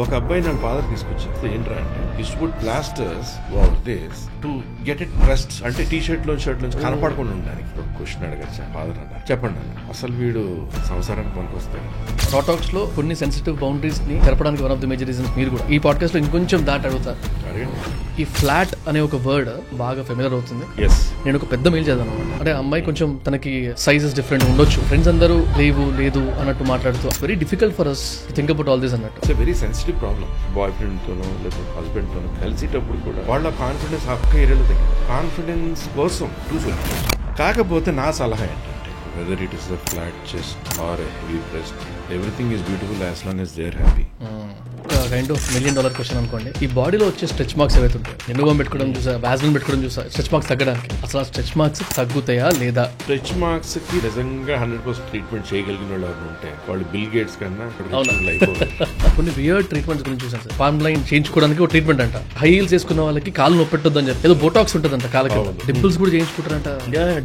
ఒక అబ్బాయి నా ఫాదర్ తీసుకొచ్చారు. ఏంట్రా అంటే wood plasters what this to get it pressed, అంటే టీ షర్ట్ లో కనపడకుండా ఉండడానికి. ఒక క్వశ్చన్ అడగచ్చా ఫాదర్ అన్నారు. చెప్పండి అన్న, అసలు వీడు సంసారానికి పనికొస్తాడు. రాటాక్స్ లో కొన్ని సెన్సిటివ్ బౌండరీస్ ని జరపడానికి one of the major reasons మీరు కూడా ఈ పాడ్కాస్ట్ లో ఇంకొంచెం దాటి అడుగుతారు. ఈ ఫ్లాట్ అనే ఒక వర్డ్ బాగా ఫెమిలియర్ అవుతుంది. నేను ఒక పెద్ద మెయిల్ చదివాను అనమాట. అంటే అమ్మాయి కొంచెం తనకి సైజెస్ డిఫరెంట్ ఉండొచ్చు, ఫ్రెండ్స్ అందరూ లేదు అన్నట్టు మాట్లాడుతూ very difficult for us think about all this అన్నట్టు. It's very sensitive problem. Boyfriend తోనో లేదా హస్బెండ్ తోనో కలిసేటప్పుడు కూడా వాళ్ళ కాన్ఫిడెన్స్ హక్క ఏరియాలో దగ్గర కాన్ఫిడెన్స్ కోసం చూసుకోవాలి. కాకపోతే నా సలహా ఏంటంటే whether it is a flat chest or a heavy breast, everything is beautiful as long as they are happy. ఒక కైండ్ ఆఫ్ $1 million క్వశ్చన్ అనుకోండి. ఈ బాడీలో వచ్చే స్ట్రెచ్ మార్క్స్ ఏవైతే ఉంటాయి, ఎన్నుగోం పెట్టుకోవడం చూసా, వ్యాజ్లిన్ పెట్టుకోవడం చూసా, స్ట్రెచ్ మార్క్స్ తగ్గడానికి అసలు ఆ స్ట్రెచ్ మార్క్స్ తగ్గుతాయా లేదా? స్ట్రెచ్ మార్క్స్ కి నిజంగా 100% ట్రీట్మెంట్ చేయగలిగిన వాళ్ళు ఎవరు ఉంటే వాళ్ళు బిల్ గేట్స్ కన్నా కొన్ని వియర్డ్ ట్రీట్మెంట్స్ గురించి చూసాను సార్. ఫార్మ్ లైన్ చేయించుకోవడానికి ఒక ట్రీట్మెంట్ అంట. హై హీల్స్ వేసుకున్న వాళ్ళకి కాలు నొప్పెట్టొద్దు అని చెప్పి ఏదో బోటాక్స్ ఉంటుందంట కాళ్ళకి. డింపుల్స్ కూడా చేయించుకుంటారంట.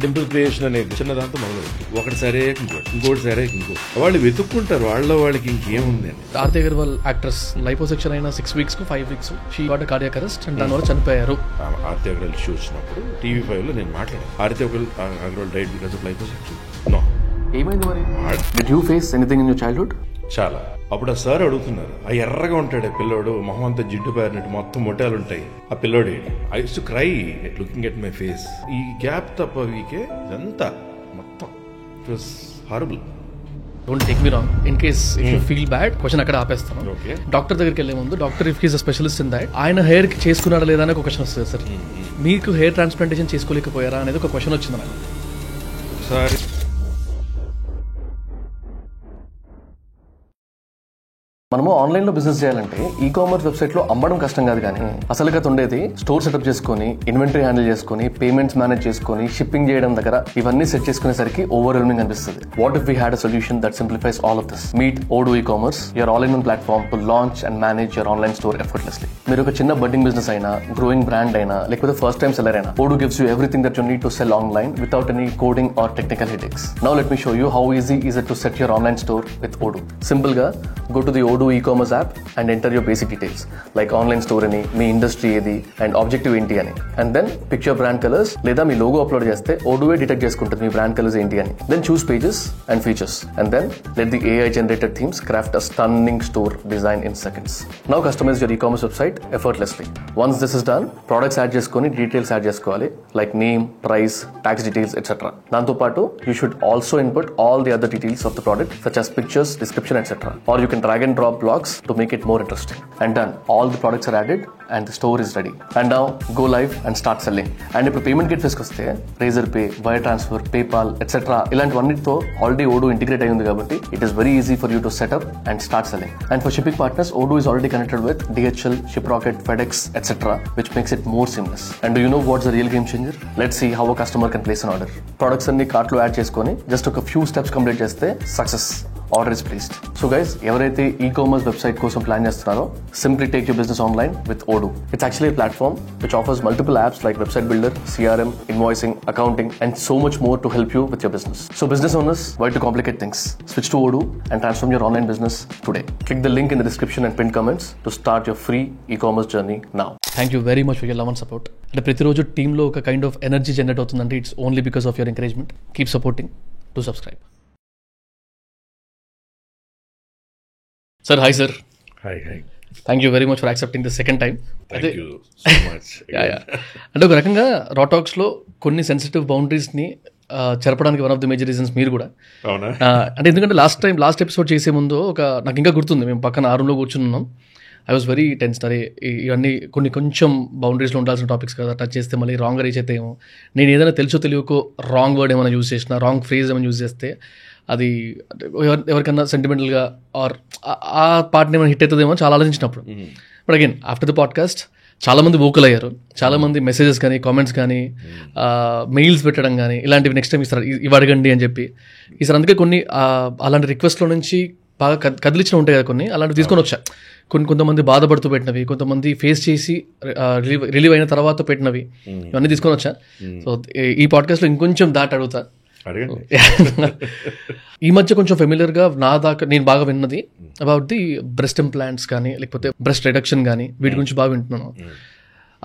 డింపుల్ క్రియేషన్ అనేది చిన్న దాంతో మొదలు ఒకటి సరే ఇంకోటి సరే ఇంకోటి వాళ్ళు వెతుక్కుంటారు. వాళ్ళకి ఇంకేముంది అని. ఆర్తి అగర్వాల్ యాక్ట్రెస్ లైపోసెక్షన్ అయిన 6 weeks కు 5 weeks she got cardiac arrest and దానివల్ల చనిపోయారు. ఆర్తి అగర్వాల్ షో వచ్చినప్పుడు TV5 లో నేను మాట్లాడాను. Aarti Agarwal died because of liposuction. No, ఏమైంది మరి? Did you face anything in your childhood? చాలా. అప్పుడు ఆ సార్ అడుగుతున్నారు, ఆ ఎర్రగా ఉంటాడు ఆ పిల్లోడు, మొహం అంతా జిడ్డు పారినట్టు మొత్తం మొట్టాలు ఉంటాయి ఆ పిల్లోడి. I use to cry looking at my face. ఈ గ్యాప్ తప్ప వీకే ఇదంతా మొత్తం it was horrible. Don't take me wrong. In case if you feel bad question అక్కడ ఆపేస్తాను. డాక్టర్ దగ్గరికి వెళ్ళే ముందు doctor if he's a specialist in that, ఆయన hair కి చేసుకున్నాడా లేదా అని ఒక క్వశ్చన్ వస్తుంది సార్. మీకు హెయిర్ ట్రాన్స్ప్లాంటేషన్ చేసుకోలేకపోయారా అనేది ఒక క్వశ్చన్ వచ్చింది నాకు. సార్ మనము ఆన్లైన్ లో బిజినెస్ చేయాలంటే ఈ కామర్స్ వెబ్సైట్ లో అమ్మడం కష్టం కాదు, కానీ అసలు కథ ఉండేది స్టోర్ సెటప్ చేసుకుని, ఇన్వెంటరీ హ్యాండిల్ చేసుకుని, పేమెంట్స్ మేనేజ్ చేసుకుని, షిప్పింగ్ చేయడం దగ్గర ఇవన్నీ సెట్ చేసుకునేసరికి ఓవర్వెల్మింగ్ అనిపిస్తుంది. What if we had a solution that simplifies all of this? Meet Odoo e commerce, your all in one platform to launch and manage your online store effortlessly. మీరు ఒక చిన్న budding business అయినా, growing brand అయినా, లేకపోతే first time seller అయినా, Odoo gives you everything that you need to sell online without any coding or technical headaches. Now let me show you how easy is it to set your online store with Odoo. Simple గా go to the Odoo e commerce app and enter your basic details like online store ani, మీ industry ఏది and objective ఏంటి అని, and then pick your brand colors లేదా మీ logo upload చేస్తే ఓడోవే detect చేసుకుంటుంది మీ brand colours ఏంటి అని. then choose pages and features and then let the AI generated themes craft a stunning store design in seconds. Now customize your e-commerce website effortlessly. Once this is done, products add చేసుకొని details add చేసుకోవాలి like name, price, tax details etc. దాంతో పాటు you should also input all the other details of the product such as pictures, description etc. or you can drag and drop blocks to make it more interesting. And done, all the products are added and the store is ready. And now go live and start selling. And if payment gateway koste Razor Pay, wire transfer, PayPal etc. ఇలాంటివన్నిటితో already Odoo integrate అయ్యింది కాబట్టి it is very easy for you to set up and start selling. And for shipping partners, Odoo is already connected with DHL, Shiprocket, FedEx etc. which makes it more seamless. And do you know what's the real game changer? Let's see how a customer can place an order. Products అన్ని cart లో add చేసుకొని just ఒక few steps complete చేస్తే success. Order is placed. So guys, ఎవరైతే e commerce website కోసం plan చేస్తున్నారో, simply take your business online with Odoo. It's actually a platform which offers multiple apps like website builder, CRM, invoicing, accounting and so much more to help you with your business. So business owners, why to complicate things? Switch to Odoo and transform your online business today. Click the link in the description and pinned comments to start your free e-commerce journey now. Thank you very much for your love and support. అంటే ప్రతిరోజు టీంలో ఒక kind of energy generate అవుతుందంటే it's only because of your encouragement. Keep supporting. To subscribe. Sir, hi sir. Hi. Thank you very much for accepting the second time. Thank you so much. అంటే ఒక రకంగా రాటాక్స్లో కొన్ని sensitive బౌండరీస్ని చెరపడానికి one of the major reasons మీరు కూడా. అవునా? అంటే ఎందుకంటే లాస్ట్ ఎపిసోడ్ చేసే ముందు నాకు ఇంకా గుర్తుంది, మేము పక్కన ఆ రూమ్లో కూర్చున్నాం. I was very tense. అరే ఇవన్నీ కొంచెం బౌండరీస్లో ఉండాల్సిన టాపిక్స్ కదా, టచ్ చేస్తే మళ్ళీ రాంగ్గా రీచ్ అయితే ఏమో, నేను ఏదైనా తెలుసో తెలియకో రాంగ్ వర్డ్ ఏమైనా యూజ్ చేసిన, రాంగ్ ఫ్రేజ్ ఏమైనా యూజ్ చేస్తే అది ఎవరికన్నా సెంటిమెంటల్గా ఆర్ ఆ పార్ట్ని ఏమైనా హిట్ అవుతుందేమో చాలా ఆలోచించినప్పుడు. But again after the podcast చాలామంది వోకల్ అయ్యారు, చాలామంది మెసేజెస్ కానీ, కామెంట్స్ కానీ, మెయిల్స్ పెట్టడం కానీ ఇలాంటివి నెక్స్ట్ టైం ఇవి అడగండి అని చెప్పి ఈసారి. అందుకే కొన్ని అలాంటి రిక్వెస్ట్లో నుంచి బాగా కదిలించిన ఉంటాయి కదా కొన్ని, అలాంటివి తీసుకొని వచ్చా. కొంతమంది బాధపడుతూ పెట్టినవి, కొంతమంది ఫేస్ చేసి రిలీవ్ అయిన తర్వాత పెట్టినవి, ఇవన్నీ తీసుకొని వచ్చా. సో ఈ పాడ్కాస్ట్లో ఇంకొంచెం దాటి అడుగుతా. అడగండి. ఈ మధ్య కొంచెం ఫెమిలియర్గా నా దాకా నేను బాగా విన్నది అబౌట్ ది బ్రెస్ట్ ఇంప్లాంట్స్ కానీ లేకపోతే బ్రెస్ట్ రిడక్షన్ కానీ వీటి గురించి బాగా వింటున్నాను.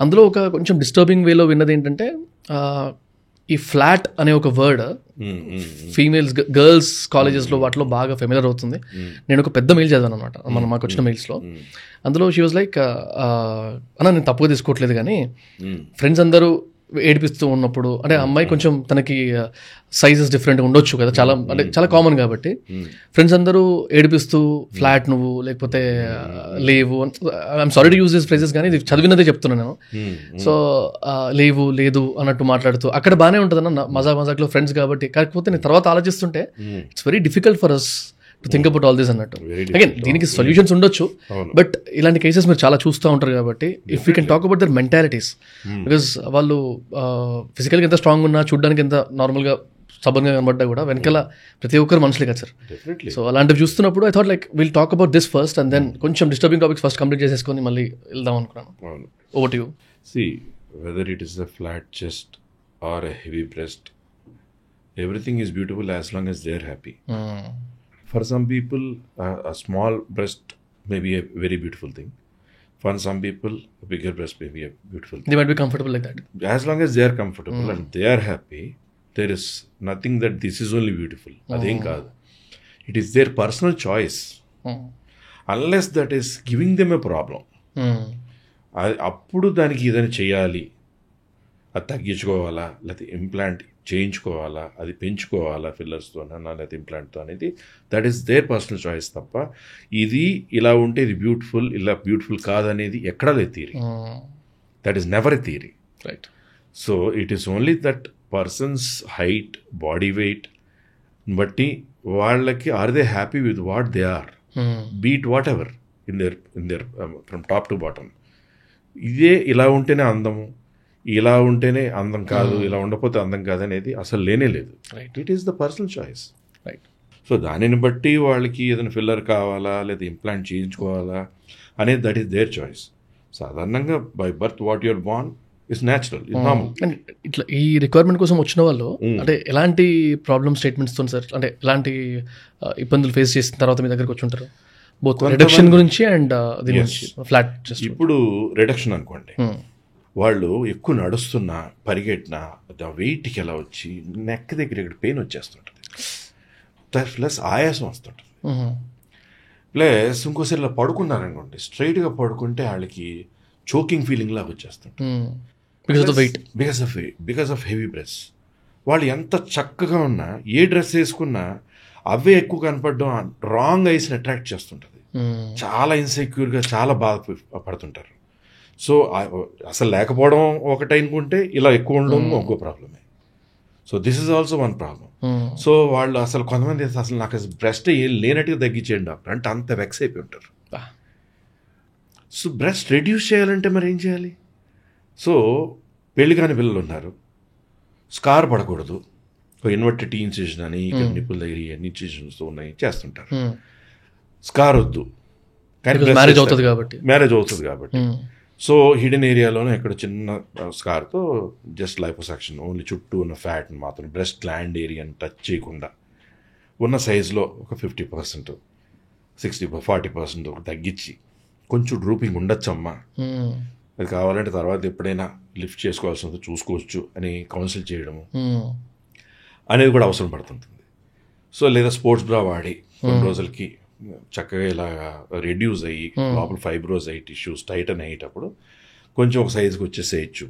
అందులో ఒక కొంచెం డిస్టర్బింగ్ వేలో విన్నది ఏంటంటే ఈ ఫ్లాట్ అనే ఒక వర్డ్ ఫీమేల్స్ గర్ల్స్ కాలేజెస్లో వాటిలో బాగా ఫెమిలియర్ అవుతుంది. నేను ఒక పెద్ద మెయిల్ చదివాను అనమాట మాకు వచ్చిన మెయిల్స్లో. అందులో షీ వాజ్ లైక్ అన్న నేను తప్పుగా తీసుకోవట్లేదు కానీ ఫ్రెండ్స్ అందరూ ఏడిపిస్తూ ఉన్నప్పుడు అంటే అమ్మాయి కొంచెం తనకి సైజెస్ డిఫరెంట్గా ఉండొచ్చు కదా, చాలా అంటే చాలా కామన్ కాబట్టి ఫ్రెండ్స్ అందరూ ఏడిపిస్తూ ఫ్లాట్ నువ్వు లేకపోతే లేవు, I'm sorry to use this phrases కానీ ఇది చదివినదే చెప్తున్నాను నేను. సో లేవు లేదు అన్నట్టు మాట్లాడుతూ అక్కడ బాగానే ఉంటుంది అన్న మజాక్లో ఫ్రెండ్స్ కాబట్టి. కాకపోతే నేను తర్వాత ఆలోచిస్తుంటే it's very difficult for us to think about all this అన్నట్టు. అగైన్ దీనికి సొల్యూషన్స్ ఉండొచ్చు, బట్ ఇలాంటి కేసెస్ మీరు చాలా చూస్తూ ఉంటారు కాబట్టి if you can talk about their mentalities, because వాళ్ళు ఫిజికల్గా ఎంత స్ట్రాంగ్ ఉన్నా చూడడానికి ఎంత నార్మల్గా సబన్గా కనబడ్డా కూడా వెనకాల ప్రతి ఒక్కరు మనుషులే కదా సార్. సో అలాంటివి చూస్తున్నప్పుడు I thought like will talk about this first and then కొంచెం డిస్టర్బింగ్ టాపిక్స్ ఫస్ట్ కంప్లీట్ చేసేసుకొని మళ్ళీ వెళ్దాం అనుకున్నాను. Over to you. See, whether it is a flat chest or a heavy breast, everything is beautiful as long as they are happy. For some people, a small breast may be a very beautiful thing. For some people, a bigger breast may be a beautiful thing. They might be comfortable like that. As long as they are comfortable and they are happy, there is nothing that this is only beautiful. Adem kaadu. It is their personal choice. Unless that is giving them a problem. అప్పుడు దానికి ఏదైనా చేయాలి, అది తగ్గించుకోవాలా లేకపోతే implant చేయించుకోవాలా, అది పెంచుకోవాలా ఫిల్లర్స్తోనా లేకపోతే ఇంప్లాంట్తో అనేది that is there personal choice తప్ప ఇది ఇలా ఉంటే ఇది బ్యూటిఫుల్ ఇలా బ్యూటిఫుల్ కాదనేది ఎక్కడా లేదు theory. That is never a theory, right? So it is only that person's height body weight బట్టి వాళ్ళకి are they happy with what they are, be it whatever in there from top to bottom. ఇదే ఇలా ఉంటేనే అందము, ఇలా ఉంటేనే అందం కాదు, ఇలా ఉండకపోతే అందం కాదు అనేది అసలు లేనే లేదు. It is the personal choice, right? So దానిని బట్టి వాళ్ళకి ఏదైనా ఫిల్లర్ కావాలా లేదా ఇంప్లాంట్ చేయించుకోవాలా అనేది దట్ ఈస్ దేర్ చాయిస్. సాధారణంగా by birth what your born is natural, is normal. ఇట్లా ఈ రిక్వైర్మెంట్ కోసం వచ్చిన వాళ్ళు అంటే ఎలాంటి ప్రాబ్లమ్ స్టేట్మెంట్స్తో సార్, అంటే ఎలాంటి ఇబ్బందులు ఫేస్ చేసిన తర్వాత మీ దగ్గరకు వచ్చి ఉంటారు? బోత్ రిడక్షన్ గురించి అండ్ దీని గురించి ఫ్లాట్ చెస్ట్. ఇప్పుడు రిడక్షన్ అనుకోండి, వాళ్ళు ఎక్కువ నడుస్తున్నా పరిగెట్టినా వెయిట్కి ఎలా వచ్చి నెక్ దగ్గర ఇక్కడ పెయిన్ వచ్చేస్తుంటుంది, ప్లస్ ఆయాసం వస్తుంటుంది, ప్లస్ ఇంకోసారి ఇలా పడుకున్నారనుకోండి స్ట్రైట్గా పడుకుంటే వాళ్ళకి చోకింగ్ ఫీలింగ్ లాగా వచ్చేస్తుంటుంది బికాస్ ఆఫ్ హెవీ డ్రెస్. వాళ్ళు ఎంత చక్కగా ఉన్నా ఏ డ్రెస్ వేసుకున్నా అవే ఎక్కువ కనపడడం రాంగ్ ఐస్ని అట్రాక్ట్ చేస్తుంటుంది, చాలా ఇన్సెక్యూర్గా చాలా బాధ పడుతుంటారు. సో అసలు లేకపోవడం ఒకటి అనుకుంటే ఇలా ఎక్కువ ఉండడం ఇంకో ప్రాబ్లమే. So this is also one problem. So వాళ్ళు అసలు కొంతమంది అసలు నాకు అసలు బ్రెస్ట్ ఏం లేనట్టుగా తగ్గించేయండి డాక్టర్ అంటే అంత వెక్స్ అయిపోయి ఉంటారు. సో బ్రెస్ట్ రెడ్యూస్ చేయాలంటే మరి ఏం చేయాలి? సో పెళ్లి కాని పిల్లలు ఉన్నారు, స్కార్ పడకూడదు, ఇన్వర్టెడ్ టీ ఇన్సిజన్ అని ఇక్కడ నిప్పుల దగ్గర అన్ని ఇన్సిజన్స్ ఉన్నాయి చేస్తుంటారు. స్కార్ వద్దు కానీ మ్యారేజ్ అవుతుంది కాబట్టి సో హిడెన్ ఏరియాలోనే ఎక్కడ చిన్న స్కార్తో జస్ట్ లైపోసెక్షన్ ఓన్లీ చుట్టూ ఉన్న ఫ్యాట్ని మాత్రం బ్రెస్ట్ గ్లాండ్ ఏరియాని టచ్ చేయకుండా ఉన్న సైజులో ఒక 50%, 40% తగ్గించి కొంచెం డ్రూపింగ్ ఉండొచ్చమ్మా, అది కావాలంటే తర్వాత ఎప్పుడైనా లిఫ్ట్ చేసుకోవాల్సి ఉందో చూసుకోవచ్చు అని కౌన్సిల్ చేయడము అనేది కూడా అవసరం పడుతుంటుంది. సో లేదా స్పోర్ట్స్ బ్రా వాడి కొన్ని రోజులకి చక్కగా ఇలా రెడ్యూస్ అయ్యి లోపల ఫైబ్రోజ్ అయ్యి టిష్యూస్ టైటన్ అయ్యేటప్పుడు కొంచెం ఒక సైజుకి వచ్చేసేయచ్చు.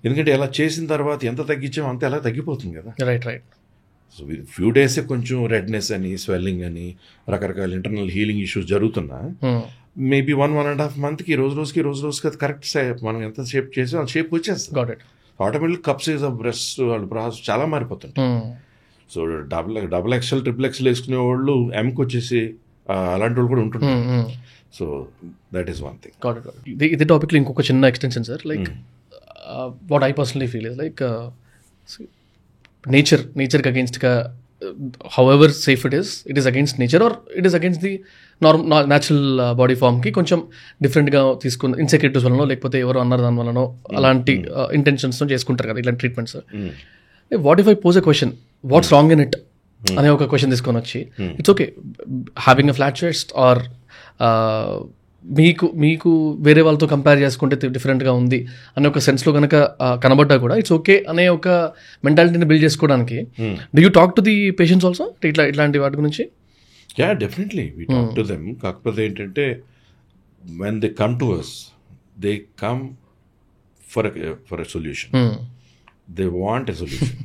ఎందుకంటే ఇలా చేసిన తర్వాత ఎంత తగ్గించామో అంతే అలా తగ్గిపోతుంది కదా. Right right. So few days కొంచెం రెడ్నెస్ అని స్వెల్లింగ్ అని రకరకాల ఇంటర్నల్ హీలింగ్ ఇష్యూస్ జరుగుతున్నా మేబీ 1.5 monthకి రోజుకి అది కరెక్ట్ మనం ఎంత షేప్ చేసి ఆ షేప్ వచ్చేస్తుంది. Automatic cup size of breast వాళ్ళు ప్రాసెస్ చాలా మారిపోతుంటాయి. So double XL triple XL వేసుకునే వాళ్ళు ఎంకి వచ్చేసి అలాంటి వాళ్ళు కూడా ఉంటుంటారు. So that is one thing. ఇది టాపిక్లో ఇంకొక చిన్న extension sir, like what I personally feel is like నేచర్కి అగేన్స్ట్గా however safe it is against nature or it is against the natural body ఫామ్కి కొంచెం డిఫరెంట్గా తీసుకున్న ఇన్సెక్యూరిటీస్ వలనో లేకపోతే ఎవరు అన్నారు దాని వలనో అలాంటి ఇంటెన్షన్స్తో చేసుకుంటారు కదా ఇలాంటి treatments. What if I pose a question what's wrong in it అనే ఒక క్వశ్చన్ తీసుకొని వచ్చి it's okay having a flat chest are మీకు వేరే వాళ్ళతో కంపేర్ చేసుకుంటే డిఫరెంట్గా ఉంది అనే ఒక సెన్స్లో కనుక కనబడ్డా కూడా ఇట్స్ ఓకే అనే ఒక మెంటాలిటీని బిల్డ్ చేసుకోవడానికి do you talk to the patients also ఇట్లాంటి వాటి గురించి? Yeah definitely we talk to them. కాకపోతే ఏంటంటే when they come to us they come for a solution. They want a solution.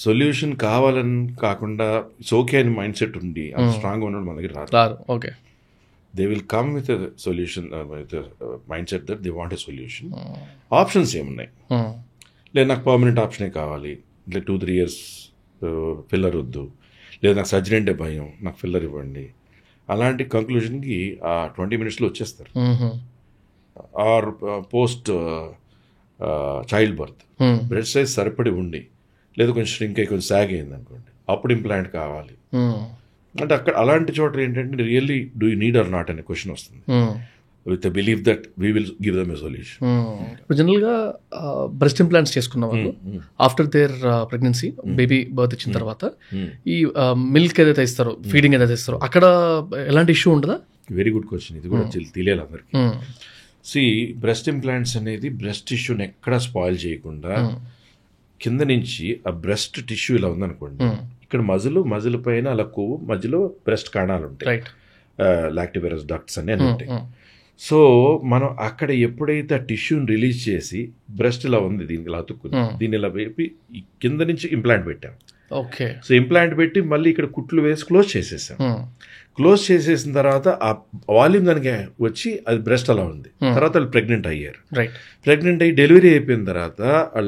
Solution కావాలని కాకుండా ఇట్స్ ఓకే అని mindset ఉండి అంత స్ట్రాంగ్గా ఉండడం మన దగ్గర రాదు. Okay, they will come with a solution with a mindset that they want a solution. Options ఏమున్నాయి, లేదు నాకు పర్మనెంట్ ఆప్షనే కావాలి, లేదు 2-3 years ఫిల్లర్ వద్దు, లేదు నాకు సర్జరీ అంటే భయం, నాకు ఫిల్లర్ ఇవ్వండి, అలాంటి కంక్లూజన్కి ఆ 20 minutesలో వచ్చేస్తారు. Or post childbirth breast size సరిపడి ఉండి లేదు కొంచెం ష్రింక్ అయ్యి కొంచెం సాగ్ అయింది అనుకోండి, అప్పుడు ఇంప్లాంట్ కావాలి అంటే అక్కడ అలాంటి చోట ఏంటంటే really do you need or not అనే క్వశ్చన్ వస్తుంది with believe that we will give them a solution. ఇప్పుడు జనరల్గా బ్రెస్ట్ ఇంప్లాంట్స్ చేసుకున్న వాళ్ళు after their pregnancy baby birth ఇచ్చిన తర్వాత ఈ మిల్క్ ఏదైతే ఇస్తారో ఫీడింగ్ ఏదైతే ఇస్తారో అక్కడ ఎలాంటి ఇష్యూ ఉండదా? వెరీ గుడ్ క్వశ్చన్, ఇది కూడా తెలియాలి అందరికి. బ్రెస్ట్ ఇంప్లాంట్స్ అనేది బ్రెస్ట్ టిష్యూని ఎక్కడా స్పాయిల్ చేయకుండా కింద నుంచి ఆ బ్రెస్ట్ టిష్యూ ఇలా ఉందనుకోండి, ఇక్కడ మజిల్ పైన అలా కొవ్వు మధ్యలో బ్రెస్ట్ కణాలు ఉంటాయి, లాక్టివెరస్ డక్ట్స్ అని ఉంటాయి. సో మనం అక్కడ ఎప్పుడైతే ఆ టిష్యూని రిలీజ్ చేసి బ్రెస్ట్ ఇలా ఉంది దీనికి ఇలా అతుక్కుని దీన్ని ఇలా వేపి కింద నుంచి ఇంప్లాంట్ పెట్టాం. ఓకే, సో ఇంప్లాంట్ పెట్టి మళ్ళీ ఇక్కడ కుట్లు వేసి క్లోజ్ చేసేసాం. క్లోజ్ చేసేసిన తర్వాత ఆ వాల్యూమ్ దానికి వచ్చి అది బ్రెస్ట్ అలా ఉంది. తర్వాత వాళ్ళు ప్రెగ్నెంట్ అయ్యారు. ప్రెగ్నెంట్ అయ్యి డెలివరీ అయిపోయిన తర్వాత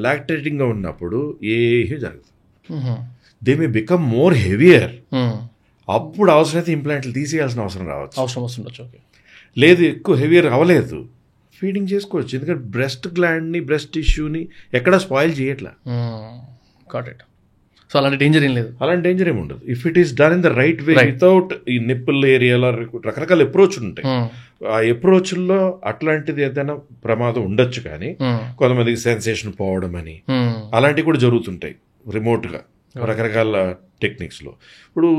లాక్టేటింగ్గా ఉన్నప్పుడు ఏమీ జరగదు. They may become more heavier. అప్పుడు అవసరమైతే ఇంప్లాంట్లు తీసేయాల్సిన అవసరం రావచ్చు. లేదు ఎక్కువ హెవియర్ అవ్వలేదు, ఫీడింగ్ చేసుకోవచ్చు. ఎందుకంటే బ్రెస్ట్ గ్లాండ్ని బ్రెస్ట్ టిష్యూని ఎక్కడా స్పాయిల్ చేయట్లా. సో అలాంటి డేంజర్ ఏం లేదు, అలాంటి డేంజర్ ఏమి ఉండదు if it is done in the right way without ఈ నిప్పుల్ ఏరియాలో రకరకాల అప్రోచ్ ఉంటాయి. ఆ అప్రోచ్ల్లో అట్లాంటిది ఏదైనా ప్రమాదం ఉండొచ్చు, కానీ కొంతమందికి సెన్సేషన్ పోవడం అని అలాంటివి కూడా జరుగుతుంటాయి రిమోట్గా రకరకాల టెక్నిక్స్లో. ఇప్పుడు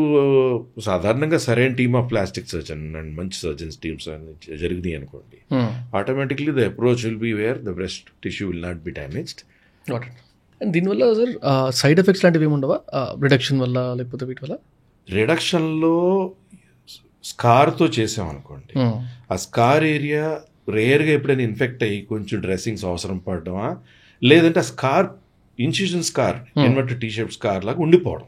సాధారణంగా సరైన team of plastic surgeon and మంచి సర్జన్స్ టీమ్స్ జరిగినాయి అనుకోండి, automatically the approach will be where the breast tissue will not be damaged. And దీనివల్ల సార్ సైడ్ ఎఫెక్ట్స్ లాంటివి ఏమి ఉండవా రిడక్షన్ వల్ల లేకపోతే వీటి వల్ల? రిడక్షన్లో స్కార్తో చేసామనుకోండి, ఆ స్కార్ ఏరియా రేర్గా ఎప్పుడైనా ఇన్ఫెక్ట్ అయ్యి కొంచెం డ్రెస్సింగ్స్ అవసరం పడడమా, లేదంటే ఆ scar incision scar inverted T shape scar లాగా ఉండిపోవడం.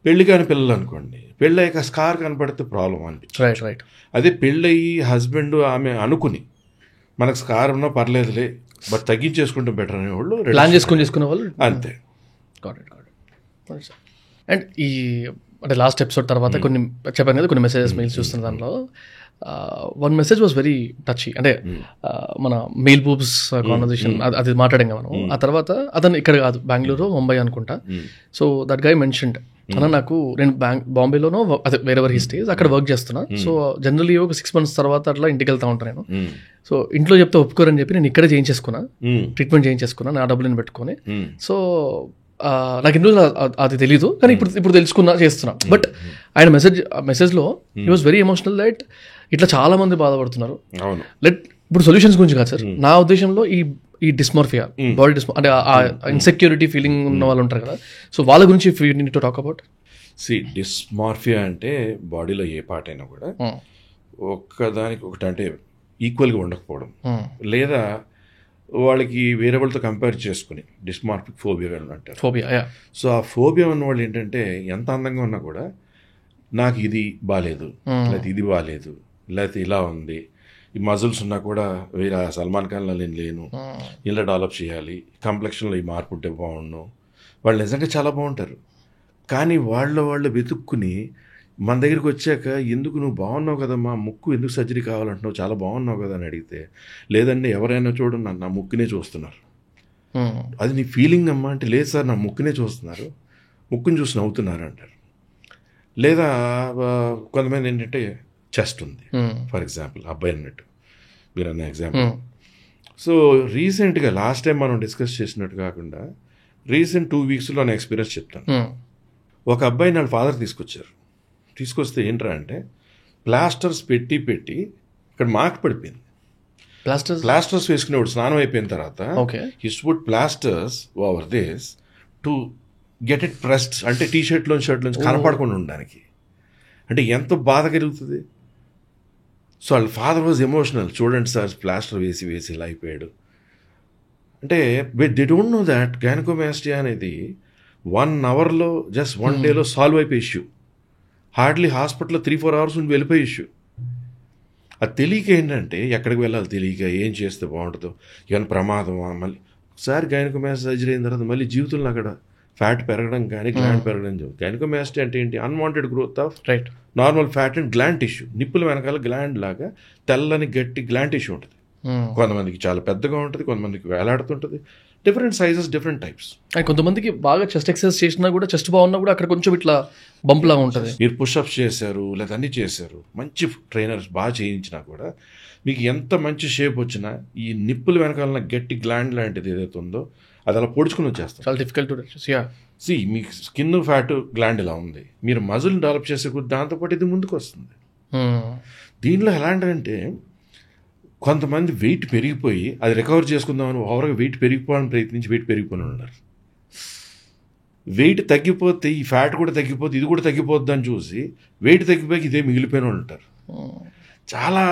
పెళ్లి కాని పిల్లలు అనుకోండి, పెళ్ళి అయ్యాక స్కార్ కనపడితే ప్రాబ్లం అనిపించింది. అదే పెళ్ళయి హస్బెండ్ ఆమె అనుకుని మనకు స్కార్ ఉన్నా పర్లేదులే బట్ తగ్గించేసుకుంటే బెటర్ అనేవాళ్ళు ప్లాన్ చేసుకునే వాళ్ళు అంతే. అండ్ ఈ అంటే లాస్ట్ ఎపిసోడ్ తర్వాత కొన్ని చెప్పాను కదా, కొన్ని మెయిల్స్ చూస్తున్న దానిలో వన్ మెసేజ్ వాజ్ వెరీ టచీ. అంటే మన మెయిల్ బూబ్స్ కాన్వర్జేషన్ అది మాట్లాడాం కదా మనం. ఆ తర్వాత అతను ఇక్కడ కాదు, బెంగళూరు ముంబై అనుకుంటా. సో దట్ గై మెన్షన్డ్ అన్న నాకు నేను బాంబేలోనో అదే వేరెవర్ హీ స్టేస్ అక్కడ వర్క్ చేస్తున్నా. సో జనరల్లీ ఒక 6 months తర్వాత అట్లా ఇంటికి వెళ్తా ఉంటాను నేను. సో ఇంట్లో చెప్తే ఒప్పుకోరని చెప్పి నేను ఇక్కడే చేయించేసుకున్నా, ట్రీట్మెంట్ చేయించేసుకున్నా నా డబ్బులను పెట్టుకొని. సో నాకు ఎన్ని రోజులు అది తెలీదు, కానీ ఇప్పుడు తెలుసుకున్నా చేస్తున్నా. బట్ ఆయన మెసేజ్లో he was very emotional that ఇట్లా చాలా మంది బాధపడుతున్నారు. ఇప్పుడు సొల్యూషన్స్ గురించి కాదు సార్, నా ఉద్దేశంలో ఈ డిస్మార్ఫియా, బాడీ అంటే ఆ ఇన్సెక్యూరిటీ ఫీలింగ్ ఉన్న వాళ్ళు ఉంటారు కదా, సో వాళ్ళ గురించి if you need to talk about. Dysmorphia అంటే బాడీలో ఏ పార్ట్ అయినా కూడా ఒక్కదానికి ఒకటి అంటే ఈక్వల్గా ఉండకపోవడం, లేదా వాళ్ళకి వేరే వాళ్ళతో కంపేర్ చేసుకుని డిస్మార్ఫిక్ ఫోబియా అంటారు. సో ఆ ఫోబియా ఉన్న వాళ్ళు ఏంటంటే ఎంత అందంగా ఉన్నా కూడా నాకు ఇది బాగాలేదు, లేకపోతే ఇది బాగాలేదు, లేకపోతే ఇలా ఉంది, ఈ మజిల్స్ ఉన్నా కూడా వేరే సల్మాన్ ఖాన్లో నేను లేను, ఇలా డెవలప్ చేయాలి, కాంప్లెక్షన్లో ఈ మార్పు ఉంటే బాగుండు. వాళ్ళు నిజంగా చాలా బాగుంటారు, కానీ వాళ్ళు వెతుక్కుని మన దగ్గరికి వచ్చాక ఎందుకు నువ్వు బాగున్నావు కదమ్మా, ముక్కు ఎందుకు సర్జరీ కావాలంటున్నావు, చాలా బాగున్నావు కదా అని అడిగితే, లేదండి ఎవరైనా చూడు నా ముక్కునే చూస్తున్నారు, అది నీ ఫీలింగ్ అమ్మా అంటే, లేదు సార్ నా ముక్కునే చూస్తున్నారు, ముక్కుని చూసి నవ్వుతున్నారు అంటారు. లేదా కొంతమంది ఏంటంటే చెస్ట్ ఉంది ఫర్ ఎగ్జాంపుల్, అబ్బాయి అన్నట్టు మీరు అన్న ఎగ్జాంపుల్. సో రీసెంట్గా లాస్ట్ టైం మనం డిస్కస్ చేసినట్టు కాకుండా రీసెంట్ 2 వీక్స్లో నా ఎక్స్పీరియన్స్ చెప్తాను. ఒక అబ్బాయి వాళ్ళ ఫాదర్ తీసుకొస్తే ఏంట్రా అంటే ప్లాస్టర్స్ పెట్టి ఇక్కడ మార్క్ పడిపోయింది. ప్లాస్టర్స్ వేసుకునేవాడు స్నానం అయిపోయిన తర్వాత his would plasters over this to get it pressed, అంటే టీ షర్ట్లోంచి కనపడకుండా ఉండడానికి. అంటే ఎంత బాధ కలుగుతుంది. సో వాళ్ళ ఫాదర్ వాజ్ ఎమోషనల్. చూడండి సార్ ప్లాస్టర్ వేసి ఇలా అయిపోయాడు అంటే. They don't know that gynaecomastia అనేది 1 అవర్లో జస్ట్ 1 డేలో సాల్వ్ అయిపోయే ఇష్యూ. హార్డ్లీ హాస్పిటల్లో 3-4 అవర్స్ ఉండి వెళ్ళిపోయే ఇష్యూ. అది తెలియక ఏంటంటే ఎక్కడికి వెళ్ళాలి తెలియక, ఏం చేస్తే బాగుంటుందో, ఏమైనా ప్రమాదమా, మళ్ళీ ఒకసారి గైనకోమాస్టియా సర్జరీ అయిన తర్వాత మళ్ళీ జీవితంలో అక్కడ ఫ్యాట్ పెరగడం కానీ గ్లాండ్ పెరగడం జరుగుతుంది. గైనకోమాస్టియా అంటే ఏంటి? Unwanted growth of normal fat and gland tissue. నిప్పుల వెనకాల గ్లాండ్ లాగా తెల్లని గట్టి గ్లాండ్ టిష్యూ ఉంటుంది. కొంతమందికి చాలా పెద్దగా ఉంటుంది, కొంతమందికి వేలాడుతుంటుంది. Different sizes, different types. And కొంతమందికి బాగా చెస్ట్ ఎక్సర్సైజ్ చేసినా కూడా, చెస్ట్ బాగున్నా కూడా అక్కడ కొంచెం ఇట్లా బంప్ లాగా ఉంటుంది. మీరు పుషప్స్ చేశారు లేదా అన్నీ చేశారు, మంచి ట్రైనర్స్ బాగా చేయించినా కూడా మీకు ఎంత మంచి షేప్ వచ్చినా ఈ నిప్పుల వెనకాల గట్టి గ్లాండ్ లాంటిది ఏదైతే ఉందో అది అలా పొడుచుకుని వచ్చేస్తారు. చాలా డిఫికల్ట్. మీకు స్కిన్ ఫ్యాట్ గ్లాండ్ ఇలా ఉంది, మీరు మజిల్ డెవలప్ చేసే కొద్ది దాంతోపాటు ఇది ముందుకు వస్తుంది. దీనిలో ఎలాంటిదంటే కొంతమంది వెయిట్ పెరిగిపోయి అది రికవర్ చేసుకుందామని ఓవర్గా వెయిట్ పెరిగిపోవాలని ప్రయత్నించి వెయిట్ పెరిగిపోయి ఉన్నారు. వెయిట్ తగ్గిపోతే ఈ ఫ్యాట్ కూడా తగ్గిపోతే ఇది కూడా తగ్గిపోద్ది అని చూసి వెయిట్ తగ్గిపోయి ఇదే మిగిలిపోయిన వాళ్ళు ఉంటారు. చాలా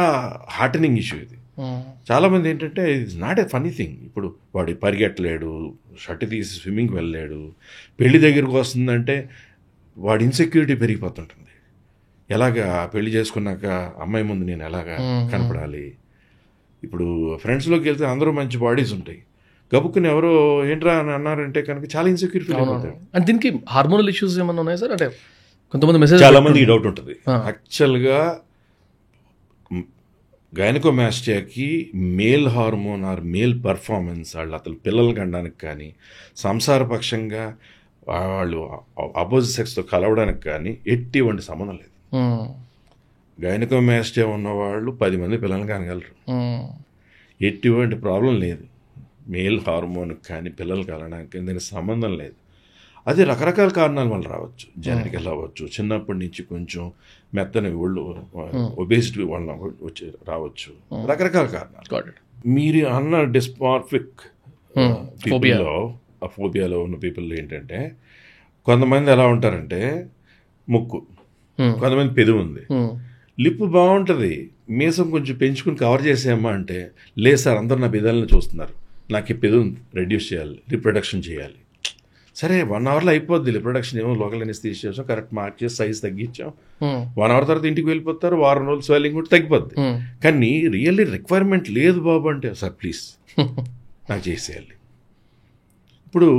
హార్టనింగ్ ఇష్యూ ఇది. చాలామంది ఏంటంటే it's not a funny thing. ఇప్పుడు వాడు పరిగెట్టలేడు, షర్ట్ తీసి స్విమ్మింగ్కి వెళ్ళలేడు, పెళ్లి దగ్గరకు వస్తుందంటే వాడి ఇన్సెక్యూరిటీ పెరిగిపోతుంటుంది. ఎలాగా పెళ్లి చేసుకున్నాక అమ్మాయి ముందు నేను ఎలాగా కనపడాలి. ఇప్పుడు ఫ్రెండ్స్లోకి వెళ్తే అందరూ మంచి బాడీస్ ఉంటాయి, గబుక్కుని ఎవరో ఏంట్రా అని అన్నారంటే కనుక చాలా ఇన్సెక్యూర్ ఫీల్ అవుతారు. అంటే దీనికి హార్మోనల్ ఇష్యూస్ ఏమన్నా ఉన్నాయి సార్? అంటే కొంతమంది మెసేజ్, చాలా మంది ఈ డౌట్ ఉంటుంది. యాక్చువల్గా గైనకోమాస్టియాకి male hormone or male performance, వాళ్ళు అసలు పిల్లలు కనడానికి కానీ సంసారపక్షంగా వాళ్ళు అపోజిట్ సెక్స్తో కలవడానికి కానీ ఎటువంటి సంబంధం లేదు. గైనకోమాస్టియా ఉన్నవాళ్ళు 10 మంది పిల్లల్ని కనగలరు, ఎటువంటి ప్రాబ్లం లేదు. మేల్ హార్మోన్ కానీ పిల్లలు కలగడానికి దీనికి సంబంధం లేదు. అది రకరకాల కారణాల వల్ల రావచ్చు. జెనెటికల్ అవ్వచ్చు, చిన్నప్పటి నుంచి కొంచెం మెత్తని ఒళ్ళు ఒబేసిటీ వల్ల వచ్చి రావచ్చు, రకరకాల కారణాలు. మీరు అన్న డిస్మార్ఫిక్ ఫోబియాలో ఉన్న పీపుల్ ఏంటంటే కొంతమంది ఎలా ఉంటారంటే ముక్కు, కొంతమంది పెదవి ఉంది, లిప్ బాగుంటుంది, మీసం కొంచెం పెంచుకుని కవర్ చేసేయమ్మా అంటే లేదు సార్ అందరూ నా పెదాలను చూస్తున్నారు, నాకు ఈ పెదవి రెడ్యూస్ చేయాలి, రీప్రొడక్షన్ చేయాలి. సరే 1 అవర్లో అయిపోద్ది రీప్రొడక్షన్, ఏమో లోకల్ అనేస్థీసియా చేసాం, కరెక్ట్ మార్క్ చేసి సైజ్ తగ్గించాం, 1 అవర్ తర్వాత ఇంటికి వెళ్ళిపోతారు, 1 వారం రోజులు స్వెల్లింగ్ కూడా తగ్గిపోద్ది. కానీ రియల్లీ రిక్వైర్మెంట్ లేదు బాబు అంటే సార్ ప్లీజ్ నాకు చేసేయాలి. ఇప్పుడు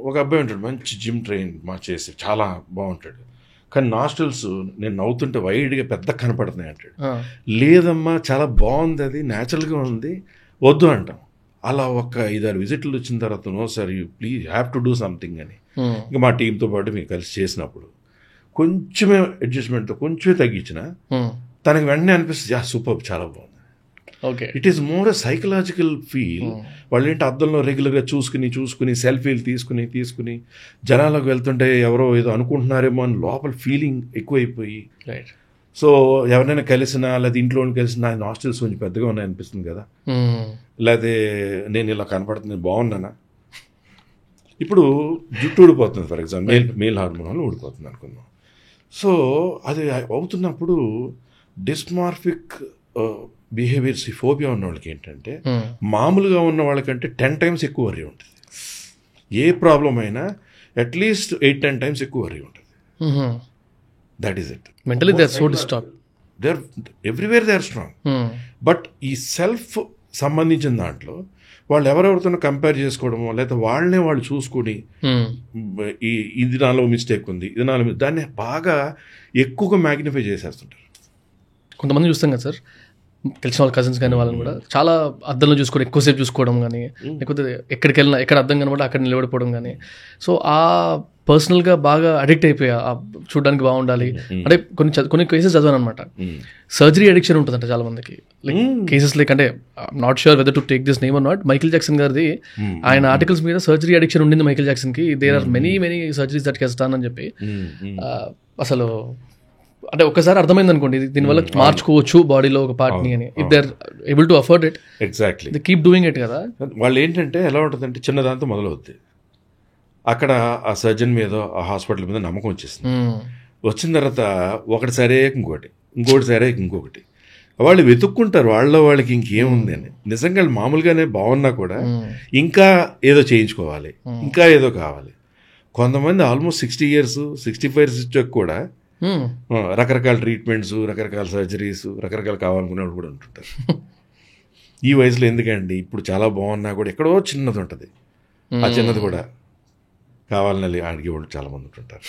ఒక అబ్బాయి ఉంటాడు మంచి జిమ్ ట్రైన్ చేసి చాలా బాగుంటాడు, కానీ నాస్ట్రిల్స్ నేను నవ్వుతుంటే వైడ్గా పెద్ద కనపడుతున్నాయి అంటాడు. లేదమ్మా చాలా బాగుంది, అది న్యాచురల్గా ఉంది, వద్దు అంటాం. అలా ఒక 5-6 విజిట్లు వచ్చిన తర్వాత no sir you please have to do something అని ఇంకా మా టీంతో పాటు మేము కలిసి చేసినప్పుడు కొంచెమే అడ్జస్ట్మెంట్తో కొంచెమే తగ్గించిన తనకి వెంటనే అనిపిస్తుంది సూపర్ చాలా బాగుంది. It is more psychological feel. వాళ్ళు ఏంటి అద్దంలో రెగ్యులర్గా చూసుకుని సెల్ఫీలు తీసుకుని జనాలకు వెళ్తుంటే ఎవరో ఏదో అనుకుంటున్నారేమో అని లోపల ఫీలింగ్ ఎక్కువైపోయి, సో ఎవరైనా కలిసినా లేదా ఇంట్లో కలిసినా నాస్ట్రిల్స్ కొంచెం పెద్దగా ఉన్నాయి అనిపిస్తుంది కదా, లేకపోతే నేను ఇలా కనపడుతుంది బాగున్నానా. ఇప్పుడు జుట్టు ఊడిపోతుంది ఫర్ ఎగ్జాంపుల్, మేల్ హార్మోన్ వల్ల ఊడిపోతుంది అనుకుందాం. సో అది అవుతున్నప్పుడు డిస్మార్ఫిక్ బిహేవియర్స్, ఈ ఫోబియా ఉన్న వాళ్ళకి ఏంటంటే మామూలుగా ఉన్న వాళ్ళకంటే 10 times ఎక్కువ వరీ ఉంటుంది. ఏ ప్రాబ్లం అయినా అట్లీస్ట్ 8-10 times ఎక్కువ వరీ ఉంటుంది. That is it. Mentally they are so disturbed. They are everywhere they are strong. But ఈ సెల్ఫ్ సంబంధించిన దాంట్లో వాళ్ళు ఎవరెవరితో కంపేర్ చేసుకోవడమో లేదా వాళ్ళనే వాళ్ళు చూసుకుని ఇది నాలో మిస్టేక్ ఉంది, ఇది నాలో దాన్ని బాగా ఎక్కువగా మ్యాగ్నిఫై చేసేస్తుంటారు. కొంతమంది చూస్తాం కదా సార్, తెలిసిన వాళ్ళ కజిన్స్ కానీ వాళ్ళని కూడా చాలా అద్దంలో చూసుకోవడం, ఎక్కువసేపు చూసుకోవడం కానీ, లేకపోతే ఎక్కడికి వెళ్ళినా ఎక్కడ అద్దం కనబడి అక్కడ నిలబడిపోవడం కానీ. సో ఆ పర్సనల్గా బాగా అడిక్ట్ అయిపోయా, చూడడానికి బాగుండాలి అంటే కొన్ని కేసెస్ చదివాను అనమాట. సర్జరీ అడిక్షన్ ఉంటుందంట చాలా మందికి, లైక్ కేసెస్ లైక్ అంటే not sure whether to take this name or not, Michael Jackson గారిది ఆయన ఆర్టికల్స్ మీద సర్జరీ అడిక్షన్ ఉండింది మైకిల్ జాక్సన్ కి. There are many surgeries that can done అని చెప్పి. అసలు అంటే ఒక్కసారి అర్థమైంది అనుకోండి దీనివల్ల మార్చుకోవచ్చు బాడీలో ఒక పార్ట్ ని అని, if they are able to afford it exactly they keep doing it కదా. వాళ్ళు ఏంటంటే ఎలా ఉంటుందంటే చిన్నదాంతో మొదలవుద్ది, అక్కడ ఆ సర్జన్ మీద ఆ హాస్పిటల్ మీద నమ్మకం వచ్చేసింది. వచ్చిన తర్వాత ఒకటి సరే ఇంకోటి సరే ఇంకొకటి వాళ్ళు వెతుక్కుంటారు వాళ్ళకి ఇంకేముంది అని. నిజంగా మామూలుగానే బాగున్నా కూడా ఇంకా ఏదో చేయించుకోవాలి, ఇంకా ఏదో కావాలి. కొంతమంది ఆల్మోస్ట్ 60 years 65 years వచ్చాక కూడా రకరకాల ట్రీట్మెంట్స్, రకరకాల సర్జరీస్, రకరకాలు కావాలనుకునే వాళ్ళు కూడా ఉంటుంటారు. ఈ వయసులో ఎందుకండి, ఇప్పుడు చాలా బాగున్నా కూడా ఎక్కడో చిన్నది ఉంటుంది, ఆ చిన్నది కూడా కావాలని అడిగే వాళ్ళు చాలా మంది ఉంటుంటారు.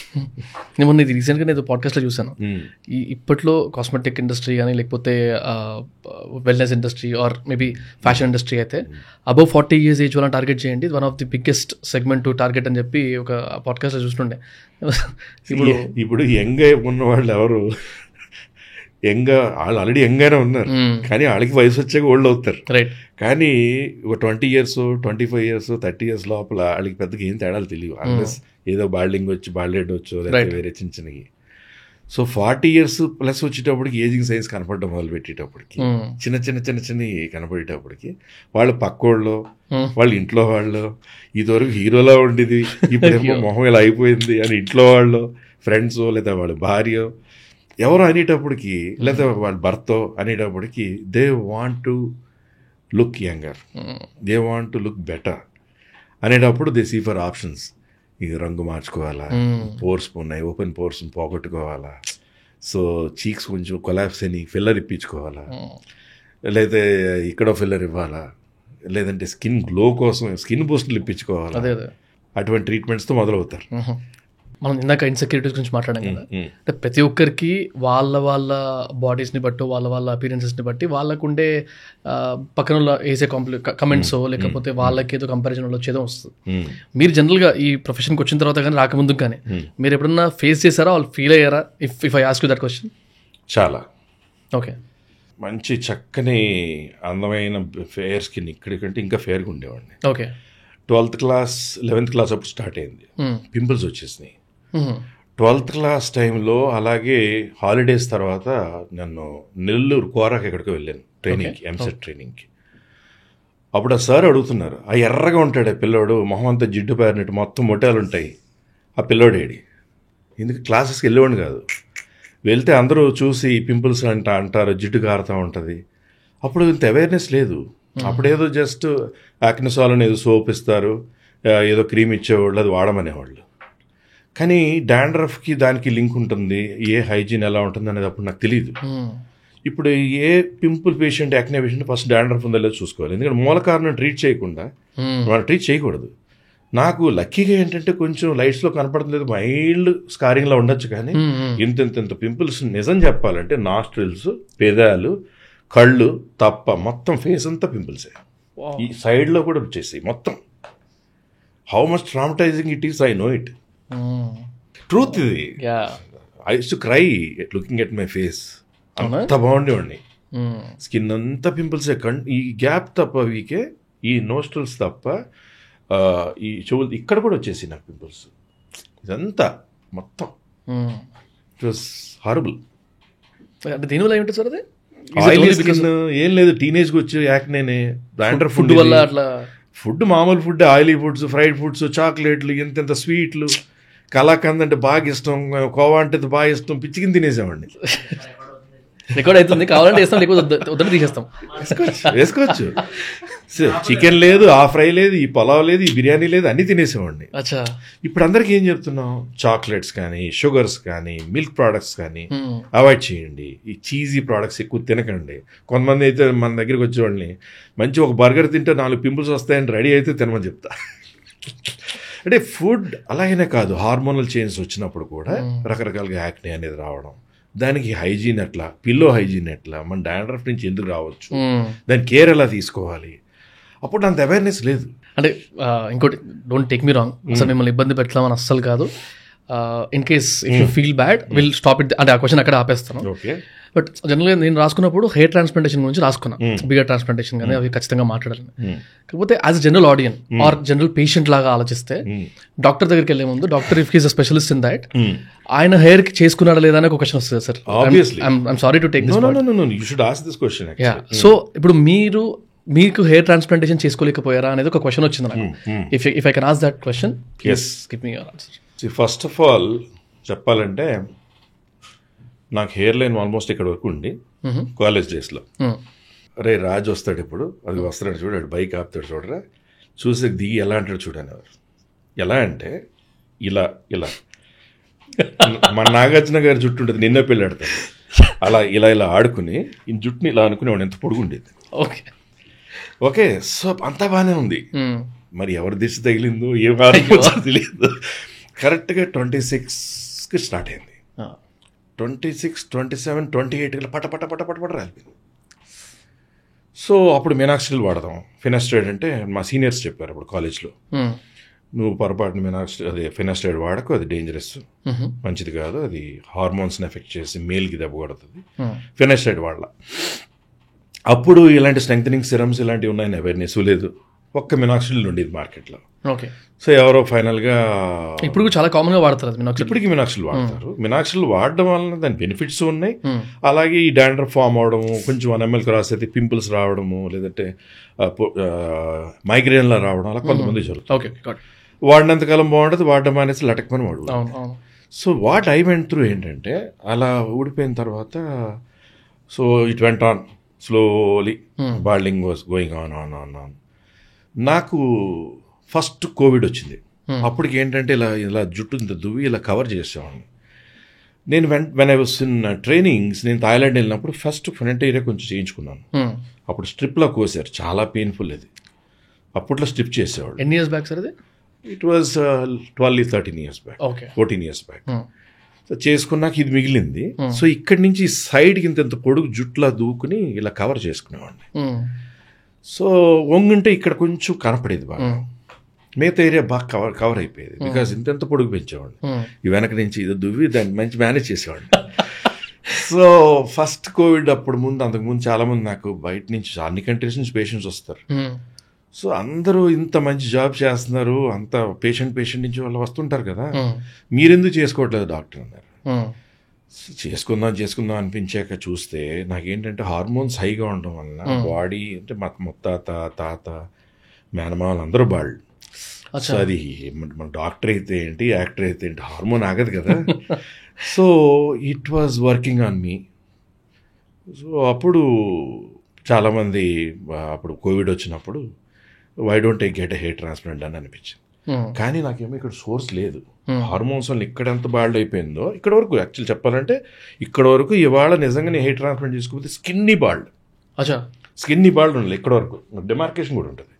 మొన్న ఇది రీసెంట్గా నేను పాడ్కాస్ట్లో చూసాను, ఈ ఇప్పట్లో కాస్మెటిక్ ఇండస్ట్రీ కానీ లేకపోతే wellness industry or maybe fashion industry అయితే అబౌవ్ 40 years ఏజ్ వాళ్ళని టార్గెట్ చేయండి, one of the biggest segment to target అని చెప్పి ఒక పాడ్కాస్ట్లో చూస్తుండే. ఇప్పుడు యంగ్ ఉన్న వాళ్ళు ఎవరు, వాళ్ళు ఆల్రెడీ యంగ్గానే ఉన్నారు, కానీ వాళ్ళకి వయసు వచ్చాక ఓల్డ్ అవుతారు. రైట్. కానీ ఒక 20 years 25 years 30 years లోపల వాళ్ళకి పెద్దగా ఏం తేడాలు తెలియవు, అన్లెస్ ఏదో బాల్డింగ్ వచ్చి బాల్డెడ్ వచ్చు లేకపోతే వేరే చిన్న చిన్నవి. సో 40 years ప్లస్ వచ్చేటప్పటికి ఏజింగ్ సైన్స్ కనపడడం మొదలు పెట్టేటప్పటికి, చిన్న కనపడేటప్పటికి వాళ్ళ పక్కోళ్ళు, వాళ్ళ ఇంట్లో వాళ్ళు, ఇదివరకు హీరోలా ఉండేది ఇప్పుడేమో మొహం ఇలా అయిపోయింది అని ఇంట్లో వాళ్ళు, ఫ్రెండ్స్ లేదా వాళ్ళ భార్య ఎవరు అనేటప్పటికి, లేదా వాళ్ళ భర్త అనేటప్పటికి they want to look younger, they want to look better అనేటప్పుడు దే సీ ఫర్ ఆప్షన్స్. ఇది రంగు మార్చుకోవాలా, పోర్స్ ఉన్నాయి, ఓపెన్ పోర్స్ పోగొట్టుకోవాలా, సో చీక్స్ కొంచెం కొలాప్స్ అని ఫిల్లర్ ఇప్పించుకోవాలా, లేదా ఇక్కడ ఫిల్లర్ ఇవ్వాలా, లేదంటే స్కిన్ గ్లో కోసం స్కిన్ బూస్ట్లు ఇప్పించుకోవాలా, అటువంటి ట్రీట్మెంట్స్తో మొదలవుతారు. మనం ఇందాక ఇన్సెక్యూరిటీస్ గురించి మాట్లాడాం కదా, అంటే ప్రతి ఒక్కరికి వాళ్ళ బాడీస్ని బట్టి, వాళ్ళ అపీరెన్సెస్ని బట్టి వాళ్ళకుండే పక్కన వేసే కమెంట్స్ లేకపోతే వాళ్ళకి ఏదో కంపారిజన్ వచ్చేదో వస్తుంది. మీరు జనరల్గా ఈ ప్రొఫెషన్కి వచ్చిన తర్వాత కానీ రాకముందు కానీ మీరు ఎప్పుడన్నా ఫేస్ చేశారా, వాళ్ళు ఫీల్ అయ్యారా? If I ask you that question. చాలా. ఓకే. మంచి చక్కని అందమైన ఫేర్ స్కిన్, ఇక్కడికంటే ఇంకా ఫేర్గా ఉండేవాడిని. Okay. 12th class 11th class అప్పుడు స్టార్ట్ అయింది, పింపుల్స్ వచ్చేసినాయి. 12th class టైంలో అలాగే హాలిడేస్ తర్వాత నన్ను నెల్లూరు కోరాకి ఎక్కడికో వెళ్ళాను ట్రైనింగ్కి, ఎంసెట్ ట్రైనింగ్కి. అప్పుడు ఆ సార్ అడుగుతున్నారు, ఆ ఎర్రగా ఉంటాడు ఆ పిల్లోడు, మొహం అంతా జిడ్డు పేరినట్టు మొత్తం మొట్టాలు ఉంటాయి, ఆ పిల్లోడేడి. ఎందుకు క్లాసెస్కి వెళ్ళేవాడిని కాదు, వెళ్తే అందరూ చూసి పింపుల్స్ అంటారు, జిడ్డు కారుతూ ఉంటుంది. అప్పుడు ఇంత అవేర్నెస్ లేదు, అప్పుడేదో జస్ట్ యాక్నోసాల్ అని ఏదో సోప్ ఇస్తారు, ఏదో క్రీమ్ ఇచ్చేవాళ్ళు, అది వాడమనేవాళ్ళు. కానీ డాండ్రఫ్కి దానికి లింక్ ఉంటుంది, ఏ హైజీన్ ఎలా ఉంటుంది అనేది అప్పుడు నాకు తెలియదు. ఇప్పుడు ఏ pimple patient, acne patient first dandruff ఉందో లేదో చూసుకోవాలి, ఎందుకంటే మూల కారణం ట్రీట్ చేయకుండా మనం ట్రీట్ చేయకూడదు. నాకు లక్కీగా ఏంటంటే కొంచెం లైట్స్లో కనపడలేదు, మైల్డ్ స్కారింగ్లో ఉండొచ్చు, కానీ ఇంత పింపుల్స్ నిజం చెప్పాలంటే నాస్ట్రిల్స్, పెదాలు, కళ్ళు తప్ప మొత్తం ఫేస్ అంతా పింపుల్సే. ఈ సైడ్లో కూడా వచ్చేసి మొత్తం. How much traumatising it is, I know it. Truth ఇది. I use to cry looking at my face. అంత బాగుండేవాడిని, స్కిన్ అంతా పింపుల్సే. ఈ గ్యాప్ తప్ప వీకే, ఈ నోస్ట్రల్స్ తప్ప, ఈ చెవులు ఇక్కడ కూడా వచ్చేసి నాకు పింపుల్స్. ఇదంతా మొత్తం ఇట్ వాస్ హారబుల్. అంటే దీనివల్ల ఏమిటి సార్ అది? ఆయిలీ స్కిన్ ఏం లేదు, టీనేజ్కి వచ్చి యాక్నేనే, డాండ్రఫ్ ఫుడ్ వల్ల. అట్లా ఫుడ్ మామూలు food, oily foods, fried foods, చాక్లెట్లు, ఎంతెంత స్వీట్లు, కలాకండ్ అంటే బాగా ఇష్టం, కోవా అంటే బాగా ఇష్టం, పిచ్చికిని తినేసామండి. రికార్డ్ అవుతుంది, కావాలంటే వేస్తాం, లేకపోతే వద్దని తీసేస్తాం. వేసుకోవచ్చు. చికెన్ లేదు, ఆ ఫ్రై లేదు, ఈ పలావ్ లేదు, ఈ బిర్యానీ లేదు, అన్నీ తినేసేవాడిని. ఇప్పుడు అందరికి ఏం చెప్తున్నాం, చాక్లెట్స్ కానీ, షుగర్స్ కానీ, మిల్క్ ప్రోడక్ట్స్ కానీ అవాయిడ్ చేయండి, ఈ చీజీ ప్రోడక్ట్స్ ఎక్కువ తినకండి. కొంతమంది అయితే మన దగ్గరికి వచ్చేవాళ్ళని, మంచి ఒక బర్గర్ తింటే 4 పింపుల్స్ వస్తాయని రెడీ అయితే తినమని చెప్తా. అంటే ఫుడ్ అలాగనే కాదు, హార్మోనల్ చేంజ్ వచ్చినప్పుడు కూడా రకరకాలుగా యాక్నే అనేది రావడం, దానికి హైజీన్ ఎట్లా, పిల్లో హైజీన్ ఎట్లా, మన డాండ్రఫ్ నుంచి ఎందుకు రావచ్చు, దాని కేర్ ఎలా తీసుకోవాలి, అప్పుడు అంత అవేర్నెస్ లేదు. అంటే ఇంకోటి డోంట్ టేక్ మీ రాంగ్, అసలు మిమ్మల్ని ఇబ్బంది పెట్టామని అస్సలు కాదు. In case if you feel bad will stop it అంటే ఆ క్వశ్చన్ అక్కడ ఆపేస్తాను. బట్ జనరల్గా నేను రాసుకున్నప్పుడు హెయిర్ ట్రాన్స్ప్లాంటేషన్ గురించి రాసుకున్నాను, బిగర్ ట్రాన్స్ప్లాంటేషన్ కానీ అవి ఖచ్చితంగా మాట్లాడాలని. కాకపోతే as a general audience or general patient లాగా ఆలోచిస్తే డాక్టర్ దగ్గరికి వెళ్ళే ముందు doctor if he's a specialist in that ఆయన హెయిర్ కి చేసుకున్నాడా లేదా అని ఒక క్వశ్చన్ వస్తుంది sir. I'm sorry to take this question. So ఇప్పుడు మీకు హెయిర్ ట్రాన్స్ప్లాంటేషన్ చేసుకోలేకపోయారా అనేది ఒక క్వశ్చన్ వచ్చింది నాకు. If I can ask that question, please give me your answer. First of all చెప్పాలంటే నాకు హెయిర్ లైన్ ఆల్మోస్ట్ ఇక్కడ వరకు ఉండి కాలేజ్ డేస్లో, అరే రాజు వస్తాడు ఇప్పుడు, అది వస్తాడు చూడాడు, బైక్ ఆపుతాడు చూడరా, చూసి దిగి ఎలా అంటాడు చూడని. ఎలా అంటే ఇలా ఇలా మన నాగార్జున గారి జుట్టు ఉంటుంది, నిన్న పెళ్ళాడతాడు, అలా ఇలా ఇలా ఆడుకుని ఈ జుట్టుని ఇలా అనుకునేవాడు, ఎంత పొడుగుండేది. ఓకే, సో అంతా బాగానే ఉంది. మరి ఎవరి దిశ తగిలిందో ఏ వారం తెలియదు. కరెక్ట్గా 26కి స్టార్ట్ అయింది. 26, 27, 28 పట పట పట పట పట రాలిపోయింది. సో అప్పుడు మినాక్సిల్ వాడదాం, ఫినాస్ట్రైడ్ అంటే మా సీనియర్స్ చెప్పారు అప్పుడు కాలేజ్లో, నువ్వు పొరపాటున ఫినాస్ట్రైడ్ వాడకు, అది డేంజరస్, మంచిది కాదు, అది హార్మోన్స్ని ఎఫెక్ట్ చేసి మేల్కి దెబ్బ కొడుతుంది, ఫినాస్ట్రైడ్ వాడాల. అప్పుడు ఇలాంటి స్ట్రెంగ్థనింగ్ సిరమ్స్ ఇలాంటివి ఉన్నాయని అవేర్నెస్ లేదు, ఒక్క మినాక్సిల్ ఉండేది మార్కెట్లో. ఓకే, సో ఎవరో ఫైనల్గా ఇప్పుడు చాలా కామన్గా వాడతారు, ఇప్పటికీ మినాక్సిల్ వాడతారు. మినాక్సిల్ వాడడం వలన దాని బెనిఫిట్స్ ఉన్నాయి, అలాగే ఈ డాండ్రఫ్ ఫామ్ అవడము, కొంచెం 1 ml క్రాస్ అయితే పింపుల్స్ రావడము, లేదంటే మైగ్రేన్లా రావడం, అలా కొంతమంది జరుగుతుంది. వాడినంతకాలం బాగుంటుంది, వాడడం అనేసి లటకమని వాడు. So what I went through ఏంటంటే, అలా ఊడిపోయిన తర్వాత so it went on slowly, balding was going on on on on. నాకు ఫస్ట్ కోవిడ్ వచ్చింది. అప్పటికి ఏంటంటే ఇలా ఇలా జుట్టు ఇంత దువ్వి ఇలా కవర్ చేసేవాడిని. నేను when I was in trainings, నేను థాయిలాండ్ వెళ్ళినప్పుడు ఫస్ట్ ఫ్రంట్ ఏరియా కొంచెం చేయించుకున్నాను. అప్పుడు స్ట్రిప్లో కోసారు, చాలా పెయిన్ఫుల్ అది. అప్పట్లో స్ట్రిప్ చేసేవాడు. ఎన్ని ఇయర్స్ బ్యాక్ సార్ అది? It was 12-13 years back, 14 years back. So చేసుకున్నాక ఇది మిగిలింది. సో ఇక్కడి నుంచి సైడ్కి ఇంత పొడుగు జుట్టులా దూకుని ఇలా కవర్ చేసుకునేవాడిని. సో వంగుంటే ఇక్కడ కొంచెం కనపడేది బాగా, మిగతా ఏరియా బాగా కవర్ అయిపోయేది, బికాజ్ ఇంత పొడుగు పెంచేవాడిని. ఈ వెనక నుంచి ఇది దువ్వి దాన్ని మంచి మేనేజ్ చేసేవాడిని. సో ఫస్ట్ కోవిడ్ అప్పుడు అంతకుముందు చాలామంది నాకు బయట నుంచి అన్ని కంట్రీస్ నుంచి పేషెంట్స్ వస్తారు. సో అందరూ ఇంత మంచి జాబ్ చేస్తున్నారు, అంత పేషెంట్ నుంచి వాళ్ళు వస్తుంటారు కదా, మీరెందుకు చేసుకోవట్లేదు డాక్టర్ అన్నారు. చేసుకుందాం అనిపించాక చూస్తే నాకేంటంటే హార్మోన్స్ హైగా ఉండడం వలన బాడీ అంటే మా తాత మేనమామలు అందరూ బాళ్ళు. సో అది మన డాక్టర్ అయితే ఏంటి, యాక్టర్ అయితే ఏంటి, హార్మోన్ ఆగదు కదా. So it was working on me. So అప్పుడు చాలామంది అప్పుడు కోవిడ్ వచ్చినప్పుడు why don't I get a hair transplant అని అనిపించింది. కానీ నాకేమో ఇక్కడ సోర్స్ లేదు. హార్మోన్స్ వల్ల ఇక్కడ ఎంత బాల్డ్ అయిపోయిందో ఇక్కడ వరకు, యాక్చువల్ చెప్పాలంటే ఇక్కడ వరకు ఇవాళ నిజంగా నేను హెయిర్ ట్రాన్స్ప్లాంట్ చేసుకోకపోతే స్కిన్నీ బాల్డ్ ఉండాలి, ఇక్కడ వరకు డిమార్కేషన్ కూడా ఉంటుంది.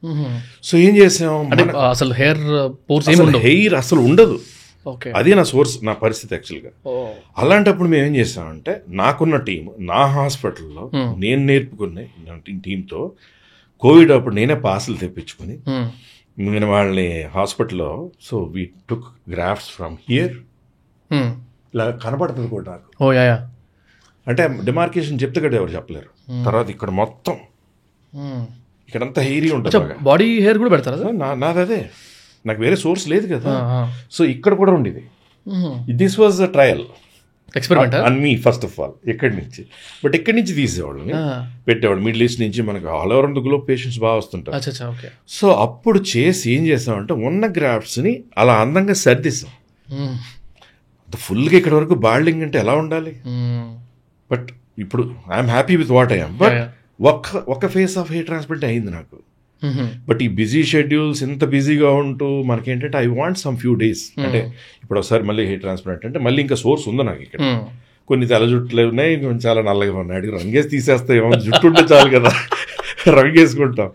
సో ఏం చేసాం, అసలు హెయిర్ అసలు ఉండదు. అదే నా సోర్స్, నా పరిస్థితి యాక్చువల్గా. అలాంటప్పుడు మేము ఏం చేసామంటే, నాకున్న టీం, నా హాస్పిటల్లో నేను నేర్పుకునే టీంతో కోవిడ్ అప్పుడు నేనే పాసులు తెప్పించుకుని నేను వాళ్ళని హాస్పిటల్లో, so we took grafts from here, ఇలా కనపడుతుంది కూడా నాకు. అంటే డిమార్కేషన్ చెప్తే కదా ఎవరు చెప్పలేరు. తర్వాత ఇక్కడ మొత్తం ఇక్కడంతా హెయిరీ ఉంటుంది, బాడీ హెయిర్ కూడా పెడతారా? నాది అదే, నాకు వేరే సోర్స్ లేదు కదా. సో ఇక్కడ కూడా ఉండేది. This was a trial experiment and me first of all ఎక్కడి నుంచి, బట్ ఎక్కడి నుంచి తీసేవాళ్ళని పెట్టేవాడు. మిడిల్ ఈస్ట్ నుంచి మనకు all over the globe patients బాగా వస్తుంటారు. సో అప్పుడు చేసి ఏం చేసామంటే, ఉన్న గ్రాఫ్ట్స్ని అలా అందంగా సర్దిస్తాం. ఫుల్గా ఇక్కడ వరకు బాల్డింగ్ అంటే ఎలా ఉండాలి. బట్ ఇప్పుడు I'm happy with what I'm. But ఒక్క ఫేస్ ఆఫ్ హెయిర్ ట్రాన్స్ప్లాంట్ అయింది నాకు. బట్ ఈ బిజీ షెడ్యూల్స్ ఇంత బిజీగా ఉంటూ మనకేంటంటే I want some few days. అంటే ఇప్పుడు ఒకసారి మళ్ళీ హెయిర్ ట్రాన్స్ప్లాంట్ అంటే మళ్ళీ ఇంకా సోర్స్ ఉంది నాకు ఇక్కడ. కొన్ని తెల్ల జుట్లు ఉన్నాయి, కొంచెం చాలా నల్లగా ఉన్నాయి. అడిగి రంగేసి తీసేస్తాయేమో, జుట్టు ఉంటే చాలు కదా, రంగేసుకుంటాం.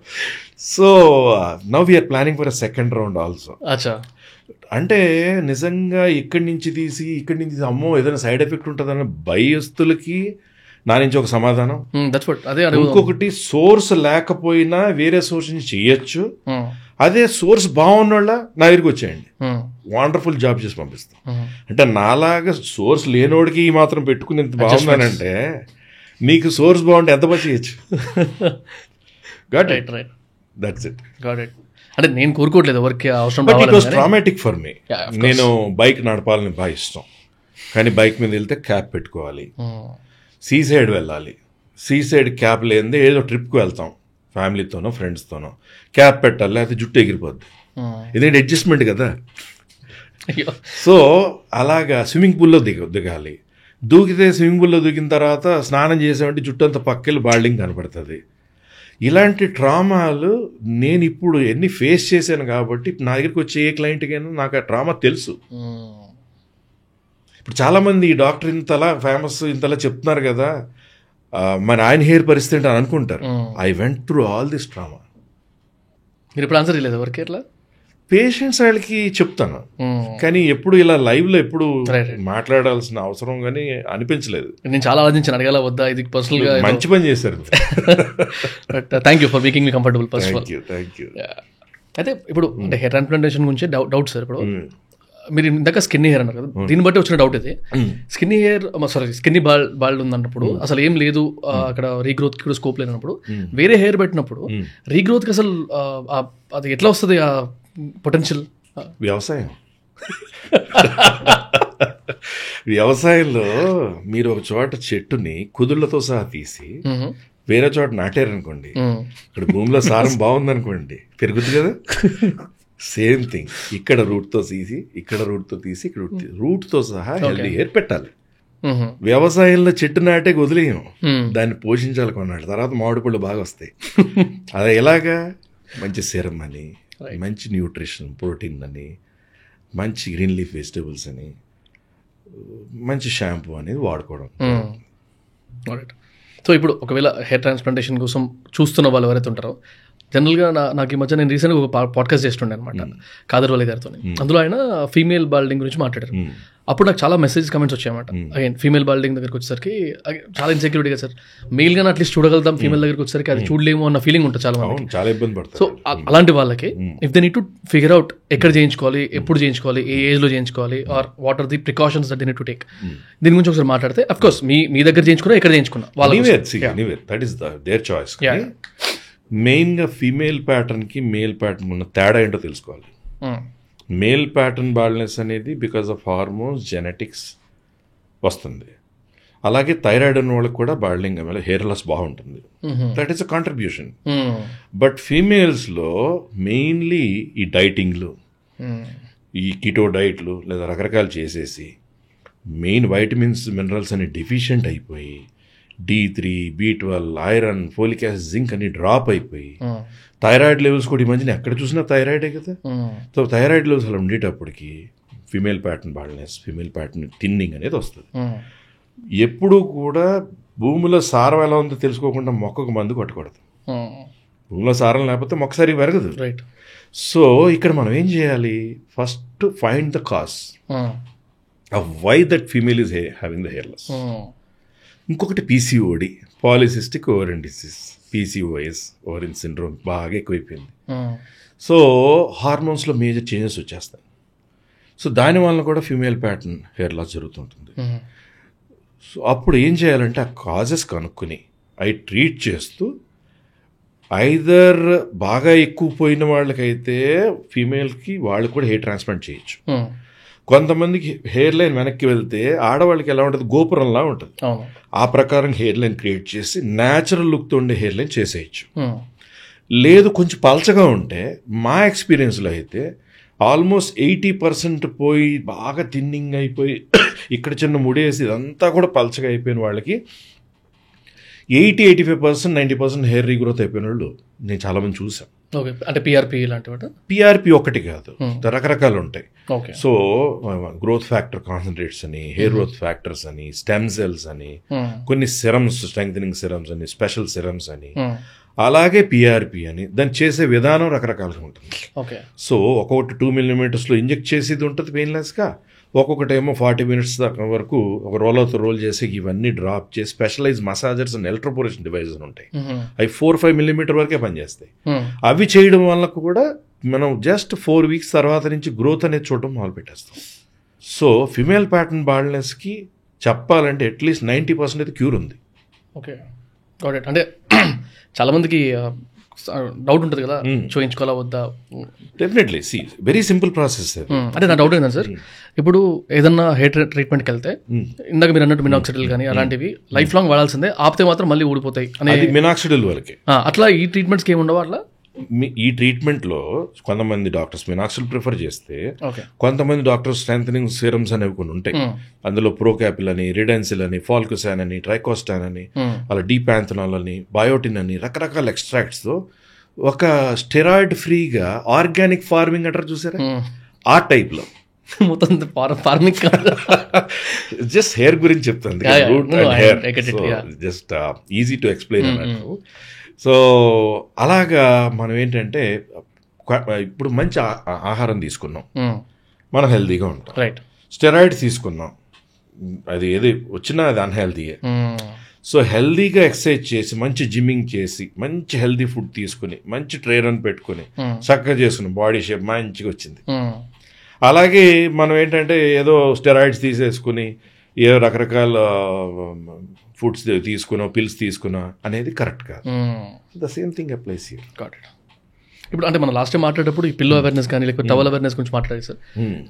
So now we're planning for a second round also. అంటే నిజంగా ఇక్కడి నుంచి తీసి అమ్మో ఏదైనా సైడ్ ఎఫెక్ట్ ఉంటుందన్న భయస్తులకి నా నుంచి ఒక సమాధానం. ఇంకొకటి సోర్స్ లేకపోయినా వేరే సోర్స్ నుంచి చేయొచ్చు. అదే సోర్స్ బాగున్నోళ్ళ నా దగ్గరికి వచ్చేయండి, వండర్ఫుల్ జాబ్ చేసి పంపిస్తాం. అంటే నాలాగా సోర్స్ లేనోడికి ఈ మాత్రం పెట్టుకుని ఎంత బాగున్నానంటే నీకు సోర్స్ బాగుంటే ఎంత మంచి చేయొచ్చు. That's it. అంటే నేను కోరుకోవట్లేదు ఎవరికి అవసరం. But it was traumatic for me. నేను బైక్ నడపాలని బాగా ఇష్టం, కానీ బైక్ మీద వెళ్తే క్యాప్ పెట్టుకోవాలి, సీ సైడ్ వెళ్ళాలి, సీ సైడ్ క్యాప్ లేనిదే ఏదో ట్రిప్కి వెళ్తాం ఫ్యామిలీతోనో ఫ్రెండ్స్తోనో, క్యాప్ పెట్టాలి లేకపోతే జుట్టు ఎగిరిపోద్ది, ఇదేంటి అడ్జస్ట్మెంట్ కదా. సో అలాగా స్విమ్మింగ్ పూల్లో దిగాలి, దూకితే స్విమ్మింగ్ పూల్లో దూకిన తర్వాత స్నానం చేసామంటే జుట్టు అంతా పక్కెళ్ళి బాల్డింగ్ కనపడుతుంది. ఇలాంటి ట్రామాలు నేను ఇప్పుడు ఎన్ని ఫేస్ చేశాను కాబట్టి నా దగ్గరికి వచ్చే ఏ క్లయింట్కైనా నాకు ఆ ట్రామా తెలుసు. ఇప్పుడు చాలామంది ఈ డాక్టర్ ఇంతలా ఫేమస్ ఇంతలా చెప్తున్నారు కదా, మన ఆయన హెయిర్ పరిస్థితి అని అనుకుంటారు. I went through all this trauma. మీరు ఇప్పుడు ఆన్సర్ ఇవ్వలేదు ఎవరికి? ఎట్లా పేషెంట్స్ వాళ్ళకి చెప్తాను, కానీ ఎప్పుడు ఇలా లైవ్లో ఎప్పుడు మాట్లాడాల్సిన అవసరం కానీ అనిపించలేదు. నేను చాలా ఆలోచించాను అడగాల వద్దా, ఇది పర్సనల్గా. మంచి పని చేశారు. But thank you for making me comfortable. Thank you. అయితే ఇప్పుడు అంటే హెయిర్ ట్రాన్స్ప్లాంటేషన్ గురించి డౌట్ సార్. ఇప్పుడు మీరు ఇందాక స్కిన్నీ హెయిర్ అన్నారు కదా, దీన్ని బట్టి వచ్చిన డౌట్ ఇది. స్కిన్నీ హెయిర్ స్కిన్నీ బాల్డ్ ఉందన్నప్పుడు అసలు ఏం లేదు, అక్కడ రీగ్రోత్ కూడా స్కోప్ లేనప్పుడు వేరే హెయిర్ పెట్టినప్పుడు రీగ్రోత్కి అసలు అది ఎట్లా వస్తుంది ఆ పొటెన్షియల్? వ్యవసాయంలో మీరు ఒక చోట చెట్టుని కుదుళ్లతో సహా తీసి వేరే చోట నాటారనుకోండి, ఇక్కడ భూమిలో సారం బాగుందనుకోండి, పెరుగుద్ది కదా. సేమ్ థింగ్ ఇక్కడ రూట్తో తీసి ఇక్కడ రూట్తో తీసి ఇక్కడ రూట్తో సహా హెల్దీ హెయిర్ పెట్టాలి. వ్యవసాయంలో చెట్టు నాటే వదిలేయం, దాన్ని పోషించాలి కొన్నాడు, తర్వాత మామిడి పళ్ళు బాగా వస్తాయి. అది ఎలాగా? మంచి సిరం అని, మంచి న్యూట్రిషన్ ప్రోటీన్ అని, మంచి గ్రీన్ లీఫ్ వెజిటబుల్స్ అని, మంచి షాంపూ అనేది వాడుకోవడం. సో ఇప్పుడు ఒకవేళ హెయిర్ ట్రాన్స్ప్లాంటేషన్ కోసం చూస్తున్న వాళ్ళు ఎవరైతే ఉంటారో, జనరల్గా నాకు ఈ మధ్య నేను రీసెంట్గా ఒక పాడ్కాస్ట్ చేస్తుండే అనమాట కాదర్వాలే గారితో. అందులో ఆయన ఫీమేల్ బాల్డింగ్ గురించి మాట్లాడారు. అప్పుడు నాకు చాలా మెసేజ్ కమెంట్స్ వచ్చాయన్నమాట. అగైన్ ఫీమేల్ బాల్డింగ్ దగ్గరికి వచ్చేసరికి చాలా ఇన్సెక్యూరిటీగా సార్, మెయిల్ గానే అట్లీస్ట్ చూడగలుగుతాం, ఫీమేల్ దగ్గరికి వచ్చేసరికి అది చూడలేము అన్న ఫీలింగ్ ఉంటుంది చాలా మంది. చాలా ఇబ్బంది పడుతుంది. సో అలాంటి వాళ్ళకి if they need to figure out ఎక్కడ చేయించుకోవాలి, ఎప్పుడు చేయించుకోవాలి, ఏ ఏజ్లో చేయించుకోవాలి, or what are the precautions that they need to take, దీని గురించి ఒకసారి మాట్లాడితే, అఫ్ కోర్స్ మీ దగ్గర చేయించుకున్నా ఎక్కడ చేయించుకున్నా వాళ్ళ మెయిన్గా ఫీమేల్ ప్యాటర్న్కి మేల్ ప్యాటర్న్ ఉన్న తేడా ఏంటో తెలుసుకోవాలి. మేల్ ప్యాటర్న్ బాల్డ్నెస్ అనేది బికాస్ ఆఫ్ హార్మోన్స్ జెనెటిక్స్ వస్తుంది. అలాగే థైరాయిడ్ ఉన్న వాళ్ళకి కూడా బాల్డింగ్ హెయిర్ లాస్ బాగుంటుంది. That is a contribution. But ఫీమేల్స్లో మెయిన్లీ ఈ డైటింగ్లు, ఈ కీటో డైట్లు లేదా రకరకాలు చేసేసి మెయిన్ వైటమిన్స్ మినరల్స్ అని డెఫిషియెంట్ అయిపోయి D3, B12, iron, folic acid, zinc అని డ్రాప్ అయిపోయి థైరాయిడ్ లెవెల్స్ కూడా ఈ మధ్యన ఎక్కడ చూసినా థైరాయిడే కదా. సో థైరాయిడ్ లెవెల్స్ అలా ఉండేటప్పటికి female pattern baldness, female pattern thinning అనేది వస్తుంది. ఎప్పుడు కూడా భూమిలో సారం ఎలా ఉందో తెలుసుకోకుండా మొక్కకు మందు కొట్టకూడదు. భూమిలో సారం లేకపోతే మొక్క సరిగ్గా పెరగదు. సో ఇక్కడ మనం ఏం చేయాలి? First find the cause of why that female is having the hair loss. ఇంకొకటి PCOD, polycystic ovarian disease, PCOS ovarian syndrome బాగా ఎక్కువైపోయింది. సో హార్మోన్స్లో మేజర్ చేంజెస్ వచ్చేస్తాయి. సో దానివల్ల కూడా ఫీమేల్ ప్యాటర్న్ హెయిర్ లాస్ జరుగుతుంటుంది. సో అప్పుడు ఏం చేయాలంటే ఆ కాజెస్ కనుక్కొని అవి ట్రీట్ చేస్తూ, ఐదర్ బాగా ఎక్కువ పోయిన వాళ్ళకైతే ఫీమేల్కి వాళ్ళు కూడా హెయిర్ ట్రాన్స్ప్లాంట్ చేయొచ్చు. కొంతమందికి హెయిర్ లైన్ వెనక్కి వెళ్తే ఆడవాళ్ళకి ఎలా ఉంటుంది, గోపురంలా ఉంటుంది. ఆ ప్రకారం హెయిర్ లైన్ క్రియేట్ చేసి న్యాచురల్ లుక్తో ఉండే హెయిర్ లైన్ చేసేయచ్చు. లేదు కొంచెం పల్చగా ఉంటే, మా ఎక్స్పీరియన్స్లో అయితే ఆల్మోస్ట్ 80% పోయి బాగా థిన్నింగ్ అయిపోయి ఇక్కడ చిన్న ముడేసి ఇదంతా కూడా పల్చగా అయిపోయిన వాళ్ళకి 80-85%, 90% హెయిర్ రీగ్రోత్ అయిపోయిన వాళ్ళు నేను చాలామంది చూసాను. అంటే PRP ఇలాంటివి? PRP ఒకటి కాదు, రకరకాలు ఉంటాయి. సో గ్రోత్ ఫ్యాక్టర్ కాన్సన్ట్రేట్స్ అని, హెయిర్ గ్రోత్ ఫ్యాక్టర్స్ అని, స్టెమ్ సెల్స్ అని, కొన్ని సిరమ్స్, స్ట్రెంగ్థనింగ్ సిరమ్స్ అని, స్పెషల్ సిరమ్స్ అని, అలాగే PRP అని. దాన్ని చేసే విధానం రకరకాలుగా ఉంటుంది. సో ఒక్కొక్కటి 2 mm ఇంజెక్ట్ చేసేది ఉంటుంది పెయిన్లెస్గా, ఒక్కొక్కటేమో 40 minutes దాకా వరకు ఒక రోలర్తో రోల్ చేసి ఇవన్నీ డ్రాప్ చేసి specialise massagers and electroporation devices ఉంటాయి. అవి 4-5 mm వరకే పనిచేస్తాయి. అవి చేయడం వల్ల కూడా మనం జస్ట్ 4 weeks తర్వాత నుంచి గ్రోత్ అనేది చూడడం మొదలు పెట్టేస్తాం. సో ఫిమేల్ ప్యాటర్న్ బాల్డ్నెస్కి చెప్పాలంటే అట్లీస్ట్ 90% అయితే క్యూర్ ఉంది. Okay got it. అంటే చాలామందికి డౌట్ ఉంటుంది కదా, చూయించుకోవాలా వద్దా? Definitely C very simple process. అంటే నా డౌట్ ఏంటంటే సార్, ఇప్పుడు ఏదన్నా హెయిర్ ట్రీట్మెంట్కి వెళ్తే ఇందాక మీరు అన్నట్టు మినాక్సిడిల్ కానీ అలాంటివి లైఫ్ లాంగ్ వాడాల్సిందే, ఆపితే మాత్రం మళ్ళీ ఊడిపోతాయి అది మినాక్సిడిల్ వరకే. అట్లా ఈ ట్రీట్మెంట్స్కి ఏమి ఉండవు అట్లా? ఈ ట్రీట్మెంట్లో కొంతమంది డాక్టర్స్ మినాక్సిల్ ప్రిఫర్ చేస్తే, కొంతమంది డాక్టర్స్ స్ట్రెంథనింగ్ సీరమ్స్ అనేవి కొన్ని ఉంటాయి. అందులో ప్రోకాపిల్ అని, రిడెన్సిల్ అని, ఫాల్కుసాన్ అని, ట్రైకోస్టాన్ అని, అలా డీపాంథనాల్ అని, బయోటిన్ అని రకరకాల ఎక్స్ట్రాక్ట్స్తో ఒక స్టెరాయిడ్ ఫ్రీగా ఆర్గానిక్ ఫార్మింగ్ అంటారు చూసారా, ఆ టైప్లో మొత్తం ఫార్మింగ్ జస్ట్ హెయిర్ గురించి చెప్తుంది, root and hair, just easy to explain అన్నట్టు. సో అలాగా మనం ఏంటంటే ఇప్పుడు మంచి ఆహారం తీసుకున్నాం, మనం హెల్తీగా ఉంటాం. రైట్. స్టెరాయిడ్స్ తీసుకున్నాం, అది ఏది వచ్చినా అది అన్హెల్తీయే. సో హెల్తీగా ఎక్సర్సైజ్ చేసి, మంచి జిమ్మింగ్ చేసి, మంచి హెల్తీ ఫుడ్ తీసుకుని, మంచి ట్రైనర్ పెట్టుకుని చక్కగా చేసుకున్నాం, బాడీ షేప్ మంచిగా వచ్చింది. అలాగే మనం ఏంటంటే ఏదో స్టెరాయిడ్స్ తీసేసుకుని ఏదో రకరకాల ఫుడ్స్ తీసుకున్నా, పిల్స్ తీసుకున్నా అనేది కరెక్ట్ కాదు. The same thing applies here. Got it. ఇప్పుడు అంటే మనం లాస్ట్ టైం మాట్లాడేటప్పుడు ఈ పిల్లో అవేర్నెస్ కానీ లేకపోతే టవల్ అవేర్నెస్ గురించి మాట్లాడారు సార్.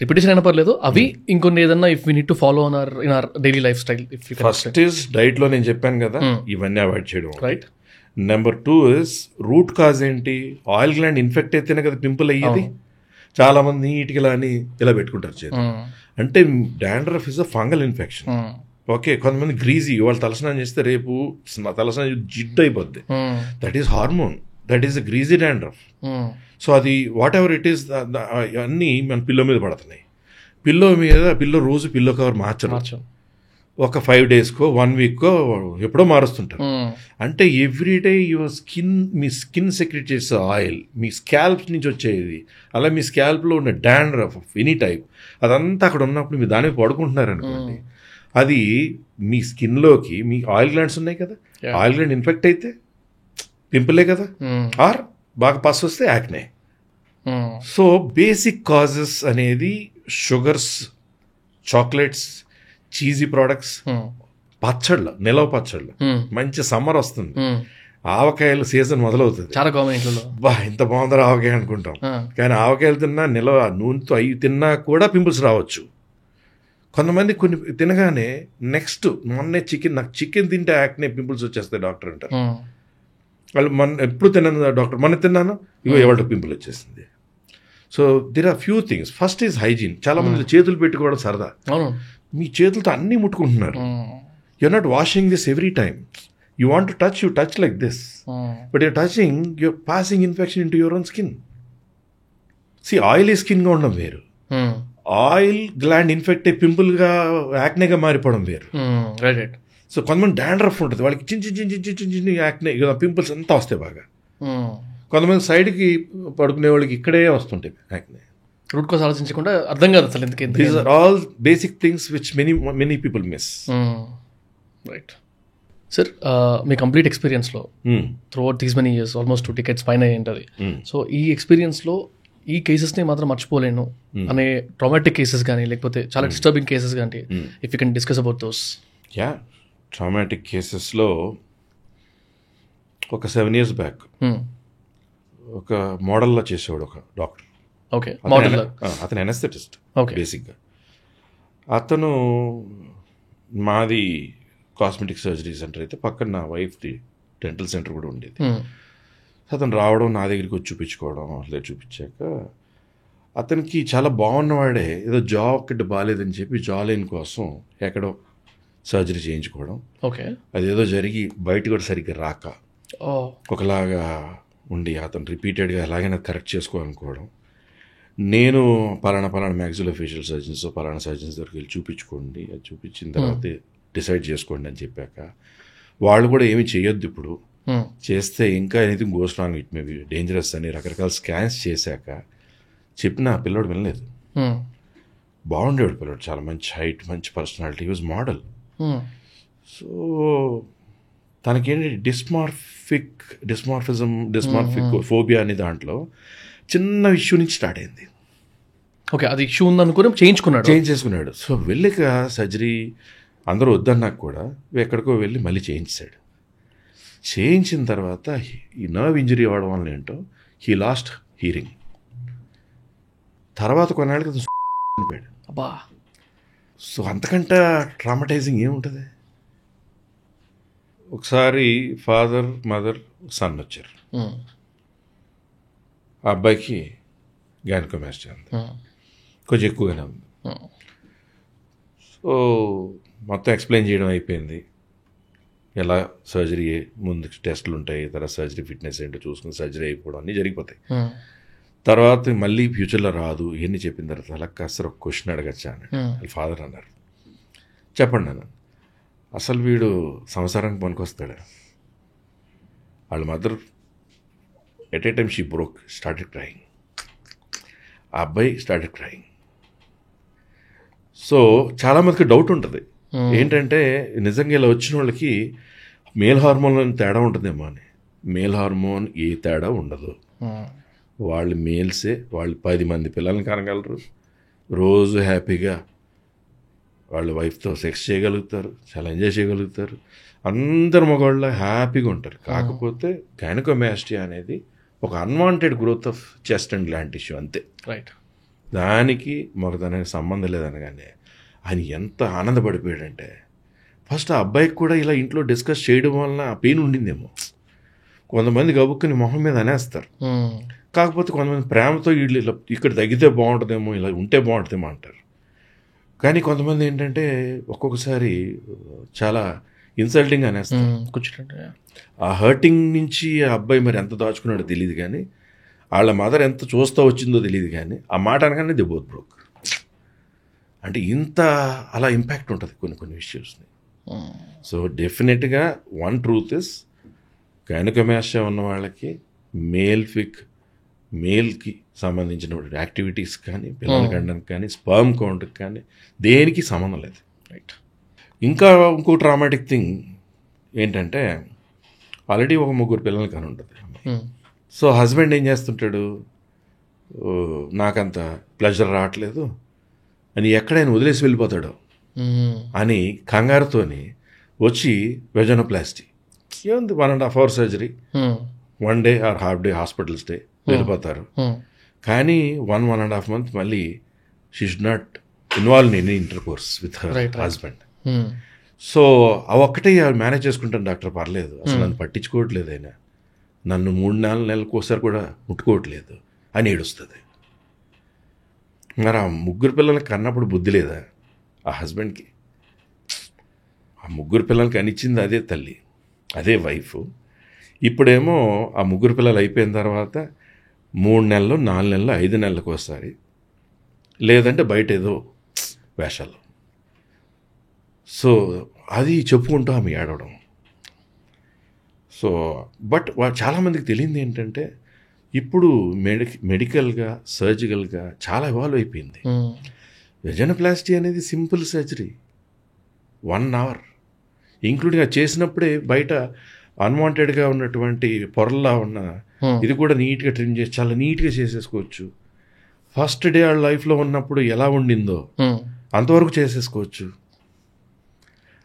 రిపిటేషన్ అయినా పర్లేదు, అవి ఇంకొన్ని ఏదన్నా if we need to follow in our daily life style. First is డైట్లో నేను చెప్పాను కదా, ఇవన్నీ అవాయిడ్ చేయడం. Right. Number 2 is root cause ఏంటి, ఆయిల్ గ్లాండ్ ఇన్ఫెక్ట్ అయితేనే కదా పింపుల్ అయ్యేది. చాలా మంది నీట్గా ఇలా అని ఇలా పెట్టుకుంటారు చేతి. అంటే dandruff is a fungal infection. Okay, కొంతమంది గ్రీజీ, వాళ్ళు తలస్నానం చేస్తే రేపు తలస్నానం జిడ్డు అయిపోద్ది. That is hormone, that is a greasy dandruff. So అది వాట్ ఎవర్ ఇట్ ఈస్, అన్నీ మన పిల్లో మీద పడుతున్నాయి. పిల్లో రోజు పిల్లో కవర్ మార్చరు, ఒక 5 daysకో 1 weekకో ఎప్పుడో మారుస్తుంటారు. అంటే ఎవ్రీడే మీ స్కిన్ సెక్రెట్ చేసే ఆయిల్ మీ స్కాల్ప్ నుంచి వచ్చేది, అలా మీ స్కాల్ప్లో ఉన్న డాండ్రఫ్ ఎనీ టైప్ అదంతా అక్కడ ఉన్నప్పుడు మీరు దాని మీద పడుకుంటున్నారు అనుకోండి, అది మీ స్కిన్లోకి, మీ ఆయిల్ గ్లాండ్స్ ఉన్నాయి కదా, ఆయిల్ గ్లాండ్ ఇన్ఫెక్ట్ అయితే పింపులే కదా, ఆర్ బాగా పస్ వస్తే యాక్నే. సో బేసిక్ కాజెస్ అనేది షుగర్స్, చాక్లెట్స్, చీజీ ప్రోడక్ట్స్, పచ్చళ్ళు, నిలవ పచ్చళ్ళు. మంచి సమ్మర్ వస్తుంది, ఆవకాయల సీజన్ మొదలవుతుంది. చాలా కామన్ ఇంట్లో, బా ఇంత బాగుందో ఆవకాయ అనుకుంటాం. కానీ ఆవకాయలు తిన్నా, నిలవ నూనెతో అవి తిన్నా కూడా పింపుల్స్ రావచ్చు. కొంతమంది కొన్ని తినగానే నెక్స్ట్ మొన్నే నాకు చికెన్ తింటే యాక్నే పింపుల్స్ వచ్చేస్తాయి డాక్టర్ అంటారు. వాళ్ళు ఎప్పుడు తిన్నాను డాక్టర్, మొన్న తిన్నాను, ఇగో ఎవరికి పింపుల్ వచ్చేసింది. So there are few things. First is hygiene. చాలా మంది చేతులు పెట్టుకోవడం సరదా, మీ చేతులతో అన్నీ ముట్టుకుంటున్నారు. You're not washing this every time. You want to touch, you touch like this, but you're touching, you're passing infection in to your own skin. See oily స్కిన్గా ఉండడం వేరు, ఆయిల్ గ్లాండ్ ఇన్ఫెక్ట్ అయ్యి పింపుల్గా యాక్నేగా మారిపోవడం వేరు. సో కొంతమంది dandruff ఉంటుంది, వాళ్ళకి చిన్న యాక్నే పింపుల్స్ అంతా వస్తాయి బాగా. కొంతమంది సైడ్కి పడుకునే వాళ్ళకి ఇక్కడే వస్తుంటాయి యాక్నే. రూట్ కాజ్ ఆలోచించకుండా అర్థం కాదు అసలు ఎందుకు. These are all basic things which many people miss. Right sir, మీ కంప్లీట్ ఎక్స్పీరియన్స్లో throughout these many years, almost 2 decades పైన ఏంటది. సో ఈ ఎక్స్పీరియన్స్లో ఈ కేసెస్ని మాత్రం మర్చిపోలేను అనే ట్రామాటిక్ కేసెస్ కానీ లేకపోతే చాలా డిస్టర్బింగ్ కేసెస్ కానీ, if you can discuss about those. Traumatic కేసెస్లో ఒక 7 years బ్యాక్ ఒక మోడల్లో చేసేవాడు ఒక డాక్టర్. ఓకే, అతను ఎనస్థెటిస్ట్ ఓకే బేసిక్గా. అతను మాది కాస్మెటిక్ సర్జరీ సెంటర్ అయితే పక్కన నా వైఫ్ది డెంటల్ సెంటర్ కూడా ఉండేది. అతను రావడం, నా దగ్గరికి వచ్చి చూపించుకోవడం, అట్లా చూపించాక అతనికి చాలా బాగున్నవాడే ఏదో జా ఒక్కటి బాగాలేదని చెప్పి జా లైన్ కోసం ఎక్కడో సర్జరీ చేయించుకోవడం. ఓకే, అదేదో జరిగి బయట కూడా సరిగ్గా రాక ఒకలాగా ఉండి అతను రిపీటెడ్గా ఎలాగైనా కరెక్ట్ చేసుకోవాలనుకోవడం. నేను పలానా మ్యాక్సిలోఫేషియల్ సర్జన్స్, పలానా సర్జన్స్ దగ్గరికి వెళ్ళి చూపించుకోండి, అది చూపించిన తర్వాత డిసైడ్ చేసుకోండి అని చెప్పాక వాళ్ళు కూడా ఏమి చేయొద్దు, ఇప్పుడు చేస్తే ఇంకా anything goes wrong, it may be dangerous అని రకరకాల స్కాన్స్ చేశాక చెప్పిన ఆ పిల్లోడు వినలేదు. బాగుండేవాడు పిల్లోడు, చాలా మంచి హైట్, మంచి పర్సనాలిటీ, వాజ్ మోడల్. సో తనకేంటి డిస్మార్ఫిక్ ఫోబియా అనే దాంట్లో చిన్న ఇష్యూ నుంచి స్టార్ట్ అయింది. ఓకే, అది ఇష్యూ ఉందనుకుని చేంజ్ చేసుకున్నాడు. సో వెళ్ళక సర్జరీ అందరూ వద్దన్నాక కూడా ఎక్కడికో వెళ్ళి మళ్ళీ చేయించాడు. చేయించిన తర్వాత ఈ నర్వ్ ఇంజరీ అవ్వడం వల్ల ఏంటో హీ లాస్ట్ హీరింగ్. తర్వాత కొన్నాళ్ళకి చనిపోయాడు. అబ్బా. సో అంతకంటే ట్రామటైజింగ్ ఏముంటుంది? ఒకసారి ఫాదర్ మదర్ సన్ వచ్చారు. ఆ అబ్బాయికి గైనకోమాస్టియా ఉంది, కొంచెం ఎక్కువగానే ఉంది. సో మొత్తం ఎక్స్ప్లెయిన్ చేయడం అయిపోయింది. ఎలా సర్జరీ ముందు టెస్టులు ఉంటాయి, తర్వాత సర్జరీ ఫిట్నెస్ ఏంటో చూసుకుని సర్జరీ అయిపోవడం అన్నీ జరిగిపోతాయి. తర్వాత మళ్ళీ ఫ్యూచర్లో రాదు ఇవన్నీ చెప్పిన తర్వాత అలా కాస్త ఒక క్వశ్చన్ అడగచ్చా అని వాళ్ళ ఫాదర్ అన్నారు. చెప్పండి అన్న, అసలు వీడు సంసారానికి పనికొస్తాడా? వాళ్ళ mother at a time she broke, started crying. ఆ అబ్బాయి స్టార్టెడ్ క్రైయింగ్. సో చాలామందికి డౌట్ ఉంటుంది ఏంటంటే నిజంగా ఇలా వచ్చిన వాళ్ళకి మేల్ హార్మోన్ తేడా ఉంటుందేమో అని. మేల్ హార్మోన్ ఏ తేడా ఉండదు. వాళ్ళు మేల్సే, వాళ్ళు 10 మంది పిల్లల్ని కనగలరు, రోజు హ్యాపీగా వాళ్ళ వైఫ్తో సెక్స్ చేయగలుగుతారు, చాలా ఎంజాయ్ చేయగలుగుతారు, అందరు మగవాళ్ళ హ్యాపీగా ఉంటారు. కాకపోతే గైనకోమాస్టియా అనేది ఒక unwanted growth of chest and gland tissue అంతే. రైట్. దానికి మగదానికి సంబంధం లేదనగానే ఆయన ఎంత ఆనందపడిపోయాడంటే, ఫస్ట్ ఆ అబ్బాయికి కూడా ఇలా ఇంట్లో డిస్కస్ చేయడం వలన ఆ పెయిన్ ఉండిందేమో. కొంతమంది గబుక్కుని మొహం మీద అనేస్తారు, కాకపోతే కొంతమంది ప్రేమతో వీళ్ళు ఇలా ఇక్కడ తగ్గితే బాగుంటుందేమో, ఇలా ఉంటే బాగుంటుందేమో అంటారు. కానీ కొంతమంది ఏంటంటే ఒక్కొక్కసారి చాలా ఇన్సల్టింగ్ అనేస్తారు. ఆ హర్టింగ్ నుంచి ఆ అబ్బాయి మరి ఎంత దాచుకున్నాడో తెలియదు, కానీ వాళ్ళ మదర్ ఎంత చూస్తూ వచ్చిందో తెలియదు, కానీ ఆ మాట అనగానే ది బోత్ బ్రోక్. అంటే ఇంత అలా ఇంపాక్ట్ ఉంటుంది కొన్ని ఇష్యూస్ని. సో డెఫినెట్గా వన్ ట్రూత్ ఇస్, గైనకోమాస్టియా ఉన్న వాళ్ళకి మేల్కి సంబంధించిన యాక్టివిటీస్ కానీ, పిల్లల గండానికి కానీ, స్పర్మ్ కౌంట్కి కానీ దేనికి సంబంధం లేదు. రైట్. ఇంకో ట్రామాటిక్ థింగ్ ఏంటంటే, ఆల్రెడీ ఒక 3 పిల్లలు కానీ ఉంటుంది. సో హస్బెండ్ ఏం చేస్తుంటాడు, నాకంత ప్లెజర్ రావట్లేదు అని ఎక్కడైనా వదిలేసి వెళ్ళిపోతాడు అని కంగారుతోని వచ్చి వెజనోప్లాస్టీ ఏముంది 1.5 hour surgery, 1 day or half day hospital stay, వెళ్ళిపోతారు. కానీ 1.5 month మళ్ళీ she should not involve in any intercourse with her husband. So ఆ ఒక్కటే మేనేజ్ చేసుకుంటాను డాక్టర్, పర్లేదు, అసలు నన్ను పట్టించుకోవట్లేదు, ఆయన నన్ను 3-4 నెలలకు ఒకసారి కూడా ముట్టుకోవట్లేదు అని ఏడుస్తుంది. మరి ఆ 3 పిల్లలకి కన్నప్పుడు బుద్ధి లేదా ఆ హస్బెండ్కి? ఆ 3 పిల్లలకి అనిచ్చింది అదే తల్లి, అదే వైఫ్. ఇప్పుడేమో ఆ 3 పిల్లలు అయిపోయిన తర్వాత 3 నెలలు, 4 నెలలు, 5 నెలలకు ఒకసారి, లేదంటే బయట ఏదో వేషాలు. సో అది చెప్పుకుంటూ ఆమె ఏడవడం. సో బట్ చాలామందికి తెలియంది ఏంటంటే, ఇప్పుడు మెడికల్గా సర్జికల్గా చాలా ఇవాల్వ్ అయిపోయింది. వెజనోప్లాస్టీ అనేది సింపుల్ సర్జరీ, 1 hour, ఇంక్లూడింగ్ అది చేసినప్పుడే బయట అన్వాంటెడ్గా ఉన్నటువంటి పొరల్లా ఉన్న ఇది కూడా నీట్గా ట్రిమ్ చేసి చాలా నీట్గా చేసేసుకోవచ్చు. ఫస్ట్ డే వాళ్ళ లైఫ్లో ఉన్నప్పుడు ఎలా ఉండిందో అంతవరకు చేసేసుకోవచ్చు.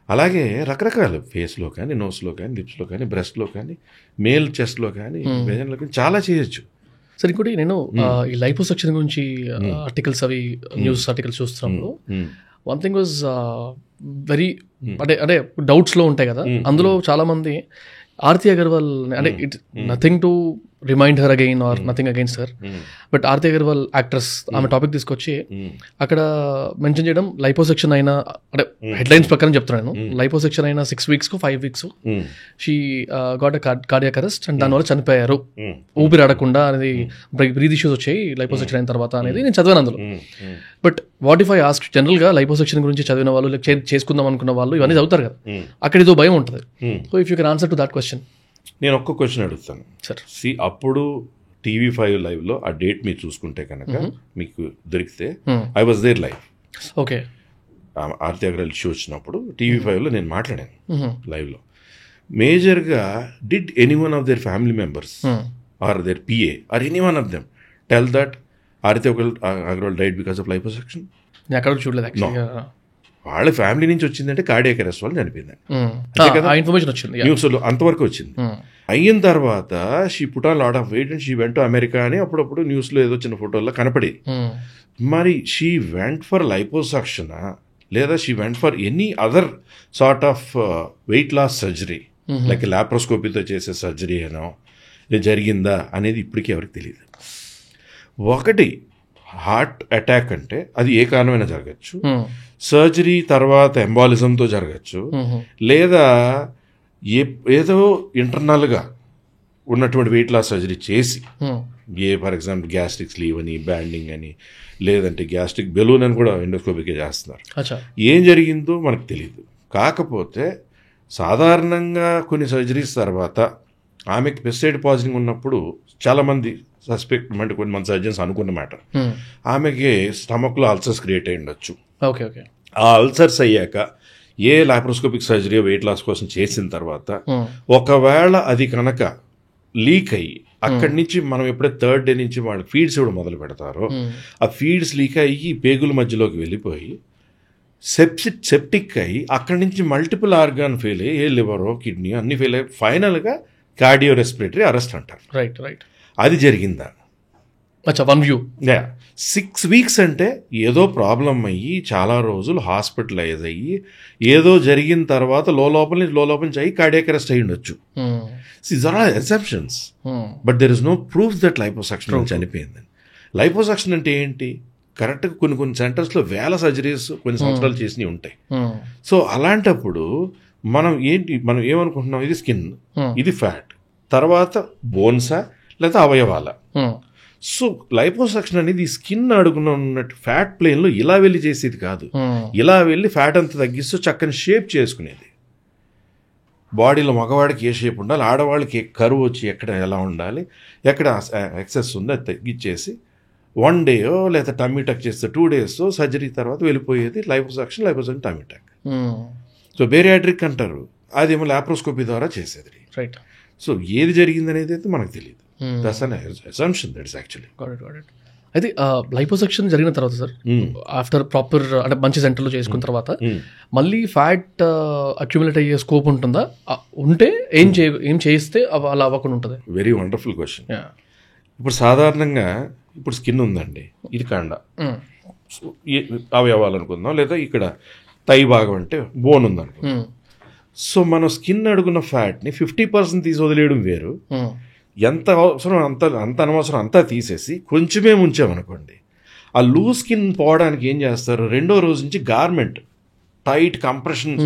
అలాగే రకరకాలు ఫేస్లో కానీ, నోస్లో కానీ, లిప్స్లో కానీ, బ్రెస్ట్లో కానీ, మేల్ చెస్ట్లో కానీ, వెజన్లో కానీ చాలా చేయొచ్చు. సరే, ఇంకోటి నేను ఈ లైపోసెక్షన్ గురించి ఆర్టికల్స్, అవి న్యూస్ ఆర్టికల్స్ చూస్తున్నప్పుడు వన్ థింగ్ వాజ్ వెరీ అంటే డౌట్స్లో ఉంటాయి కదా, అందులో చాలామంది ఆర్తి అగర్వాల్, అంటే it's nothing to remind her again or nothing against her, but Aarti Agarwal actress, ఆమె టాపిక్ తీసుకొచ్చి అక్కడ మెన్షన్ చేయడం, లైపోసెక్షన్ అయినా, అంటే హెడ్లైన్స్ ప్రకారం చెప్తున్నాను, లైపోసెక్షన్ అయినా 6 weeks 5 weeks she got a cardiac arrest and దానివల్ల చనిపోయారు, ఊపిరి ఆడకుండా అనేది, బ్రీత్ ఇష్యూస్ వచ్చాయి లైపోసెక్షన్ అయిన తర్వాత అనేది నేను చదివాను అందులో. But what if I ask, జనరల్గా లైపోసెక్షన్ గురించి చదివిన వాళ్ళు, చేసుకుందాం అనుకున్న వాళ్ళు ఇవన్నీ చదువుతారు కదా, అక్కడ ఇదో భయం ఉంటుంది. So if you can answer to that question. నేను ఒక్క క్వశ్చన్ అడుగుతాను సార్. అప్పుడు TV5 లైవ్లో ఆ డేట్ మీరు చూసుకుంటే కనుక మీకు దొరికితే, I was there live. Okay. Aarti Agarwal issue వచ్చినప్పుడు TV5లో నేను మాట్లాడాను లైవ్లో. మేజర్గా did any one of their family members or their PA or any one of them tell that Aditya Agarwal died because of liposuction? నేను అక్కడ చూడలేదు యాక్చువల్లీ. వాళ్ళ ఫ్యామిలీ నుంచి వచ్చిందంటే కార్డియాక్ అరెస్ట్ వల్ల చనిపోయిందని ఇన్ఫర్మేషన్ వచ్చింది, న్యూస్లో అంతవరకు వచ్చింది. అయిన తర్వాత she put on lot of weight and she went to America అని అప్పుడప్పుడు న్యూస్లో ఏదో చిన్న ఫోటోల్లో కనపడి. మరి షీ వెంట్ ఫర్ లైపోసక్షనా లేదా she went for any other sort of weight loss surgery like లాప్రోస్కోపీతో చేసే సర్జరీ అనో జరిగిందా అనేది ఇప్పటికీ ఎవరికి తెలియదు. ఒకటి హార్ట్ అటాక్ అంటే అది ఏ కారణమైనా జరగచ్చు, సర్జరీ తర్వాత ఎంబాలిజంతో జరగచ్చు, లేదా ఏదో ఇంటర్నల్గా ఉన్నటువంటి వెయిట్ లాస్ సర్జరీ చేసి ఫర్ ఎగ్జాంపుల్ గ్యాస్ట్రిక్ స్లీవ్ అని, బ్యాండింగ్ అని, లేదంటే గ్యాస్ట్రిక్ బెలూన్ అని కూడా ఎండోస్కోపీకే చేస్తున్నారు. ఏం జరిగిందో మనకు తెలియదు. కాకపోతే సాధారణంగా కొన్ని సర్జరీస్ తర్వాత ఆమెకి పెస్టిసైడ్ పాయిజనింగ్ ఉన్నప్పుడు చాలామంది సస్పెక్ట్ అంటే కొంతమంది సర్జన్స్ అనుకున్న మ్యాటర్ ఆమెకి స్టమక్లో అల్సర్స్ క్రియేట్ అయ్యి ఉండొచ్చు. ఆ అల్సర్స్ అయ్యాక ఏ లాప్రోస్కోపిక్ సర్జరీ వెయిట్ లాస్ కోసం చేసిన తర్వాత ఒకవేళ అది కనుక లీక్ అయ్యి అక్కడి నుంచి మనం ఎప్పుడైతే థర్డ్ డే నుంచి వాళ్ళు ఫీడ్స్ ఇవ్వడం మొదలు పెడతారో ఆ ఫీడ్స్ లీక్ అయ్యి పేగుల మధ్యలోకి వెళ్ళిపోయి సెప్టిక్ అయ్యి అక్కడి నుంచి మల్టిపుల్ ఆర్గాన్ ఫెయిల్ అయ్యి ఏ లివరో కిడ్నీ అన్ని ఫెయిల్ అయ్యి ఫైనల్గా కార్డియో రెస్పిరేటరీ అరెస్ట్ అంటారు. అది జరిగిందా? 6 weeks అంటే ఏదో ప్రాబ్లం అయ్యి చాలా రోజులు హాస్పిటలైజ్ అయ్యి ఏదో జరిగిన తర్వాత లోపల నుంచి అయ్యి కార్డియాక్ అరెస్ట్ అయ్యి ఉండొచ్చు. These are all assumptions, but there is no proof that liposuction చనిపోయిందని. లైపోసక్షన్ అంటే ఏంటి? కరెక్ట్గా కొన్ని సెంటర్స్లో వేల సర్జరీస్ కొన్ని సంవత్సరాలు చేసినవి ఉంటాయి. సో అలాంటప్పుడు మనం ఏమనుకుంటున్నాం, ఇది స్కిన్, ఇది ఫ్యాట్, తర్వాత బోన్సా లేదా అవయవాల. సో లైపోసక్షన్ అనేది ఈ స్కిన్ అడుగున ఉన్నట్టు ఫ్యాట్ ప్లేన్లో ఇలా వెళ్ళి చేసేది కాదు, ఇలా వెళ్ళి ఫ్యాట్ అంతా తగ్గిస్తూ చక్కని షేప్ చేసుకునేది. బాడీలో మగవాడికి ఏ షేప్ ఉండాలి, ఆడవాళ్ళకి కరువు వచ్చి ఎక్కడ ఎలా ఉండాలి, ఎక్కడ ఎక్సెస్ ఉందో అది తగ్గించేసి 1 day లేదా టమ్మీ టక్ చేస్తే 2 days సర్జరీ తర్వాత వెళ్ళిపోయేది liposuction tummy tuck. So bariatric అంటారు, అదేమో లాప్రోస్కోపీ ద్వారా చేసేది. సో ఏది జరిగింది అనేది అయితే మనకు తెలియదు. That's an assumption, that's actually. అయితే లైపోసక్షన్ జరిగిన తర్వాత సార్ ఆఫ్టర్ ప్రాపర్ అంటే మంచి సెంటర్లో చేసుకున్న తర్వాత మళ్ళీ ఫ్యాట్ అక్యుములేట్ అయ్యే స్కోప్ ఉంటుందా? ఉంటే ఏం చేయిస్తే అలా అవ్వకుండా ఉంటుంది? Very wonderful question. ఇప్పుడు సాధారణంగా ఇప్పుడు స్కిన్ ఉందండి, ఇది కాండ అవయవాలు అనుకుందాం, లేదా ఇక్కడ తై భాగం అంటే బోన్ ఉందనుకుందాం. సో మనం స్కిన్ అడుగున్న ఫ్యాట్ని 50% తీసి వదిలేయడం వేరు, ఎంత అవసరం అంత అనవసరం అంతా తీసేసి కొంచెమే ఉంచామనుకోండి, ఆ లూజ్ స్కిన్ పోవడానికి ఏం చేస్తారు, 2వ రోజు నుంచి garment, tight compression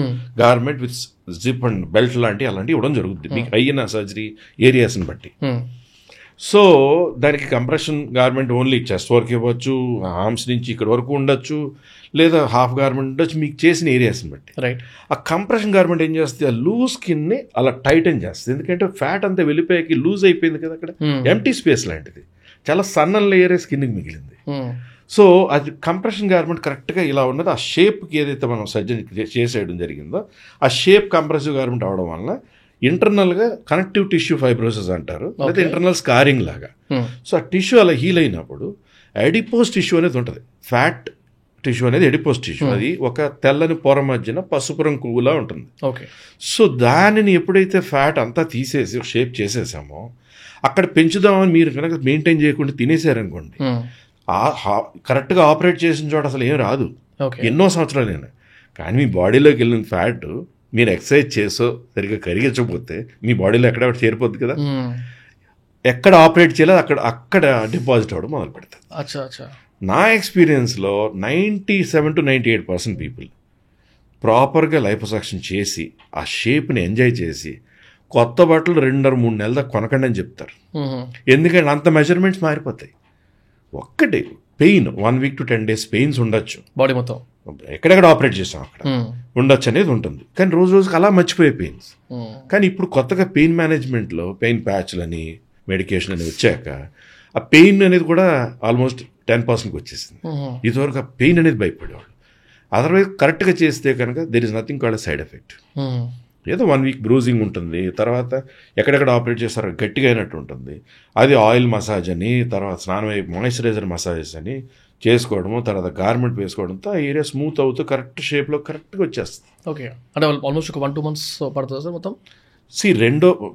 garment with zip and belt అలాంటివి ఇవ్వడం జరుగుతుంది మీకు అయిన సర్జరీ ఏరియాస్ని బట్టి. సో దానికి కంప్రెషన్ గార్మెంట్ ఓన్లీ చెస్ట్ వరకు ఇవ్వచ్చు, ఆర్మ్స్ నుంచి ఇక్కడ వరకు ఉండొచ్చు, లేదా హాఫ్ గార్మెంట్ ఉండొచ్చు మీకు చేసిన ఏరియాస్ని బట్టి. ఆ కంప్రెషన్ గార్మెంట్ ఏం చేస్తుంది, ఆ లూజ్ స్కిన్ని అలా టైటన్ చేస్తుంది. ఎందుకంటే ఫ్యాట్ అంతా వెళ్ళిపోయాకి లూజ్ అయిపోయింది కదా, అక్కడ ఎంటీ స్పేస్ లాంటిది, చాలా సన్న లేయరే స్కిన్కి మిగిలింది. సో అది కంప్రెషన్ గార్మెంట్ కరెక్ట్గా ఇలా ఉన్నది, ఆ షేప్కి ఏదైతే మనం సర్జరీ చేసేయడం జరిగిందో ఆ షేప్ కంప్రెసివ్ గార్మెంట్ అవడం వల్ల ఇంటర్నల్గా కనెక్టివ్ టిష్యూ ఫైబ్రోసిస్ అంటారు, లేదా ఇంటర్నల్ స్కారింగ్ లాగా. సో ఆ టిష్యూ అలా హీల్ అయినప్పుడు ఎడిపోస్ టిష్యూ అనేది ఉంటుంది. ఫ్యాట్ టిష్యూ అనేది ఎడిపోస్ టిష్యూ, అది ఒక తెల్లని పొర మధ్యన పసుపు రంగు పువ్వులా ఉంటుంది. సో దానిని ఎప్పుడైతే ఫ్యాట్ అంతా తీసేసి షేప్ చేసేసామో అక్కడ పెంచుదామని మీరు కనుక మెయింటైన్ చేయకుండా తినేసారనుకోండి, కరెక్ట్గా ఆపరేట్ చేసిన చోట అసలు ఏం రాదు, ఎన్నో సంవత్సరాలైనా. కానీ మీ బాడీలోకి వెళ్ళిన ఫ్యాట్ మీరు ఎక్సర్సైజ్ చేసో సరిగ్గా కరిగించకపోతే మీ బాడీలో ఎక్కడ చేరిపోద్ది కదా, ఎక్కడ ఆపరేట్ చేయలేదు అక్కడ డిపాజిట్ అవ్వడం మొదలు పెడతారు. నా ఎక్స్పీరియన్స్లో 97 to 98% పీపుల్ ప్రాపర్గా లైపోసక్షన్ చేసి ఆ షేప్ని ఎంజాయ్ చేసి కొత్త బట్టలు 2-3 నెలల దాకా కొనకండి అని చెప్తారు. ఎందుకంటే అంత మెజర్మెంట్స్ మారిపోతాయి. ఒక్కటి pain 1 week to 10 days pains ఉండొచ్చు, బాడీ మొత్తం ఎక్కడెక్కడ ఆపరేట్ చేసాం అక్కడ ఉండొచ్చు అనేది ఉంటుంది. కానీ రోజుకి అలా మర్చిపోయే పెయిన్స్. కానీ ఇప్పుడు కొత్తగా పెయిన్ మేనేజ్మెంట్లో పెయిన్ ప్యాచ్లని మెడికేషన్ అని వచ్చాక ఆ పెయిన్ అనేది కూడా ఆల్మోస్ట్ 10%కి వచ్చేసింది. ఇదివరకు ఆ పెయిన్ అనేది భయపడేవాళ్ళు. అదర్వైజ్ కరెక్ట్గా చేస్తే కనుక there is nothing called side effect. ఏదో 1 వీక్ బ్రూజింగ్ ఉంటుంది, తర్వాత ఎక్కడెక్కడ ఆపరేట్ చేస్తారో గట్టిగా అయినట్టు ఉంటుంది. అది ఆయిల్ మసాజ్ అని, తర్వాత స్నానం మాయిశ్చరైజర్ మసాజెస్ అని చేసుకోవడము, తర్వాత గార్మెంట్ వేసుకోవడంతో ఆ ఏరియా స్మూత్ అవుతూ కరెక్ట్ షేప్లో కరెక్ట్గా వచ్చేస్తుంది. ఓకే, అంటే ఆల్మోస్ట్ ఒక 1-2 months పడుతుంది సార్ మొత్తం?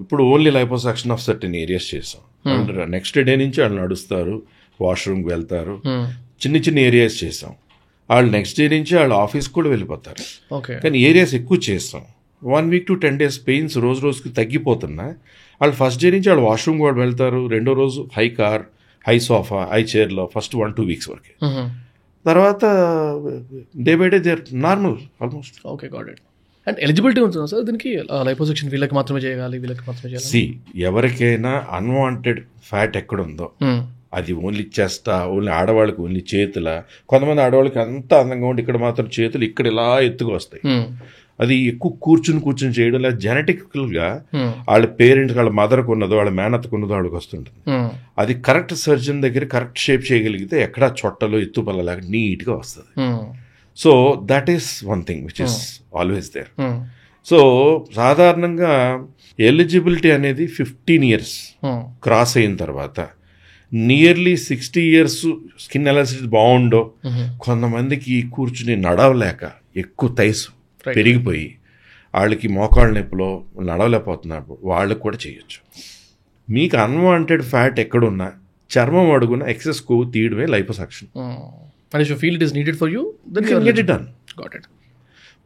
ఇప్పుడు only liposuction of certain areas చేస్తాం. నెక్స్ట్ డే నుంచి వాళ్ళు నడుస్తారు, వాష్రూమ్కి వెళ్తారు, చిన్న చిన్న ఏరియాస్ చేస్తాం. వాళ్ళు నెక్స్ట్ డే నుంచి వాళ్ళు ఆఫీస్కి కూడా వెళ్ళిపోతారు. కానీ ఏరియాస్ ఎక్కువ చేస్తాం. 1 week to 10 days పెయిన్స్ రోజు రోజుకి తగ్గిపోతున్నా వాళ్ళు ఫస్ట్ డే నుంచి వాళ్ళు వాష్రూమ్ కూడా వెళ్తారు. రెండో రోజు హై సోఫా, హై చైర్లో ఫస్ట్ 1-2 weeks వరకు, తర్వాత day by day they are normal almost. Okay, got it. And eligibility ఉంటుందా సార్ దీనికి? లైపోసెక్షన్ వీళ్ళకి మాత్రమే చేయాలి, వీళ్ళకి మాత్రమే చేయాలి? ఎవరికైనా అన్వాంటెడ్ ఫ్యాట్ ఎక్కడుందో అది ఓన్లీ చెస్టా, ఓన్లీ ఆడవాళ్ళకి ఓన్లీ చేతుల, కొంతమంది ఆడవాళ్ళకి అంత అందంగా ఉండి ఇక్కడ మాత్రం చేతులు ఇక్కడ ఇలా ఎత్తుగా వస్తాయి. అది ఎక్కువ కూర్చుని చేయడం, లేదా జెనెటికల్గా వాళ్ళ పేరెంట్స్, వాళ్ళ మదర్కు ఉన్నదో, వాళ్ళ మేనత్కు ఉన్నదో వాళ్ళకి వస్తుంటుంది. అది కరెక్ట్ సర్జన్ దగ్గర కరెక్ట్ షేప్ చేయగలిగితే ఎక్కడా చొట్టలు ఎత్తుపల్ల లేక నీట్గా వస్తుంది. So that is one thing which is always there. సో సాధారణంగా ఎలిజిబిలిటీ అనేది 15 years క్రాస్ అయిన తర్వాత, నియర్లీ 60 years స్కిన్ ఎలాస్టిసిటీ బాగుండో, కొంతమందికి కూర్చుని నడవలేక ఎక్కువ తైసు పెరిగిపోయి వాళ్ళకి మోకాళ్ళ నొప్పిలో నడవలేకపోతున్నప్పుడు వాళ్ళకి కూడా చేయొచ్చు. మీకు అన్వాంటెడ్ ఫ్యాట్ ఎక్కడున్నా చర్మం అడుగున ఎక్సెస్ కొవ్వు తీయడమే లైపోసక్షన్.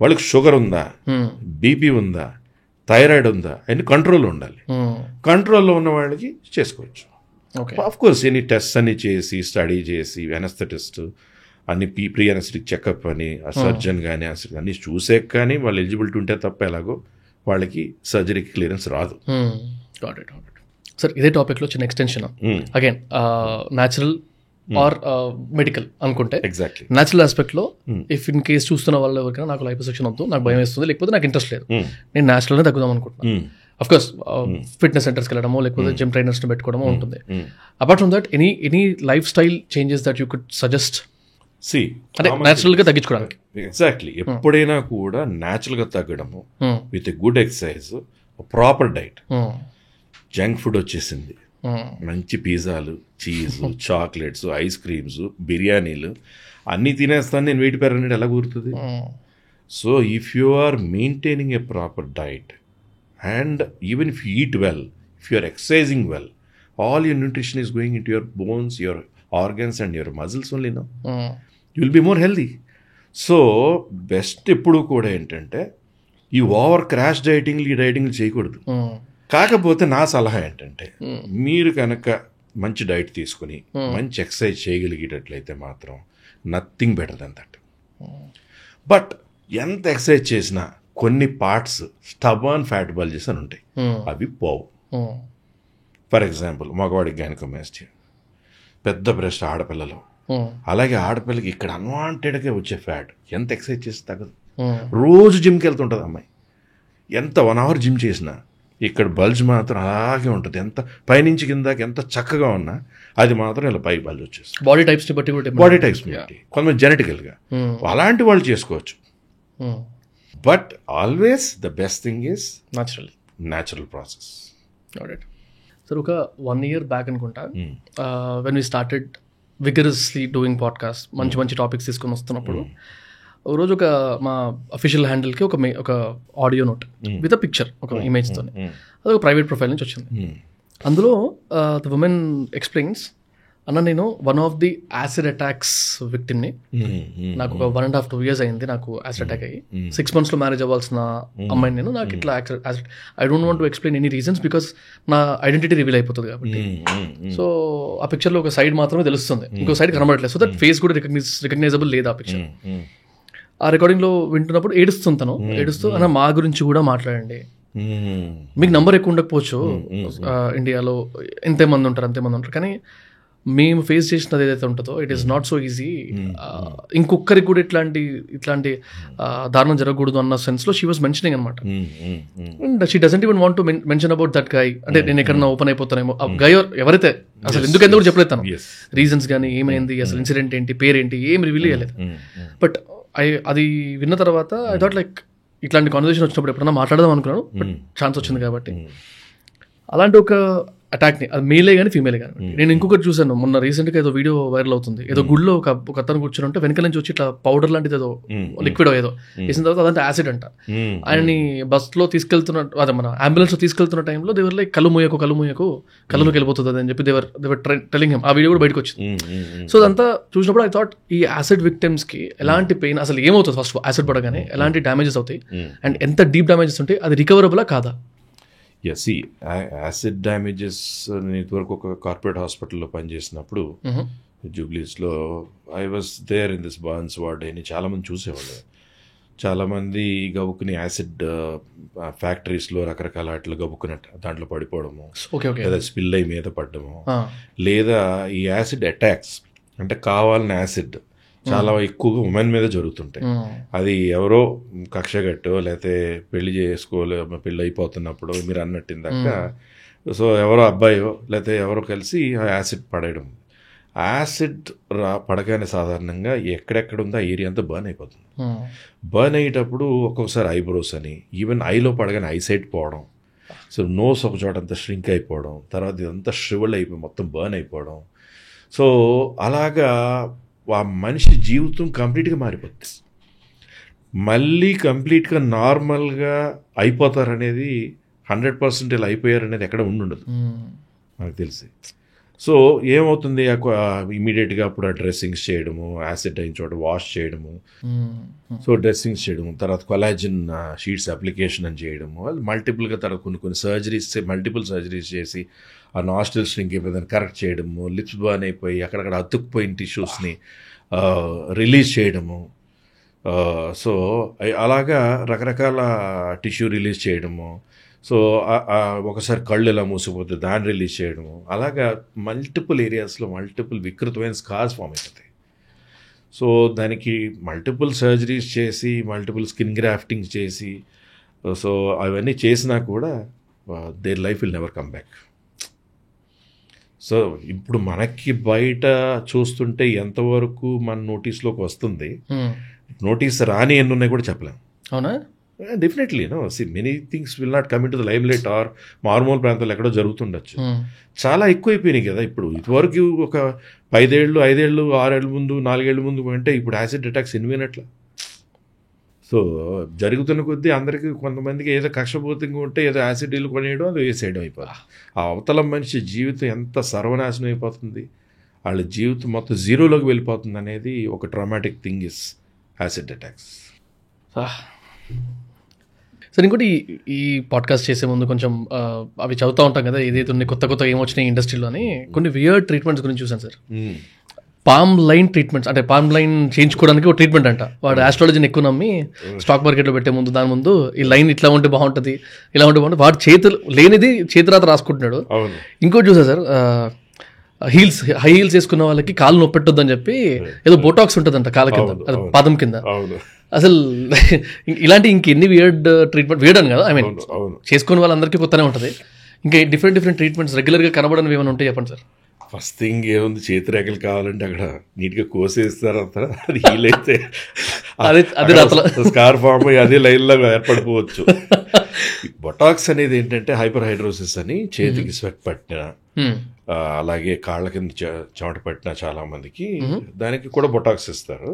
వాళ్ళకి షుగర్ ఉందా, బీపీ ఉందా, థైరాయిడ్ ఉందా అని కంట్రోల్లో ఉండాలి. కంట్రోల్లో ఉన్న వాళ్ళకి చేసుకోవచ్చు. ఆఫ్ కోర్స్ ఎన్ని టెస్ట్ అన్ని చేసి స్టడీ చేసి అనస్థెటిస్ట్ అన్ని ప్రీ అనస్థెటిక్ చెకప్ అని ఆ సర్జన్ కానీ అన్ని చూసే కానీ వాళ్ళు ఎలిజిబిలిటీ ఉంటే తప్ప ఎలాగో వాళ్ళకి సర్జరీకి క్లియరెన్స్ రాదు. సార్ ఇదే టాపిక్లో చిన్న extension again, natural or medical అనుకుంటే, ఎగ్జాక్ట్లీ న్యాచురల్ ఆస్పెక్ట్లో ఇఫ్ ఇన్ కేస్ చూస్తున్న వాళ్ళు ఎవరికైనా నాకు లైపోసెక్షన్ వద్దు, నాకు భయం వేస్తుంది, లేకపోతే నాకు ఇంట్రెస్ట్ లేదు, నేను న్యాచురల్గా తగ్గుదాం అనుకుంటున్నాను. అఫ్ కోర్స్ ఫిట్నెస్ సెంటర్స్కి వెళ్ళడమో లేకపోతే జిమ్ ట్రైనర్స్ని పెట్టుకోవడమో ఉంటుంది. Apart from that any lifestyle changes that you could suggest అంటే న్యాచురల్గా తగ్గించుకోవడానికి? ఎగ్జాక్ట్లీ, ఎప్పుడైనా కూడా న్యాచురల్గా తగ్గడము with good exercise, proper diet. Junk food వచ్చేసింది, మంచి పిజ్జాలు, చీజు, చాక్లెట్స్, ఐస్ క్రీమ్స్, బిర్యానీలు అన్నీ తినేస్తాను నేను వెయిట్ పెరగనేది ఎలా కుదురుతుంది? So if you are maintaining a proper diet and even if you eat well, if you are exercising well, all your nutrition is going into your bones, your organs and your muscles only now. You will be more healthy. So best ఎప్పుడు కూడా ఏంటంటే ఈ over crash డైటింగ్లు ఈ డైటింగ్లు చేయకూడదు. కాకపోతే నా సలహా ఏంటంటే మీరు కనుక మంచి డైట్ తీసుకుని మంచి ఎక్సర్సైజ్ చేయగలిగేటట్లయితే మాత్రం nothing better than that. But ఎంత ఎక్సర్సైజ్ చేసినా కొన్ని పార్ట్స్ స్టబర్న్ ఫ్యాట్ బల్జెస్ అని ఉంటాయి, అవి పోవు. ఫర్ ఎగ్జాంపుల్ మగవాడికి గైనకోమాస్టియా, పెద్ద బ్రెస్ట్ ఆడపిల్లలు, అలాగే ఆడపిల్లకి ఇక్కడ అన్వాంటెడ్గా వచ్చే ఫ్యాట్ ఎంత ఎక్సర్సైజ్ చేసి తగ్గదు. రోజు జిమ్కి వెళ్తుంటుంది అమ్మాయి, ఎంత 1 hour జిమ్ చేసినా ఇక్కడ బల్జ్ మాత్రం అలాగే ఉంటుంది. ఎంత పైనుంచి కిందకి ఎంత చక్కగా ఉన్నా అది మాత్రం ఇలా పై బల్జ్ వచ్చేస్తుంది. బాడీ టైప్స్ బట్టి, కొంతమంది జెనెటికల్గా అలాంటి వాళ్ళు చేసుకోవచ్చు. But always the best thing is natural process. Sir ఒక 1 year బ్యాక్ అనుకుంటా, when we started vigorously doing podcast, మంచి టాపిక్స్ తీసుకొని వస్తున్నప్పుడు ఒక రోజు మా అఫీషియల్ హ్యాండిల్కి ఒక audio note with a picture, ఒక ఇమేజ్తో, అది ఒక ప్రైవేట్ ప్రొఫైల్ నుంచి వచ్చింది. అందులో ద ఉమెన్ ఎక్స్ప్లెయిన్స్, అన్న నేను one of the acid attacks విక్టిమ్ని, నాకు ఒక 1.5-2 years అయింది నాకు యాసిడ్ అటాక్ అయ్యి, 6 months మ్యారేజ్ అవ్వాల్సిన అమ్మాయిని నేను, నాకు ఇట్లా acid, I don't want to explain any reasons because నా ఐడెంటిటీ రివీల్ అయిపోతుంది కాబట్టి. సో ఆ పిక్చర్లో ఒక సైడ్ మాత్రమే తెలుస్తుంది, ఇంకో సైడ్ కనబడట్లేదు. సో దట్ ఫేస్ కూడా రికగ్నైజబుల్ లేదు ఆ పిక్చర్. ఆ రికార్డింగ్లో వింటున్నప్పుడు ఏడుస్తుంటాను, ఏడుస్తూ అన్న మా గురించి కూడా మాట్లాడండి, మీకు నంబర్ ఎక్కువ ఉండకపోవచ్చు, ఇండియాలో ఎంతమంది ఉంటారు, కానీ మేము ఫేస్ చేసినది ఏదైతే ఉంటుందో it is not so easy, ఇంకొకరికి కూడా ఇట్లాంటి దారుణం జరగకూడదు అన్న సెన్స్లో షీ వాస్ మెన్షనింగ్ అనమాట. And she doesn't even want to mention about that guy, అంటే నేను ఎక్కడన్నా ఓపెన్ అయిపోతానేమో, ఆ గై ఎవరైతే అసలు ఎందుకు కూడా చెప్పలేదు తను, రీజన్స్ కానీ ఏమైంది, అసలు ఇన్సిడెంట్ ఏంటి, పేరేంటి, ఏం రివీల్ చేయలేదు. బట్ అది విన్న తర్వాత ఐ థాట్ లైక్ ఇట్లాంటి కాన్వర్సేషన్ వచ్చినప్పుడు ఎప్పుడన్నా మాట్లాడదాం అనుకున్నాను, బట్ ఛాన్స్ వచ్చింది కాబట్టి. అలాంటి ఒక అటాక్ని, అది మేలే కానీ ఫీమేలే కానీ. నేను ఇంకొకటి చూసాను మొన్న రీసెంట్గా, ఏదో వీడియో వైరల్ అవుతుంది. ఏదో గుడిలో ఒక అతను కూర్చొని ఉంటే వెనక నుంచి వచ్చి ఇట్లా పౌడర్ లాంటిది ఏదో లిక్విడ్ ఏదో వేసిన తర్వాత అదంతా యాసిడ్ అంట. ఆయన్ని బస్లో తీసుకెళ్తున్న, అదే మన అంబులెన్స్లో తీసుకెళ్తున్న టైంలో దేవర్ లైక్ కళ్ళు మూయకు కళ్ళలోకి వెళ్ళిపోతుంది అని చెప్పి దేవర్ టెలింగ్ హిమ్. ఆ వీడియో కూడా బయటకు వచ్చింది. సో అదంతా చూసినప్పుడు ఐ థాట్ ఈ యాసిడ్ విక్టిమ్స్కి ఎలాంటి పెయిన్, అసలు ఏమవుతుంది ఫస్ట్ యాసిడ్ పడగానే, ఎలాంటి డ్యామేజెస్ అవుతాయి అండ్ ఎంత డీప్ డ్యామేజెస్ ఉంటాయి, అది రికవరబులా కాదా? సి యాసిడ్ డ్యామేజెస్, నేను ఇదివరకు ఒక కార్పొరేట్ హాస్పిటల్లో పనిచేసినప్పుడు జూబ్లీస్లో, I was there in this burns ward అని చాలామంది చూసేవాళ్ళు. చాలామంది గబుక్కుని యాసిడ్ ఫ్యాక్టరీస్లో రకరకాల వాటిలో గబుక్కునట్టు దాంట్లో పడిపోవడము, లేదా స్పిల్ అయి మీద పడ్డము, లేదా ఈ యాసిడ్ అటాక్స్ అంటే కావాలని యాసిడ్ చాలా ఎక్కువగా ఉమెన్ మీద జరుగుతుంటాయి. అది ఎవరో కక్షగట్టో లేకపోతే పెళ్లి పెళ్ళి అయిపోతున్నప్పుడు మీరు అన్నట్టు ఇందాక, సో ఎవరో అబ్బాయో లేకపోతే ఎవరో కలిసి యాసిడ్ పడేయడం. యాసిడ్ పడగానే సాధారణంగా ఎక్కడెక్కడ ఉందో ఆ ఏరియా అంతా బర్న్ అయిపోతుంది. బర్న్ అయ్యేటప్పుడు ఒక్కొక్కసారి ఐబ్రోస్ అని, ఈవెన్ ఐలో పడగానే ఐసైట్ పోవడం, సో నోస్ ఒక చోట అంతా ష్రింక్ అయిపోవడం, తర్వాత ఇదంతా షివల్ అయిపోయి మొత్తం బర్న్ అయిపోవడం. సో అలాగా ఆ మనిషి జీవితం కంప్లీట్గా మారిపోతుంది. మళ్ళీ కంప్లీట్గా నార్మల్గా అయిపోతారనేది 100% ఇలా అయిపోయారనేది ఎక్కడ ఉండదు నాకు తెలిసి. సో ఏమవుతుంది, ఇమీడియట్గా అప్పుడు ఆ డ్రెస్సింగ్స్ చేయడము, యాసిడ్ అయిన చోట వాష్ చేయడము, సో డ్రెస్సింగ్స్ చేయడము, తర్వాత కొలాజిన్ షీట్స్ అప్లికేషన్ అని చేయడము, మల్టిపుల్గా తర్వాత కొన్ని మల్టిపుల్ సర్జరీస్ చేసి ఆ నాస్ట్రిల్స్ ఇంకేమైనా కరెక్ట్ చేయడము, లిప్స్ బర్న్ అయిపోయి అక్కడక్కడ అతుక్కుపోయిన టిష్యూస్ని రిలీజ్ చేయడము, సో అలాగా రకరకాల టిష్యూ రిలీజ్ చేయడము, సో ఒకసారి కళ్ళు ఎలా మూసిపోతే దాన్ని రిలీజ్ చేయడము, అలాగా మల్టిపుల్ ఏరియాస్లో మల్టిపుల్ వికృతమైన స్కార్స్ ఫామ్ అవుతుంది. సో దానికి మల్టిపుల్ సర్జరీస్ చేసి, మల్టిపుల్ స్కిన్ గ్రాఫ్టింగ్స్ చేసి, సో అవన్నీ చేసినా కూడా their life will never come back. So ఇప్పుడు మనకి బయట చూస్తుంటే ఎంతవరకు మన నోటీస్లోకి వస్తుంది, నోటీస్ రాని ఎన్ని ఉన్నాయి కూడా చెప్పలేం. అవునా? Definitely many things will not come into the limelight or మారుమూల ప్రాంతాల్లో ఎక్కడో జరుగుతుండొచ్చు. చాలా ఎక్కువైపోయినాయి కదా ఇప్పుడు. ఇదివరకు ఒక 5 ఏళ్ళు 5 ఏళ్ళు 6 ఏళ్ళ ముందు 4 ఏళ్ళ ముందు అంటే ఇప్పుడు యాసిడ్ అటాక్స్ ఎన్నినట్ల. సో జరుగుతున్న కొద్దీ అందరికీ కొంతమందికి ఏదో కక్షపూర్తిగా ఉంటే ఏదో యాసిడ్ ఇల్లు కొనేయడం, అది వేసేయడం అయిపోతుంది. ఆ అవతల మనిషి జీవితం ఎంత సర్వనాశనం అయిపోతుంది, వాళ్ళ జీవితం మొత్తం జీరోలోకి వెళ్ళిపోతుంది అనేది ఒక traumatic thing is acid attacks. సరే, ఇంకోటి ఈ పాడ్కాస్ట్ చేసే ముందు కొంచెం అవి చదువుతూ ఉంటాం కదా, ఏదైతే కొత్త ఏమొచ్చినాయి ఇండస్ట్రీలో అని, కొన్ని వియర్డ్ ట్రీట్మెంట్స్ గురించి చూసాను సార్. పామ్ లైన్ ట్రీట్మెంట్స్, అంటే పామ్ లైన్ చేయించుకోవడానికి ఒక ట్రీట్మెంట్ అంట. వాడు ఆస్ట్రాలజీని ఎక్కువ నమ్మి స్టాక్ మార్కెట్లో పెట్టే ముందు దాని ముందు ఈ లైన్ ఇట్లా ఉంటే బాగుంటుంది, ఇలా ఉంటే బాగుంటుంది, వాడు చేతులు లేనిది చేతిరాత రాసుకుంటున్నాడు. ఇంకోటి చూసా సార్, హై హీల్స్ వేసుకున్న వాళ్ళకి కాలు నొప్పెట్టొద్దు అని చెప్పి ఏదో బోటాక్స్ ఉంటుందంట కాళ్ళ కింద, అది పాదం కింద. అసలు ఇలాంటి ఇంకెన్ని వియర్డ్ ట్రీట్మెంట్, వియర్డ్ అని కదా, ఐ మీన్ చేసుకునే వాళ్ళందరికీ కొత్తనే ఉంటుంది. ఇంకా డిఫరెంట్ ట్రీట్మెంట్స్ రెగ్యులర్గా కనబడనివి ఏమైనా ఉంటే చెప్పండి సార్. ఫస్ట్ థింగ్ ఏముంది, చేతిరేఖలు కావాలంటే అక్కడ నీట్గా కోసేస్తారు, అంతా అది హీల్ అయితే స్కార్ ఫామ్ అయ్యి అదే లైన్లో ఏర్పడిపోవచ్చు. బొటాక్స్ అనేది ఏంటంటే హైపర్ హైడ్రోసిస్ అని, చేతికి స్వెట్ పట్టిన, అలాగే కాళ్ళ కింద చెమట పట్టిన చాలా మందికి దానికి కూడా బొటాక్స్ ఇస్తారు.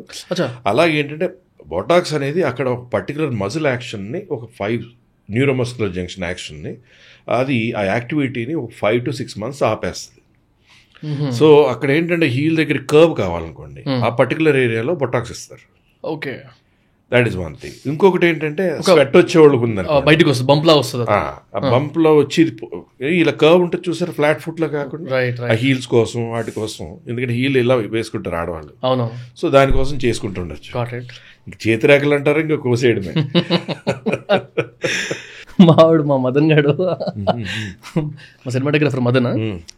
అలాగే ఏంటంటే బొటాక్స్ అనేది అక్కడ ఒక పర్టికులర్ మజిల్ యాక్షన్ని, ఒక 5 న్యూరోమస్కులర్ జంక్షన్ యాక్షన్ని, అది ఆ యాక్టివిటీని ఒక 5 to 6 months ఆపేస్తుంది. సో అక్కడ ఏంటంటే హీల్ దగ్గర కర్వ్ కావాలనుకోండి, ఆ పర్టికులర్ ఏరియాలో బొటాక్స్ ఇస్తారు. Okay, that is one thing. ఇంకొకటి ఏంటంటే స్వెట్ వచ్చేవాళ్ళకు ఉందని బయటకు వస్తుంది, బంప్ లా వస్తుంది. ఆ బంప్ లో వచ్చి ఇలా కర్వ్ ఉంటుంది చూసారు, ఫ్లాట్ ఫుట్ లో కాకుండా ఆ హీల్స్ కోసం వాటి కోసం, ఎందుకంటే హీల్ ఇలా వేసుకుంటారు ఆడవాళ్ళు. అవును, సో దానికోసం చేసుకుంటుండొచ్చు. చేతిరేఖలు అంటారు, ఇంకా కోసేయడమే. మావాడు మా మదన్ గాడు, మా సినిమాటోగ్రాఫర్ మదన్,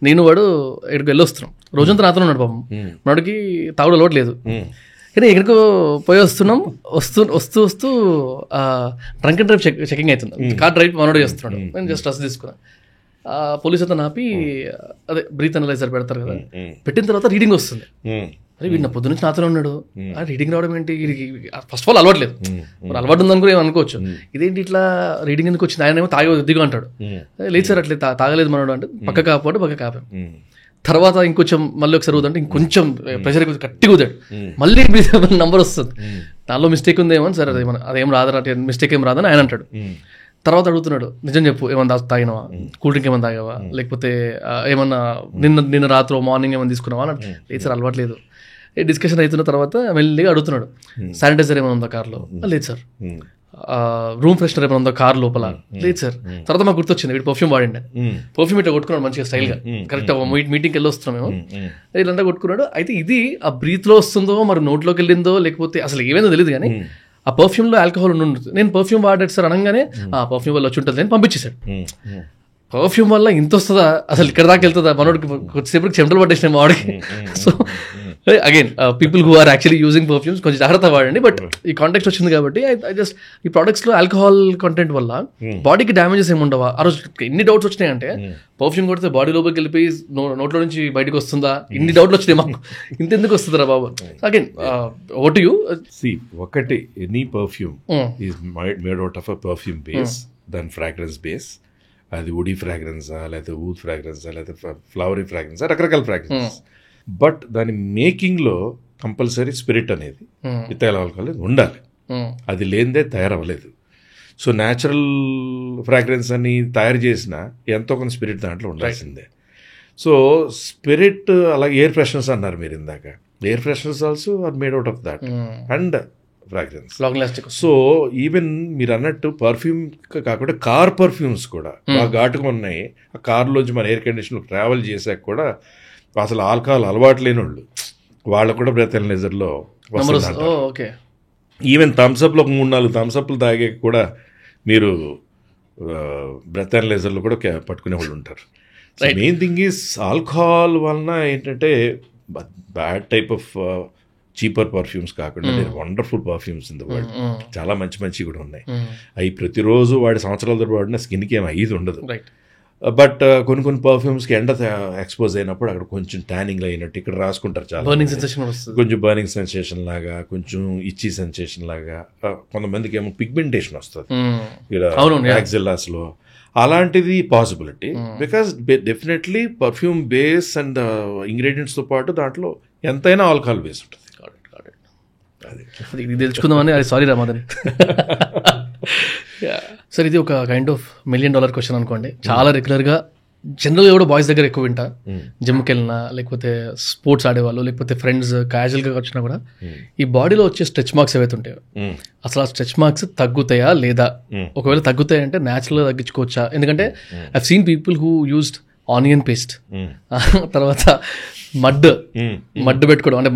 నేను వాడు ఇక్కడికి వెళ్ళొస్తున్నాం, రోజంతా నాతో ఉన్నాడు పాపం. వాడికి తాగుడు అలవాట్లేదు, కానీ ఎక్కడికో పోయి వస్తున్నాం, వస్తూ డ్రంక్ అండ్ డ్రైవ్ చెకింగ్ అవుతుంది. కార్ డ్రైవ్ మనోడు చేస్తున్నాడు, నేను జస్ట్ డ్రెస్ తీసుకున్నా. పోలీస్ అతను ఆపి అదే బ్రీత్ అనలైజర్ పెడతారు కదా, పెట్టిన తర్వాత రీడింగ్ వస్తుంది. అరే వీడు నా పొద్దు నుంచి నాతో ఉన్నాడు, రీడింగ్ రావడం ఏంటి, ఫస్ట్ ఆఫ్ ఆల్ అలవాట్లేదు, మరి అలవాటు ఉందని కూడా అనుకోవచ్చు, ఇదేంటి ఇట్లా రీడింగ్ ఎందుకు వచ్చింది, ఆయన ఏమో తాగే దిగు అంటాడు, లేదు సార్ అట్లే తాగలేదు మనోడు అంటే పక్క కాకపోతే పక్క కాపాం. తర్వాత ఇంకొంచెం మళ్ళీ ఒకసారి ఊదంటే ఇంకొంచెం ప్రెషర్ గట్టిగా ఊదాడు, మళ్ళీ నంబర్ వస్తుంది, దానిలో మిస్టేక్ ఉందేమో సార్ అదేం రాదా, మిస్టేక్ ఏం రాదని ఆయన అంటాడు. తర్వాత అడుగుతున్నాడు, నిజం చెప్పు ఏమన్నా తాగినావా, కూల్ డ్రింక్ ఏమన్నా తాగావా, లేకపోతే ఏమన్నా నిన్న రాత్రి మార్నింగ్ ఏమైనా తీసుకున్నావా అని. లేదు సార్ అలవాట్లేదు. డిస్కషన్ అవుతున్న తర్వాత మెల్లిగా అడుగుతున్నాడు, శానిటైజర్ ఏమైనా ఉందా కార్లో, లేదు సార్. రూమ్ ఫ్రెషనర్ ఏమైనా ఉందా కార్ లోపల, లేదు సార్. తర్వాత మాకు గుర్తొచ్చింది వీడు పర్ఫ్యూమ్ వాడిండే, పర్ఫ్యూమ్ ఇట్లా కొట్టుకున్నాడు మంచిగా స్టైల్గా, కరెక్ట్ మీటింగ్కి వెళ్ళి వస్తున్నాం మేము, ఇట్లంతా కొట్టుకున్నాడు. అయితే ఇది ఆ బ్రీత్లో వస్తుందో మరి నోట్లోకి వెళ్ళిందో లేకపోతే అసలు ఏమైందో తెలియదు, కానీ ఆ పర్ఫ్యూమ్లో ఆల్కహాల్ ఉంటుంది. నేను పర్ఫ్యూమ్ వాడాడు సార్ అనగానే ఆ పర్ఫ్యూమ్ వల్ల వచ్చి ఉంటుంది అని పంపించేశాడు. పర్ఫ్యూమ్ వల్ల ఇంత వస్తుందా, అసలు ఇక్కడ దాకా వెళ్తుందా, మనోడికి కొద్దిసేపటికి చెమటలు పట్టేసినాయి మా వాడికి. So again people who are actually using perfumes కొంచెం జాగ్రత్త వాడండి. బట్ ఈ కాంటెక్స్ట్ వచ్చింది కాబట్టి ఐ జస్ట్ ఈ ప్రొడక్ట్స్లో ఆల్కహాల్ కంటెంట్ వల్ల బాడీకి డ్యామేజెస్ ఏమి ఉండవా. ఆ రోజు ఎన్ని డౌట్స్ వచ్చినాయంటే పర్ఫ్యూమ్ కొడితే బాడీ లోపలికి వెళ్ళిపోయి నోట్లో నుంచి బయటకు వస్తుందా, ఇన్ని డౌట్లు వచ్చినాయి మాకు, ఇంత ఎందుకు వస్తుందా బాబు. Again what to you see, ఒకటి any perfume is made out of a perfume base, దాని ఫ్రాగ్రెన్స్ బేస్, అది వుడీ ఫ్రాగ్రెన్సా లేకపోతే ఊద్ ఫ్రాగ్రెన్సా లేకపోతే ఫ్లవరీ ఫ్రాగ్రెన్సా, రకరకాల ఫ్రాగ్రెన్స్. బట్ దాని మేకింగ్లో కంపల్సరీ స్పిరిట్ అనేది ఇథైల్ ఆల్కహాల్ ఉండాలి, అది లేనిదే తయారవ్వలేదు. సో న్యాచురల్ ఫ్రాగ్రెన్స్ అని తయారు చేసిన ఎంతో కొంత స్పిరిట్ దాంట్లో ఉండాల్సిందే. సో స్పిరిట్, అలాగే ఎయిర్ ఫ్రెషనర్స్ అన్నారు మీరు ఇందాక, air fresheners also are made out of that and fragrance. So even మీరు అన్నట్టు పర్ఫ్యూమ్ కాకుండా కార్ పర్ఫ్యూమ్స్ కూడా బాగా ఘాటుగా ఉన్నాయి. ఆ కార్లోంచి మన ఎయిర్ కండిషన్ ట్రావెల్ చేశాక కూడా అసలు ఆల్కహాల్ అలవాటు లేని వాళ్ళు కూడా బ్రెథెనలైజర్లో వస్తుంది. ఈవెన్ థమ్స్అప్లో 3-4 థమ్స్అప్లు తాగే కూడా మీరు బ్రెథెనలైజర్లో కూడా పట్టుకునే వాళ్ళు ఉంటారు. మెయిన్ థింగ్ ఈజ్ ఆల్కహాల్ వలన ఏంటంటే bad type of cheaper perfumes కాకుండా wonderful perfumes in the world, చాలా మంచి మంచి కూడా ఉన్నాయి. అవి ప్రతిరోజు వాడి సంవత్సరాల తరబడి వాడిన స్కిన్కి ఏమి అయ్యేది ఉండదు. బట్ కొన్ని పర్ఫ్యూమ్స్కి ఎండ ఎక్స్పోజ్ అయినప్పుడు అక్కడ కొంచెం ట్యానింగ్ అయినట్టు ఇక్కడ రాసుకుంటారు, చాలా కొంచెం బర్నింగ్ సెన్సేషన్ లాగా, కొంచెం ఇచ్చీ సెన్సేషన్ లాగా, కొంతమందికి ఏమో పిగ్మెంటేషన్ వస్తుంది యాక్సిల్లాస్లో, అలాంటిది possibility. Because definitely perfume base and ఇంగ్రీడియంట్స్తో పాటు దాంట్లో ఎంతైనా ఆల్కహాల్ బేస్ ఉంటుంది. ఇది తెలుసుకుందామని, అది సారీ రామాదని సార్. ఇది ఒక కైండ్ ఆఫ్ $1 million క్వశ్చన్ అనుకోండి. చాలా రెగ్యులర్గా జనరల్గా కూడా బాయ్స్ దగ్గర ఎక్కువ వింటా, జిమ్కి వెళ్ళినా లేకపోతే స్పోర్ట్స్ ఆడేవాళ్ళు లేకపోతే ఫ్రెండ్స్ క్యాజువల్గా వచ్చినా కూడా ఈ బాడీలో వచ్చే స్ట్రెచ్ మార్క్స్ ఏవైతే ఉంటాయో అసలు ఆ స్ట్రెచ్ మార్క్స్ తగ్గుతాయా లేదా, ఒకవేళ తగ్గుతాయంటే న్యాచురల్గా తగ్గించుకోవచ్చా? ఎందుకంటే I seen people who used onion paste, తర్వాత మడ్ పెట్టుకోవడం, అంటే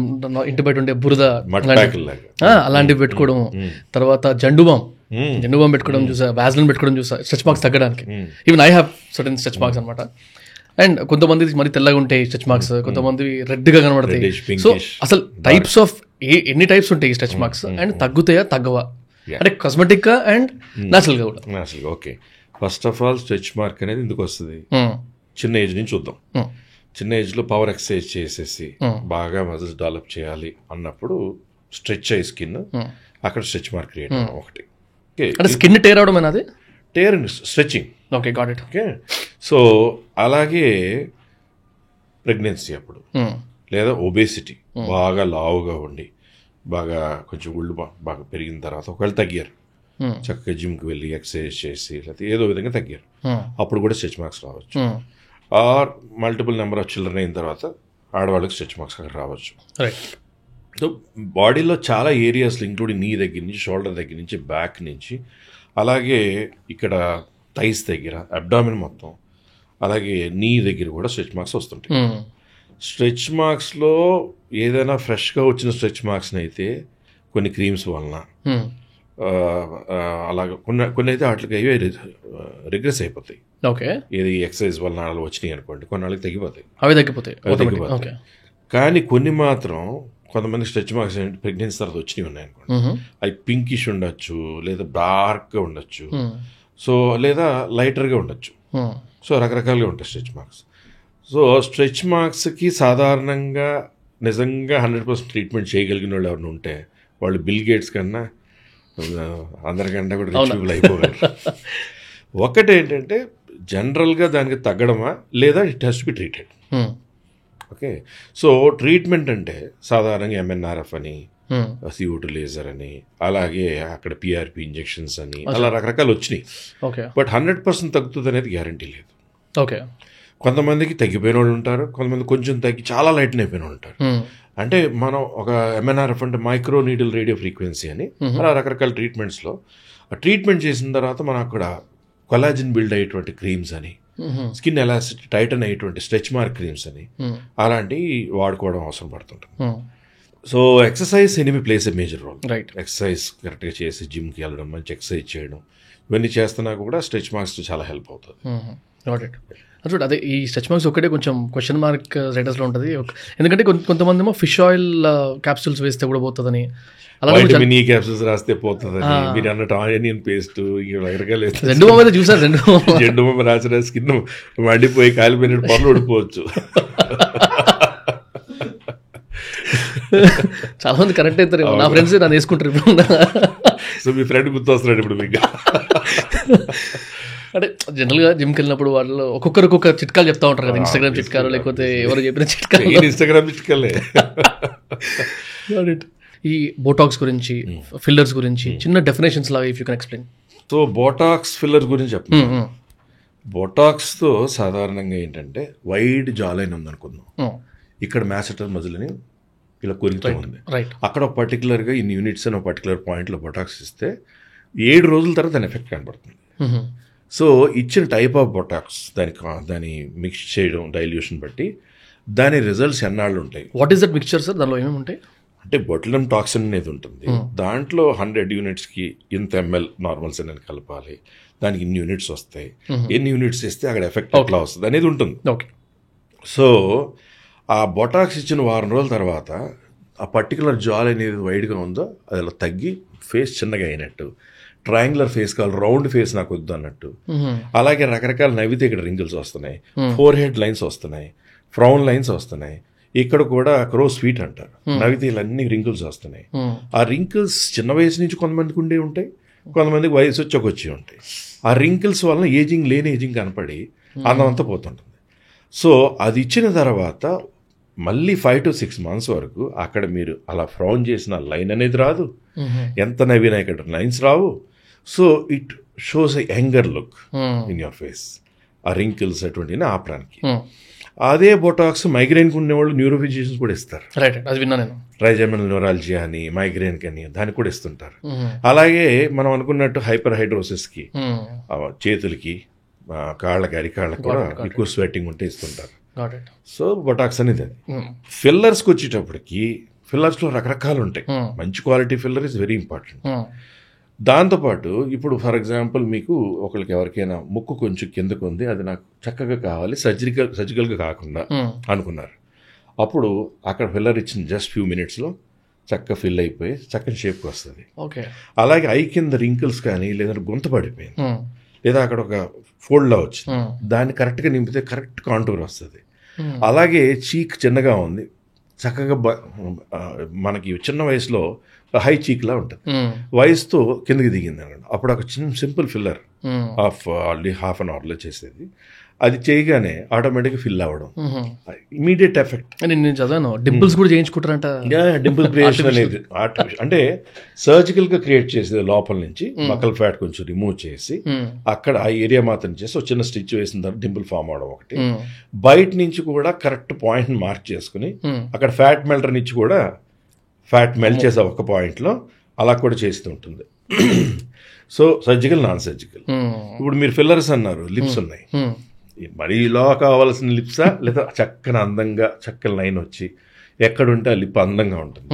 ఇంటి బయట ఉండే బురద అలాంటివి పెట్టుకోవడం, తర్వాత జండు బామ్ పెట్టుకోవడం చూసా, వ్యాజ్లిన్ పెట్టుకోవడం చూసా స్ట్రెచ్ మార్క్స్ తగ్గడానికి. Even I have certain stretch marks అనమాట. అండ్ కొంతమంది మరి తెల్లగా ఉంటాయి స్ట్రెచ్ మార్క్స్, కొంతమంది రెడ్గా కనబడతాయి. సో అసలు టైప్స్ ఆఫ్ ఎన్ని టైప్స్ ఉంటాయి ఈ స్ట్రెచ్ మార్క్స్, అండ్ తగ్గుతాయా తగ్గవా, అంటే కాస్మెటిక్ గా అండ్ న్యాచురల్గా కూడా? Okay, first of all stretch mark అనేది ఎందుకు వస్తుంది? చిన్న ఏజ్ నుంచి చూద్దాం. చిన్న ఏజ్లో పవర్ ఎక్సర్సైజ్ చేసేసి బాగా మజిల్స్ డెవలప్ చేయాలి అన్నప్పుడు స్ట్రెచ్ అయ్యి స్కిన్, అక్కడ స్ట్రెచ్ మార్క్ క్రియేట్ అవ్వడం ఒకటి. అంటే స్కిన్ టేర్ అవడం అనేది tear stretching. Okay, got it. Okay, so అలాగే ప్రెగ్నెన్సీ అప్పుడు లేదా ఒబేసిటీ, బాగా లావుగా ఉండి బాగా కొంచెం ఒళ్ళు బాగా పెరిగిన తర్వాత ఒకవేళ తగ్గారు, చక్కగా జిమ్కి వెళ్ళి ఎక్సర్సైజ్ చేసి లేకపోతే ఏదో విధంగా తగ్గారు, అప్పుడు కూడా స్ట్రెచ్ మార్క్స్ రావచ్చు. Or multiple number of children అయిన తర్వాత ఆడవాళ్ళకి స్ట్రెచ్ మార్క్స్ అక్కడ రావచ్చు. సో బాడీలో చాలా ఏరియాస్లో ఇంక్లూడింగ్ నీ దగ్గర నుంచి, షోల్డర్ దగ్గర నుంచి, బ్యాక్ నుంచి, అలాగే ఇక్కడ థైస్ దగ్గర, అబ్డామిన్ మొత్తం, అలాగే నీ దగ్గర కూడా స్ట్రెచ్ మార్క్స్ వస్తుంటాయి. స్ట్రెచ్ మార్క్స్లో ఏదైనా ఫ్రెష్గా వచ్చిన స్ట్రెచ్ మార్క్స్ని అయితే కొన్ని క్రీమ్స్ వలన అలాగే కొన్ని అయితే వాటికి అవి రిగ్రెస్ అయిపోతాయి. ఓకే, ఏది ఎక్సర్సైజ్ వలన అలా వచ్చినాయి అనుకోండి, కొన్నాళ్ళకి తగ్గిపోతాయి, అవి తగ్గిపోతాయి. కానీ కొన్ని మాత్రం కొంతమంది స్ట్రెచ్ మార్క్స్ ప్రెగ్నెన్సీ తర్వాత వచ్చినవి ఉన్నాయి అనుకోండి, అవి పింకిష్ ఉండొచ్చు, లేదా డార్క్గా ఉండొచ్చు, సో లేదా లైటర్గా ఉండొచ్చు. సో రకరకాలుగా ఉంటాయి స్ట్రెచ్ మార్క్స్. సో స్ట్రెచ్ మార్క్స్కి సాధారణంగా నిజంగా 100% ట్రీట్మెంట్ చేయగలిగిన వాళ్ళు ఎవరైనా ఉంటే వాళ్ళు బిల్ గేట్స్ కన్నా అందరికన్నా కూడా రిచ్ పీపుల్ అయిపోగలరు. ఒకటేంటంటే జనరల్గా దానికి తగ్గడమా లేదా it has to be treated. Okay, so treatment అంటే సాధారణంగా MNRF అని, CO2 లేజర్ అని, అలాగే అక్కడ PRP ఇంజెక్షన్స్ అని, అలా రకరకాలు వచ్చినాయి. బట్ 100% తగ్గుతుంది అనేది గ్యారంటీ లేదు. ఓకే, కొంతమందికి తగ్గిపోయిన వాళ్ళు ఉంటారు, కొంతమంది కొంచెం తగ్గి చాలా లైట్ అయిపోయిన వాళ్ళు ఉంటారు. అంటే మనం ఒక MNRF అంటే మైక్రో నీడిల్ రేడియో ఫ్రీక్వెన్సీ అని, అలా రకరకాల ట్రీట్మెంట్స్లో ఆ ట్రీట్మెంట్ చేసిన తర్వాత మనం అక్కడ కొలాజిన్ బిల్డ్ అయ్యేటువంటి క్రీమ్స్ అని, స్కిన్ ఎలాసిటీ టైటన్ అయ్యేటువంటి స్ట్రెచ్ మార్క్ క్రీమ్స్ అని, అలాంటివి వాడుకోవడం అవసరం పడుతుంటుంది. సో ఎక్సర్సైజ్ ఎనిమి plays a major role. Exercise కరెక్ట్గా చేసి జిమ్కి వెళ్ళడం, మంచి ఎక్సర్సైజ్ చేయడం, ఇవన్నీ చేస్తున్నా కూడా స్ట్రెచ్ మార్క్స్ చాలా హెల్ప్ అవుతుంది. చూడు, అదే ఈ స్ట్రెచ్ మార్క్స్ ఒకటే కొంచెం క్వశ్చన్ మార్క్ స్టేటస్లో ఉంటుంది. ఎందుకంటే కొంతమంది ఏమో ఫిష్ ఆయిల్ క్యాప్సూల్స్ వేస్తే కూడా పోతుందని, వైటమిన్ ఈ క్యాప్సూల్స్ రాస్తే పోతుందని, మీరు అన్నట్టు ఆనియన్ పేస్ట్ రకరకాల జెండు బొమ్మ రాసిన స్కిన్ మండిపోయి కాలిపోయినట్టు పనులు ఊడిపోవచ్చు. చాలా మంది కరెక్ట్ అవుతారు, నా ఫ్రెండ్స్ నన్ను వేసుకుంటారు ఇప్పుడు. సో మీ ఫ్రెండ్ గుర్తొస్తున్నాడు ఇప్పుడు మీకు. అంటే జనరల్గా జిమ్కి వెళ్ళినప్పుడు వాళ్ళు ఒక్కొక్కరు ఒక్కొక్క చిట్కాలు చెప్తా ఉంటారు కదా, ఇన్స్టాగ్రామ్ చిట్కాలు లేకపోతే ఎవరు చెప్పిన చిట్కాలు. ఇన్స్టాగ్రామ్ చిట్కాలే. ఈ బోటాక్స్ గురించి, ఫిల్లర్స్ గురించి చిన్న డెఫినేషన్స్ లాగా if you can explain. So Botox filler గురించి చెప్పండి. బోటాక్స్తో సాధారణంగా ఏంటంటే వైడ్ జాలైన్ ఉందనుకుందాం, ఇక్కడ మ్యాసెటర్ మజిల్ అని ఇలా కొరికితో ఉంది, అక్కడ పర్టికులర్గా ఇన్ని యూనిట్స్ అని పర్టికులర్ పాయింట్లో బొటాక్స్ ఇస్తే 7 రోజుల తర్వాత దాని ఎఫెక్ట్ కనబడుతుంది. సో ఇచ్చిన టైప్ ఆఫ్ బొటాక్స్ దాని మిక్స్ చేయడం, డైల్యూషన్ బట్టి దాని రిజల్ట్స్ ఎన్నాళ్ళు ఉంటాయి. What is that mixture sir? దానిలో ఏమేమి ఉంటాయి అంటే బొట్యులం టాక్సిన్ అనేది ఉంటుంది, దాంట్లో 100 యూనిట్స్కి ఇంత ml నార్మల్స్ అని కలపాలి, దానికి ఇన్ని యూనిట్స్ వస్తాయి, ఎన్ని యూనిట్స్ ఇస్తే అక్కడ ఎఫెక్ట్ ఎట్లా వస్తుంది అనేది ఉంటుంది. సో ఆ బొటాక్స్ ఇచ్చిన వారం రోజుల తర్వాత ఆ పర్టికులర్ జాల్ అనేది వైడ్గా ఉందో అది అలా తగ్గి ఫేస్ చిన్నగా అయినట్టు, ట్రయాంగులర్ ఫేస్ కావాలి, రౌండ్ ఫేస్ నాకు వద్దు అన్నట్టు. అలాగే రకరకాల నవ్వితే ఇక్కడ రింగిల్స్ వస్తున్నాయి, ఫోర్ హెడ్ లైన్స్ వస్తున్నాయి, ఫ్రౌన్ లైన్స్ వస్తున్నాయి, ఇక్కడ కూడా క్రో స్వీట్ అంటారు, నవ్వితే ఇవన్నీ రింకిల్స్ వస్తున్నాయి. ఆ రింకిల్స్ చిన్న వయసు నుంచి కొంతమందికి ఉండే ఉంటాయి, కొంతమందికి వయసు వచ్చి ఉంటాయి. ఆ రింకిల్స్ వలన ఏజింగ్ లేని ఏజింగ్ కనపడి అందం అంతా పోతుంటుంది. సో అది ఇచ్చిన తర్వాత మళ్ళీ 5 to 6 months వరకు అక్కడ మీరు అలా ఫ్రౌన్ చేసిన లైన్ అనేది రాదు, ఎంత నవ్వినా ఇక్కడ lines Rao. So it shows a younger look in your face. ఆ రింకిల్స్ అటువంటివి ఆపడానికి. అదే బొటాక్స్ మైగ్రేన్కి ఉండేవాళ్ళు న్యూరోఫిజిషియన్స్ కూడా ఇస్తారు, ట్రైజెమినల్ న్యూరాలజీ అని, మైగ్రేన్కి అని దానికి కూడా ఇస్తుంటారు. అలాగే మనం అనుకున్నట్టు హైపర్ హైడ్రోసిస్కి, చేతులకి, కాళ్ళకి, అరికాళ్ళకి కూడా ఎక్కువ స్వెట్టింగ్ ఉంటే ఇస్తుంటారు. సో బొటాక్స్ అనేది అది. ఫిల్లర్స్కి వచ్చేటప్పటికి ఫిల్లర్స్లో రకరకాలు ఉంటాయి. మంచి quality filler is very important. దాంతోపాటు ఇప్పుడు ఫర్ ఎగ్జాంపుల్ మీకు ఒకరికి ఎవరికైనా ముక్కు కొంచెం కిందకు ఉంది, అది నాకు చక్కగా కావాలి, సర్జికల్గా కాకుండా అనుకున్నారు, అప్పుడు అక్కడ ఫిల్లర్ ఇచ్చిన జస్ట్ ఫ్యూ మినిట్స్లో చక్కగా ఫిల్ అయిపోయి చక్కని షేప్కి వస్తుంది. అలాగే ఐ కింద రింకిల్స్ కానీ లేదంటే గొంత పడిపోయింది, లేదా అక్కడ ఒక ఫోల్డ్లా వచ్చింది, దాన్ని కరెక్ట్గా నింపితే కరెక్ట్ కాంటూర్ వస్తుంది. అలాగే చీక్ చిన్నగా ఉంది, చక్కగా మనకి చిన్న వయసులో హై చీక్లా ఉంటుంది, వయసుతో కిందకి దిగింది అన్నమాట. అప్పుడు ఒక చిన్న simple filler already half an అవర్లో చేసేది, అది చేయగానే ఆటోమేటిక్గా ఫిల్ అవ్వడం, ఇమీడియట్ ఎఫెక్ట్. నేను చదివాను డింపుల్స్ కూడా చేయించుకుంటారంట. డింపుల్ క్రియేషన్ అనేది అంటే సర్జికల్గా క్రియేట్ చేసేది, లోపల నుంచి మకల్ ఫ్యాట్ కొంచెం రిమూవ్ చేసి అక్కడ ఆ ఏరియా మాత్రం చేసి ఒక చిన్న స్టిచ్ వేసిన తర్వాత డింపుల్ ఫామ్ అవడం ఒకటి. బయట నుంచి కూడా కరెక్ట్ పాయింట్ని మార్క్ చేసుకుని అక్కడ ఫ్యాట్ మెల్టర్ నుంచి కూడా ఫ్యాట్ మెల్ట్ చేసే ఒక పాయింట్లో అలా కూడా చేస్తూ ఉంటుంది. So surgical, non surgical. ఇప్పుడు మీరు ఫిల్లర్స్ అన్నారు, లిప్స్ ఉన్నాయి, మరీ ఇలా కావాల్సిన లిప్సా లేదా చక్కని అందంగా చక్కని లైన్ వచ్చి ఎక్కడుంటే ఆ లిప్ అందంగా ఉంటుంది.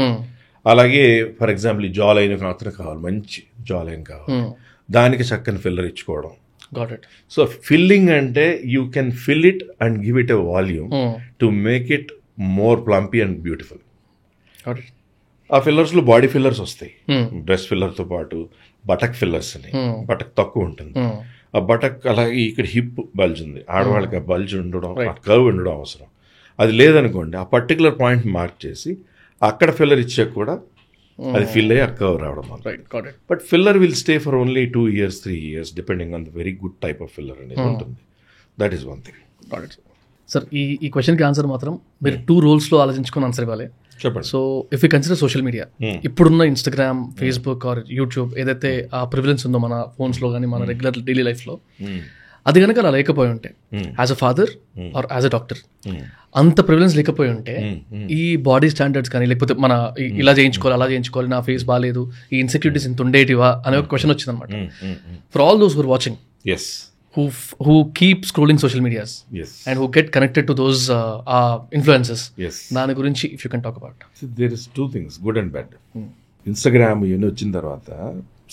అలాగే ఫర్ ఎగ్జాంపుల్ ఈ జా లైన్ మాత్రం కావాలి, మంచి జా లైన్ కావాలి, దానికి చక్కని ఫిల్లర్ ఇచ్చుకోవడం. సో ఫిల్లింగ్ అంటే you can fill it and give it a volume to make it more plumpy and beautiful. ఆ ఫిల్లర్స్లో బాడీ ఫిల్లర్స్ వస్తాయి, బ్రెస్ట్ ఫిల్లర్తో పాటు బటక్ ఫిల్లర్స్ అని, బటక్ తక్కువ ఉంటుంది, ఆ బటక్ అలాగే ఇక్కడ హిప్ బల్జ్ ఉంది, ఆడవాళ్ళకి ఆ బల్జ్ ఉండడం, ఆ కర్వ్ ఉండడం అవసరం. అది లేదనుకోండి ఆ పర్టికులర్ పాయింట్ మార్క్ చేసి అక్కడ ఫిల్లర్ ఇచ్చాక కూడా అది ఫిల్ అయ్యి అక్కడ రావడం. But filler will stay for only 2 years 3 years depending on the very good type of filler అనేది ఉంటుంది. That is one thing. Sir ఈ క్వశ్చన్కి ఆన్సర్ మాత్రం మీరు 2 roles లో ఆలోచించుకొని ఆన్సర్ ఇవ్వాలి. చెప్పండి. So if you consider social media, ఇప్పుడున్న ఇన్స్టాగ్రామ్, ఫేస్బుక్ ఆర్ యూట్యూబ్ ఏదైతే ఆ ప్రివిలెన్స్ ఉందో మన ఫోన్స్లో కానీ మన రెగ్యులర్ డైలీ లైఫ్లో, అది కనుక అలా లేకపోయి ఉంటే as a father or as a doctor అంత ప్రివిలెన్స్ లేకపోయి ఉంటే ఈ బాడీ స్టాండర్డ్స్ కానీ లేకపోతే మన ఇలా చేయించుకోవాలి అలా చేయించుకోవాలి, నా ఫేస్ బాగాలేదు, ఈ ఇన్సెక్యూరిటీస్ ఇంత ఉండేటివా అనే ఒక క్వశ్చన్ వచ్చింది అనమాట. For all those who are watching, who keep scrolling social medias, and who get connected to those influencers, దాని గురించి if you can talk about. So there is 2 things, good and bad. Instagram ఇవన్నీ వచ్చిన తర్వాత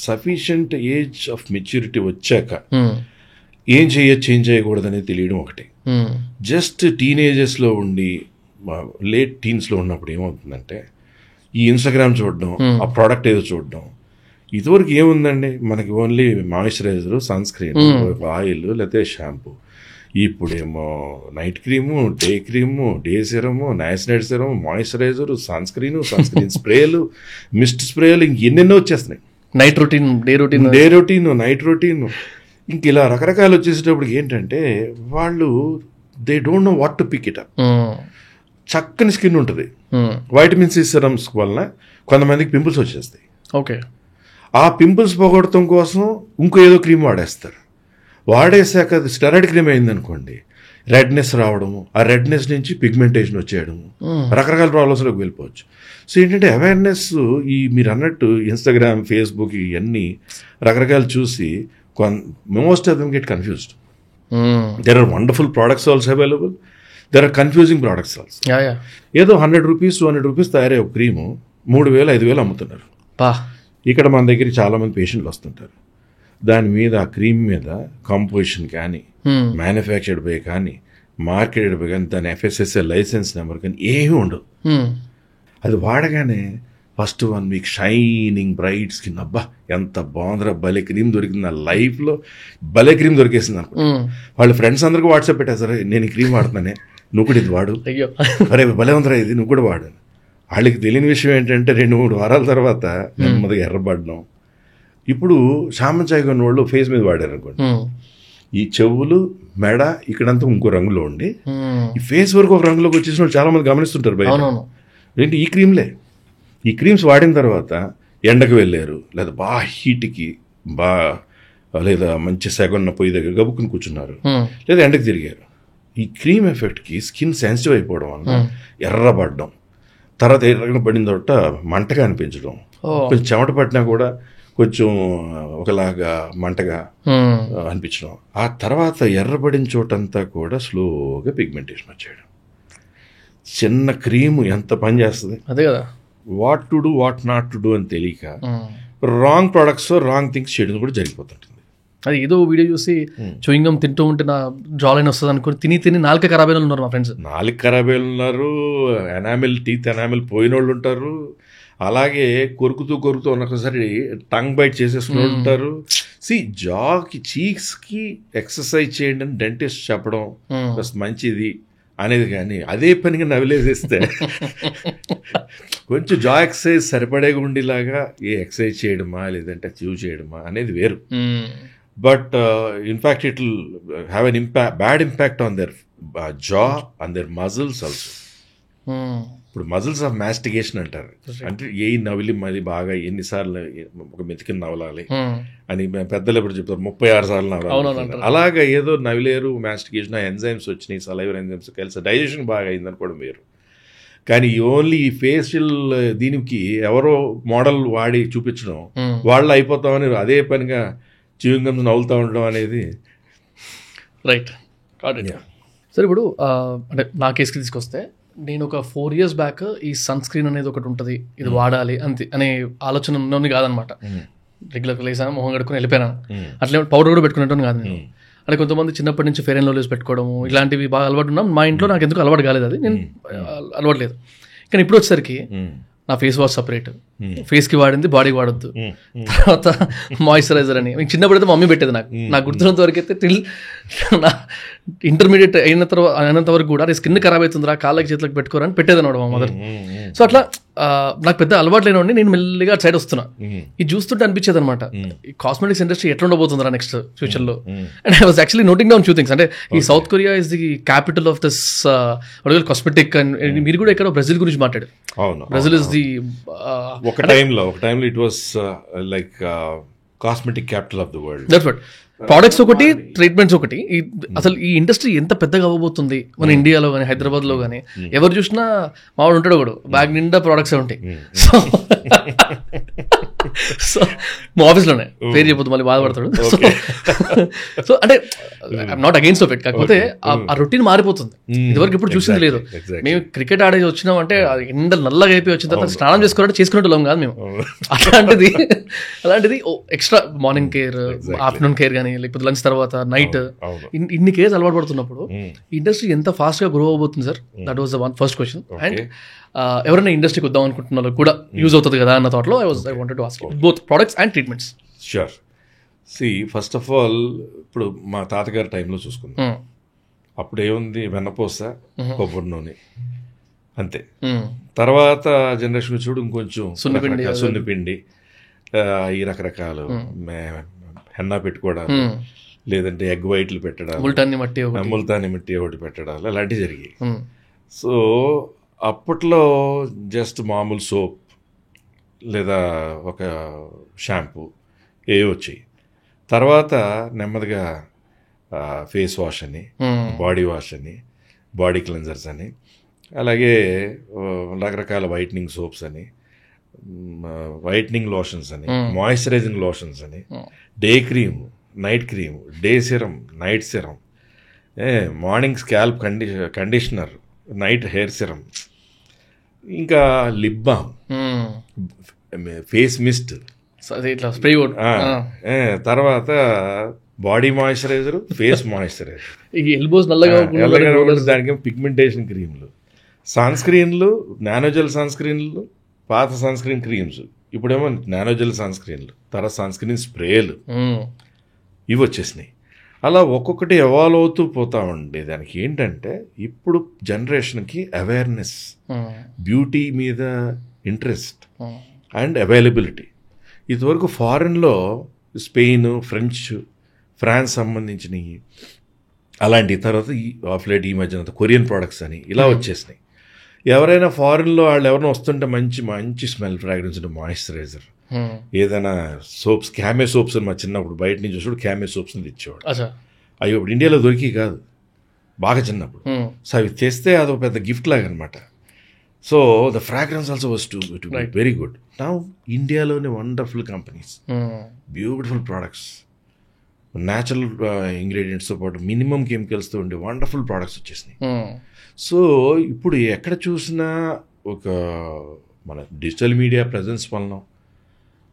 sufficient age of maturity వచ్చాక ఏం చేయొచ్చు ఏం చేయకూడదు అనేది తెలియడం ఒకటి. జస్ట్ టీనేజెస్లో ఉండి లేట్ టీన్స్లో ఉన్నప్పుడు ఏమవుతుందంటే ఈ ఇన్స్టాగ్రామ్ చూడడం, ఆ ప్రోడక్ట్ ఏదో చూడడం. ఇదివరకు ఏముందండి, మనకి only moisturiser, sunscreen, oil లేకపోతే షాంపూ. ఇప్పుడేమో night cream, day cream, day serum, niacinamide serum, moisturiser, sunscreen స్ప్రేలు, మిస్ట్ స్ప్రేలు, ఇంక ఎన్నెన్నో వచ్చేస్తున్నాయి. Night routine, day routine, night routine, ఇంక ఇలా రకరకాలు వచ్చేసేటప్పటికి ఏంటంటే వాళ్ళు they don't know what to pick it up. చక్కని స్కిన్ ఉంటుంది, వైటమిన్ సి సిరమ్స్ వలన కొంతమందికి పింపుల్స్ వచ్చేస్తాయి. ఓకే, ఆ పింపుల్స్ పోగొట్టడం కోసం ఇంకో ఏదో క్రీమ్ వాడేస్తారు. వాడేసాక అది స్టెరాయిడ్ క్రీమ్ అయిందనుకోండి, రెడ్నెస్ రావడము, ఆ రెడ్నెస్ నుంచి పిగ్మెంటేషన్ వచ్చేయడము, రకరకాల ప్రాబ్లమ్స్లోకి వెళ్ళిపోవచ్చు. సో ఏంటంటే అవేర్నెస్ ఈ మీరు అన్నట్టు ఇన్స్టాగ్రామ్, ఫేస్బుక్ ఇవన్నీ రకరకాలు చూసి most of them get confused. There are wonderful products also available, there are confusing products also. ఏదో 100 రూపీస్ 200 రూపీస్ తయారయ్యే ఒక క్రీము 3,000 5,000 అమ్ముతున్నారు. ఇక్కడ మన దగ్గర చాలామంది పేషెంట్లు వస్తుంటారు. దాని మీద ఆ క్రీమ్ మీద కంపోజిషన్ కానీ, మ్యానుఫ్యాక్చర్డ్ బై కానీ, మార్కెటెడ్ బై కానీ, దాని FSSAI లైసెన్స్ నెంబర్ కానీ ఏమీ ఉండవు. అది వాడగానే first 1 week shining bright skin, అబ్బా ఎంత బాగుందిరా, భలే క్రీమ్ దొరికింది నా లైఫ్లో, భలే క్రీమ్ దొరికేసింది అనుకో. వాళ్ళ ఫ్రెండ్స్ అందరికీ వాట్సాప్ పెట్టేస్తారు, నేను ఈ క్రీమ్ వాడుతున్నానే, నువ్వు కూడా ఇది వాడు, అరే భలే ఉందిరా ఇది, నువ్వు కూడా వాడు. వాళ్ళకి తెలియని విషయం ఏంటంటే 2-3 వారాల తర్వాత నెమ్మదిగా ఎర్రబడడం. ఇప్పుడు చామంచాయి కొన్ని వాళ్ళు ఫేస్ మీద వాడారు అనుకోండి, ఈ చెవులు, మెడ ఇక్కడంతా ఇంకో రంగులో ఉండి ఈ ఫేస్ వరకు ఒక రంగులోకి వచ్చేసిన వాళ్ళు చాలా మంది గమనిస్తుంటారు బయట. ఏంటి ఈ క్రీమ్లే. ఈ క్రీమ్స్ వాడిన తర్వాత ఎండకు వెళ్ళారు, లేదా బాగా హీట్కి లేదా మంచి సెగొన్న పొయ్యి దగ్గర గబుక్కుని కూర్చున్నారు, లేదా ఎండకు తిరిగారు. ఈ క్రీమ్ ఎఫెక్ట్కి స్కిన్ సెన్సిటివ్ అయిపోవడం వల్ల ఎర్రబడడం, తర్వాత ఎర్రగా పడిన తర్వాత మంటగా అనిపించడం, కొంచెం చెమట పట్టినా కూడా కొంచెం ఒకలాగా మంటగా అనిపించడం. ఆ తర్వాత ఎర్రబడిన చోటంతా కూడా స్లోగా పిగ్మెంటేషన్ వచ్చేయడం. చిన్న క్రీము ఎంత పని చేస్తుంది, అదే కదా. What to do what not to do అని తెలియక రాంగ్ ప్రొడక్ట్స్, రాంగ్ థింగ్స్ చేయడం కూడా జరిగిపోతుంటుంది. అది ఏదో వీడియో చూసి చూయింగం తింటూ ఉంటే నా జాలైన్ వస్తుంది అనుకుని తిని నాలుక ఖరాబ్ అయిన ఉన్నారు మా ఫ్రెండ్స్. నాలుక ఖరాబ్ అయిన ఉన్నారు, టీత్ ఎనామిల్ పోయిన వాళ్ళు ఉంటారు, అలాగే కొరుకుతూ ఒకసారి టంగ్ బైట్ చేసేసుకుని ఉంటారు. చీక్స్కి ఎక్సర్సైజ్ చేయండి అని డెంటిస్ట్ చెప్పడం మంచిది అనేది, కానీ అదే పనిగా నవిలేసేస్తే కొంచెం జా ఎక్సర్సైజ్ సరిపడేగా ఉండేలాగా ఏ ఎక్సర్సైజ్ చేయడమా లేదంటే చూవ్ చేయడమా అనేది వేరు. But in fact, it will have an bad impact on their jaw and their muscles also. ఇప్పుడు మజిల్స్ ఆఫ్ మాస్టిగేషన్ అంటారు, అంటే ఏ నవిలి మరి బాగా ఎన్నిసార్లు ఒక మెతికిన నవలాలి అని పెద్దలు ఎప్పుడు చెప్తారు, 36 సార్లు నవలాలి. అలాగా ఏదో నవిలేరు, మాస్టిగేషన్ ఎంజైమ్స్ వచ్చినాయి, సలైవర్ ఎంజైమ్స్ కలిసి డైజెషన్ బాగా అయిందనుకోవడం వేరు. కానీ ఓన్లీ ఈ ఫేషియల్ దీనికి ఎవరో మోడల్ వాడి చూపించడం, వాళ్ళు అయిపోతామని అదే పనిగా చ్యూయింగ్ నవ్వులుతూ ఉండడం అనేది రైట్. సరే, ఇప్పుడు అంటే నా కేసుకి తీసుకొస్తే నేను ఒక 4 years బ్యాక్ ఈ సన్ స్క్రీన్ అనేది ఒకటి ఉంటుంది, ఇది వాడాలి అంతే అనే ఆలోచన ఉన్నది కాదనమాట. రెగ్యులర్ లేసాను, మొహం కడుక్కుని వెళ్ళిపోయాను, అట్లే పౌడర్ కూడా పెట్టుకునేటోని కాదు నేను. అంటే కొంతమంది చిన్నప్పటి నుంచి ఫెయిర్ అండ్ లవ్లీస్ పెట్టుకోవడము ఇలాంటివి బాగా అలవాటు ఉన్నాం. మా ఇంట్లో నాకు ఎందుకు అలవాటు కాలేదు, అది నేను అలవాటు లేదు. కానీ ఇప్పుడు వచ్చేసరికి నా ఫేస్ వాష్ సపరేట్, ఫేస్కి వాడింది బాడీకి వాడొద్దు. తర్వాత మాయిశ్చరైజర్ అని మీకు చిన్నప్పుడు అయితే మమ్మీ పెట్టేది. నాకు గుర్తున్నంత వరకు అయితే టిల్ నా ఇంటర్మీడియట్ అయినంత వరకు కూడా స్కిన్ ఖరాబ్ అవుతుందిరా కాళ్ళకి చేతులకు పెట్టుకోరని పెట్టేది అనమాట మా మదర్. సో అట్లా నాకు పెద్ద అలవాటు లేనివ్వండి నేను మెల్లిగా సైడ్ వస్తున్నా. ఇది చూస్తుంటే అనిపించేది అనమాట ఈ కాస్మెటిక్స్ ఇండస్ట్రీ ఎట్లా ఉండబోతుందిరా నెక్స్ట్ ఫ్యూచర్లో. And I was actually noting down few things. అంటే ఈ south Korea is the capital of this cosmetic. And మీరు కూడా ఎక్కడ బ్రెజిల్ గురించి మాట్లాడారు. బ్రెజిల్ ఇస్ ది ఒక టైంలో it was like cosmetic capital of the world. That's what. Products ఒకటి, ట్రీట్మెంట్స్ ఒకటి. అసలు ఈ ఇండస్ట్రీ ఎంత పెద్దగా అవ్వబోతుంది మన ఇండియాలో కానీ హైదరాబాద్లో కానీ. ఎవరు చూసినా మావాడు ఉంటాడు ఒకడు బ్యాగ్ నిండా ప్రోడక్ట్సే ఉంటాయి. సో మా ఆఫీస్లోనే పేరు చెప్పొద్దు మళ్ళీ బాధపడతాడు. సో అంటే I'm not against of it. కాకపోతే ఆ రొటీన్ మారిపోతుంది. ఇదివరకు ఇప్పుడు చూసింది లేదు. మేము క్రికెట్ ఆడేసి వచ్చినాం అంటే ఎండలు నల్లగా అయిపోయి వచ్చిన తర్వాత స్నానం చేసుకోవాలంటే చేసుకునేటోళ్ళం కాదు మేము. అలాంటిది extra morning care, afternoon care కానీ లేకపోతే లంచ్ తర్వాత నైట్ ఇన్ని కేర్స్ అలవాటు పడుతున్నప్పుడు ఇండస్ట్రీ ఎంత ఫాస్ట్ గా గ్రో అవబోతుంది sir. That was the one first question. And ఎవరైనా ఇండస్ట్రీకి వద్దాం అనుకుంటున్న వాళ్ళు కూడా యూజ్ అవుతుంది కదా అన్న థాట్లో I wanted to ask both products and treatments. Sure. See first of all ఇప్పుడు మా తాతగారి టైంలో చూసుకుందాం. అప్పుడు ఏముంది, వెన్నపూస, కొబ్బరి నూనె, అంతే. తర్వాత జనరేషన్ చూడు ఇంకొంచెం సున్నిపిండి, ఈ రకరకాలు హెన్నా పెట్టుకోవడాలు, లేదంటే ఎగ్ వైట్లు పెట్టడాలు, ముల్తాని మట్టి ఒకటి పెట్టడాలు అలాంటివి జరిగాయి. సో అప్పట్లో జస్ట్ మామూలు సోప్ లేదా ఒక షాంపూ ఏ వచ్చాయి. తర్వాత నెమ్మదిగా ఫేస్ వాష్ అని, బాడీ వాష్ అని, బాడీ క్లెన్జర్స్ అని, అలాగే రకరకాల వైట్నింగ్ సోప్స్ అని, వైట్నింగ్ లోషన్స్ అని, మాయిశ్చరైజింగ్ లోషన్స్ అని, day cream, night cream, day serum, night serum, morning scalp conditioner, night hair serum, ఇంకా లిప్ బామ్, ఫేస్ మిస్ట్, తర్వాత బాడీ మాయిశ్చరైజర్, ఫేస్ మాయిశ్చరైజర్, దానికి పిగ్మెంటేషన్ క్రీమ్లు, సన్ స్క్రీన్లు, నానోజెల్ సన్ స్క్రీన్లు, పాత సన్ స్క్రీన్ క్రీమ్స్, ఇప్పుడేమో నానోజెల్ సన్ స్క్రీన్లు, తర్వాత సన్ స్క్రీన్ స్ప్రేలు ఇవి వచ్చేసినాయి. అలా ఒక్కొక్కటి ఎవాల్వ్ అవుతూ పోతా ఉండే. దానికి ఏంటంటే ఇప్పుడు జనరేషన్కి అవేర్నెస్, బ్యూటీ మీద ఇంట్రెస్ట్ అండ్ అవైలబిలిటీ. ఇదివరకు ఫారెన్లో స్పెయిన్, ఫ్రాన్స్ సంబంధించినవి అలాంటి, తర్వాత ఆఫ్ లేట్ ఈ మధ్యన కొరియన్ ప్రోడక్ట్స్ అని ఇలా వచ్చేసినాయి. ఎవరైనా ఫారెన్లో వాళ్ళు ఎవరైనా వస్తుంటే మంచి మంచి స్మెల్ ఫ్రాగ్రెన్స్ ఉంటే మాయిశ్చరైజర్, ఏదైనా సోప్స్, క్యామే సోప్స్ అని మా చిన్నప్పుడు బయట నుంచి చూసుకుంటే క్యామే సోప్స్ అని తెచ్చేవాడు. అవి ఇప్పుడు ఇండియాలో దొరికి కాదు, బాగా చిన్నప్పుడు. సో అవి తెస్తే అదొక పెద్ద గిఫ్ట్ లాగా అనమాట. So the fragrance also was to very good. Now ఇండియాలోనే wonderful companies, beautiful products, natural ఇంగ్రీడియంట్స్తో పాటు మినిమం కెమికల్స్తో ఉండే వండర్ఫుల్ ప్రొడక్ట్స్ వచ్చేసినాయి. సో ఇప్పుడు ఎక్కడ చూసినా ఒక మన డిజిటల్ మీడియా ప్రజెన్స్ వలన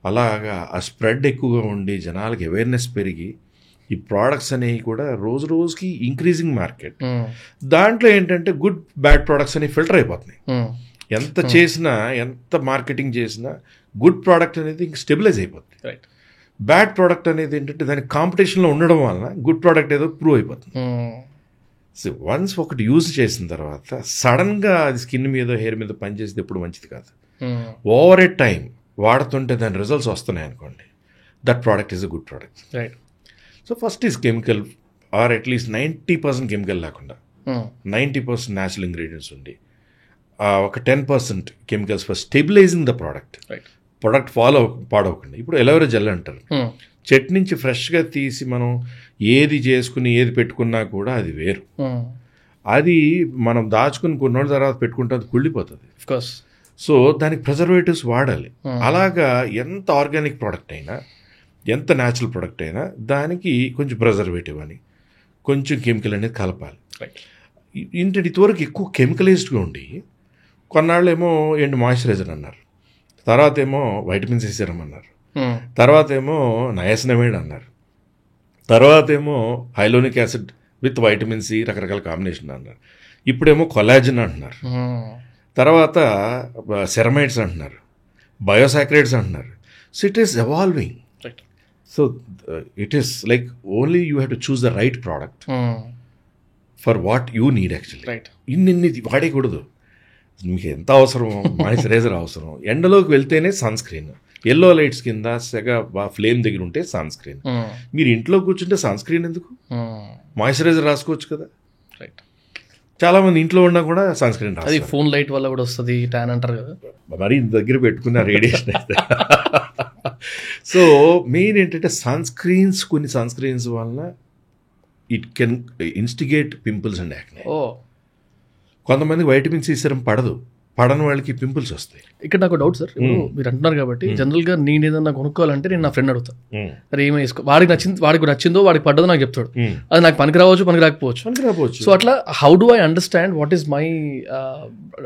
అలాగా ఆ స్ప్రెడ్ ఎక్కువగా ఉండి జనాలకి అవేర్నెస్ పెరిగి ఈ ప్రోడక్ట్స్ అనేవి కూడా రోజు రోజుకి ఇంక్రీజింగ్ మార్కెట్. దాంట్లో ఏంటంటే గుడ్ బ్యాడ్ ప్రోడక్ట్స్ అనేవి ఫిల్టర్ అయిపోతున్నాయి. ఎంత చేసినా, ఎంత మార్కెటింగ్ చేసినా గుడ్ ప్రోడక్ట్ అనేది ఇంక స్టెబిలైజ్ అయిపోతుంది. బ్యాడ్ ప్రోడక్ట్ అనేది ఏంటంటే దానికి కాంపిటీషన్లో ఉండడం వలన గుడ్ ప్రోడక్ట్ ఏదో ప్రూవ్ అయిపోతుంది. సో వన్స్ ఒకటి యూజ్ చేసిన తర్వాత సడన్గా అది స్కిన్ మీద, హెయిర్ మీద పనిచేసేది ఎప్పుడు మంచిది కాదు. ఓవర్ ఏ టైం వాడుతుంటే దాని రిజల్ట్స్ వస్తున్నాయి అనుకోండి, that product is a good product. Right. So first is chemical, or at least 90% chemical లేకుండా 90% న్యాచురల్ ఇంగ్రీడియంట్స్ ఉండి ఒక 10% chemicals for stabilising the product. Product పాడవకుండా. ఇప్పుడు ఎలోవెరా జెల్ అంటారు, చెట్టు నుంచి ఫ్రెష్గా తీసి మనం ఏది చేసుకుని ఏది పెట్టుకున్నా కూడా అది వేరు. అది మనం దాచుకుని కొన్ని రోజుల తర్వాత పెట్టుకుంటే అది కుళ్ళిపోతుంది. సో దానికి ప్రిజర్వేటివ్స్ వాడాలి. అలాగా ఎంత ఆర్గానిక్ ప్రోడక్ట్ అయినా, ఎంత న్యాచురల్ ప్రోడక్ట్ అయినా దానికి కొంచెం ప్రిజర్వేటివ్ అని, కొంచెం కెమికల్ అనేది కలపాలి. ఏంటంటే ఇదివరకు ఎక్కువ కెమికలైజ్డ్గా ఉండి కొన్నాళ్ళు ఏమో ఏంటి మాయిశ్చరైజర్ అన్నారు, తర్వాత ఏమో వైటమిన్ సి సిరం అన్నారు, తర్వాత ఏమో నయాసినమైడ్ అన్నారు, తర్వాత ఏమో hyaluronic acid with vitamin C రకరకాల కాంబినేషన్ అన్నారు, ఇప్పుడేమో కొలాజిన్ అంటున్నారు, తర్వాత సెరమైడ్స్ అంటున్నారు, బయోసాక్రైడ్స్ అంటున్నారు. So it is evolving. So it is like only you have to choose the right product for what you need actually. ఇన్ని వాడేయకూడదు. మీకు ఎంత అవసరమో మాయిశ్చరైజర్ అవసరం. ఎండలోకి వెళ్తేనే సన్ స్క్రీన్, ఎల్లో లైట్స్ కింద సెగ ఫ్లేమ్ దగ్గర ఉంటే సన్ స్క్రీన్. మీరు ఇంట్లో కూర్చుంటే సన్ స్క్రీన్ ఎందుకు? మాయిశ్చరైజర్ రాసుకోవచ్చు కదా. రైట్. చాలా మంది ఇంట్లో ఉన్నా కూడా సన్ స్క్రీన్ అది ఫోన్ లైట్ వల్ల కూడా వస్తుంది, ట్యాన్ అంటారు కదా. మరి దగ్గర పెట్టుకున్న రేడియేషన్ అయితే. సో మెయిన్ ఏంటంటే సన్ స్క్రీన్స్, కొన్ని సన్ స్క్రీన్స్ వలన it can instigate pimples and acne. కొంతమందికి వైటమిన్ సి సిరం పడని వాళ్ళకి పింపుల్స్ వస్తాయి. ఇక్కడ నాకు డౌట్ సార్, ఇప్పుడు మీరు అంటున్నారు కాబట్టి జనరల్గా నేను ఏదన్నా కొనుక్కోవాలంటే నేను నా ఫ్రెండ్ అడుగుతాను, అరే ఏమో వేసుకో, వాడికి నచ్చిందో వాడికి పడ్డదో నాకు చెప్తాడు. అది నాకు పనికి రావచ్చు, పనికి రాకపోవచ్చు. సో అట్లా how do I understand what is my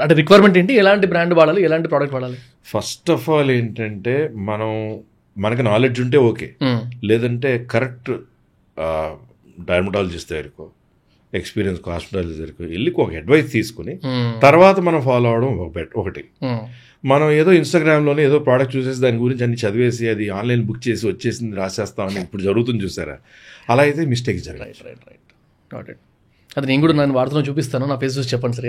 అంటే రిక్వైర్మెంట్ ఏంటి, ఎలాంటి బ్రాండ్ వాడాలి, ఎలాంటి ప్రోడక్ట్ వాడాలి? ఫస్ట్ ఆఫ్ ఆల్ ఏంటంటే మనకి నాలెడ్జ్ ఉంటే ఓకే, లేదంటే కరెక్ట్ డర్మటాలజిస్ట్ దగ్గరకో, ఎక్స్పీరియన్స్ హాస్పిటాలజిస్ట్ దగ్గరకు వెళ్ళి ఒక అడ్వైస్ తీసుకుని తర్వాత మనం ఫాలో అవడం ఒకటి. మనం ఏదో ఇన్స్టాగ్రామ్లోనే ఏదో ప్రోడక్ట్ చూసేసి దాని గురించి అన్ని చదివేసి అది ఆన్లైన్ బుక్ చేసి వచ్చేసింది రాసేస్తామని ఇప్పుడు జరుగుతుంది చూసారా, అలా అయితే మిస్టేక్ జరిగింది. రైట్. అది నేను కూడా నేను వాడుతున్నా చూపిస్తాను, నా ఫేస్ చూసి చెప్పండి సార్.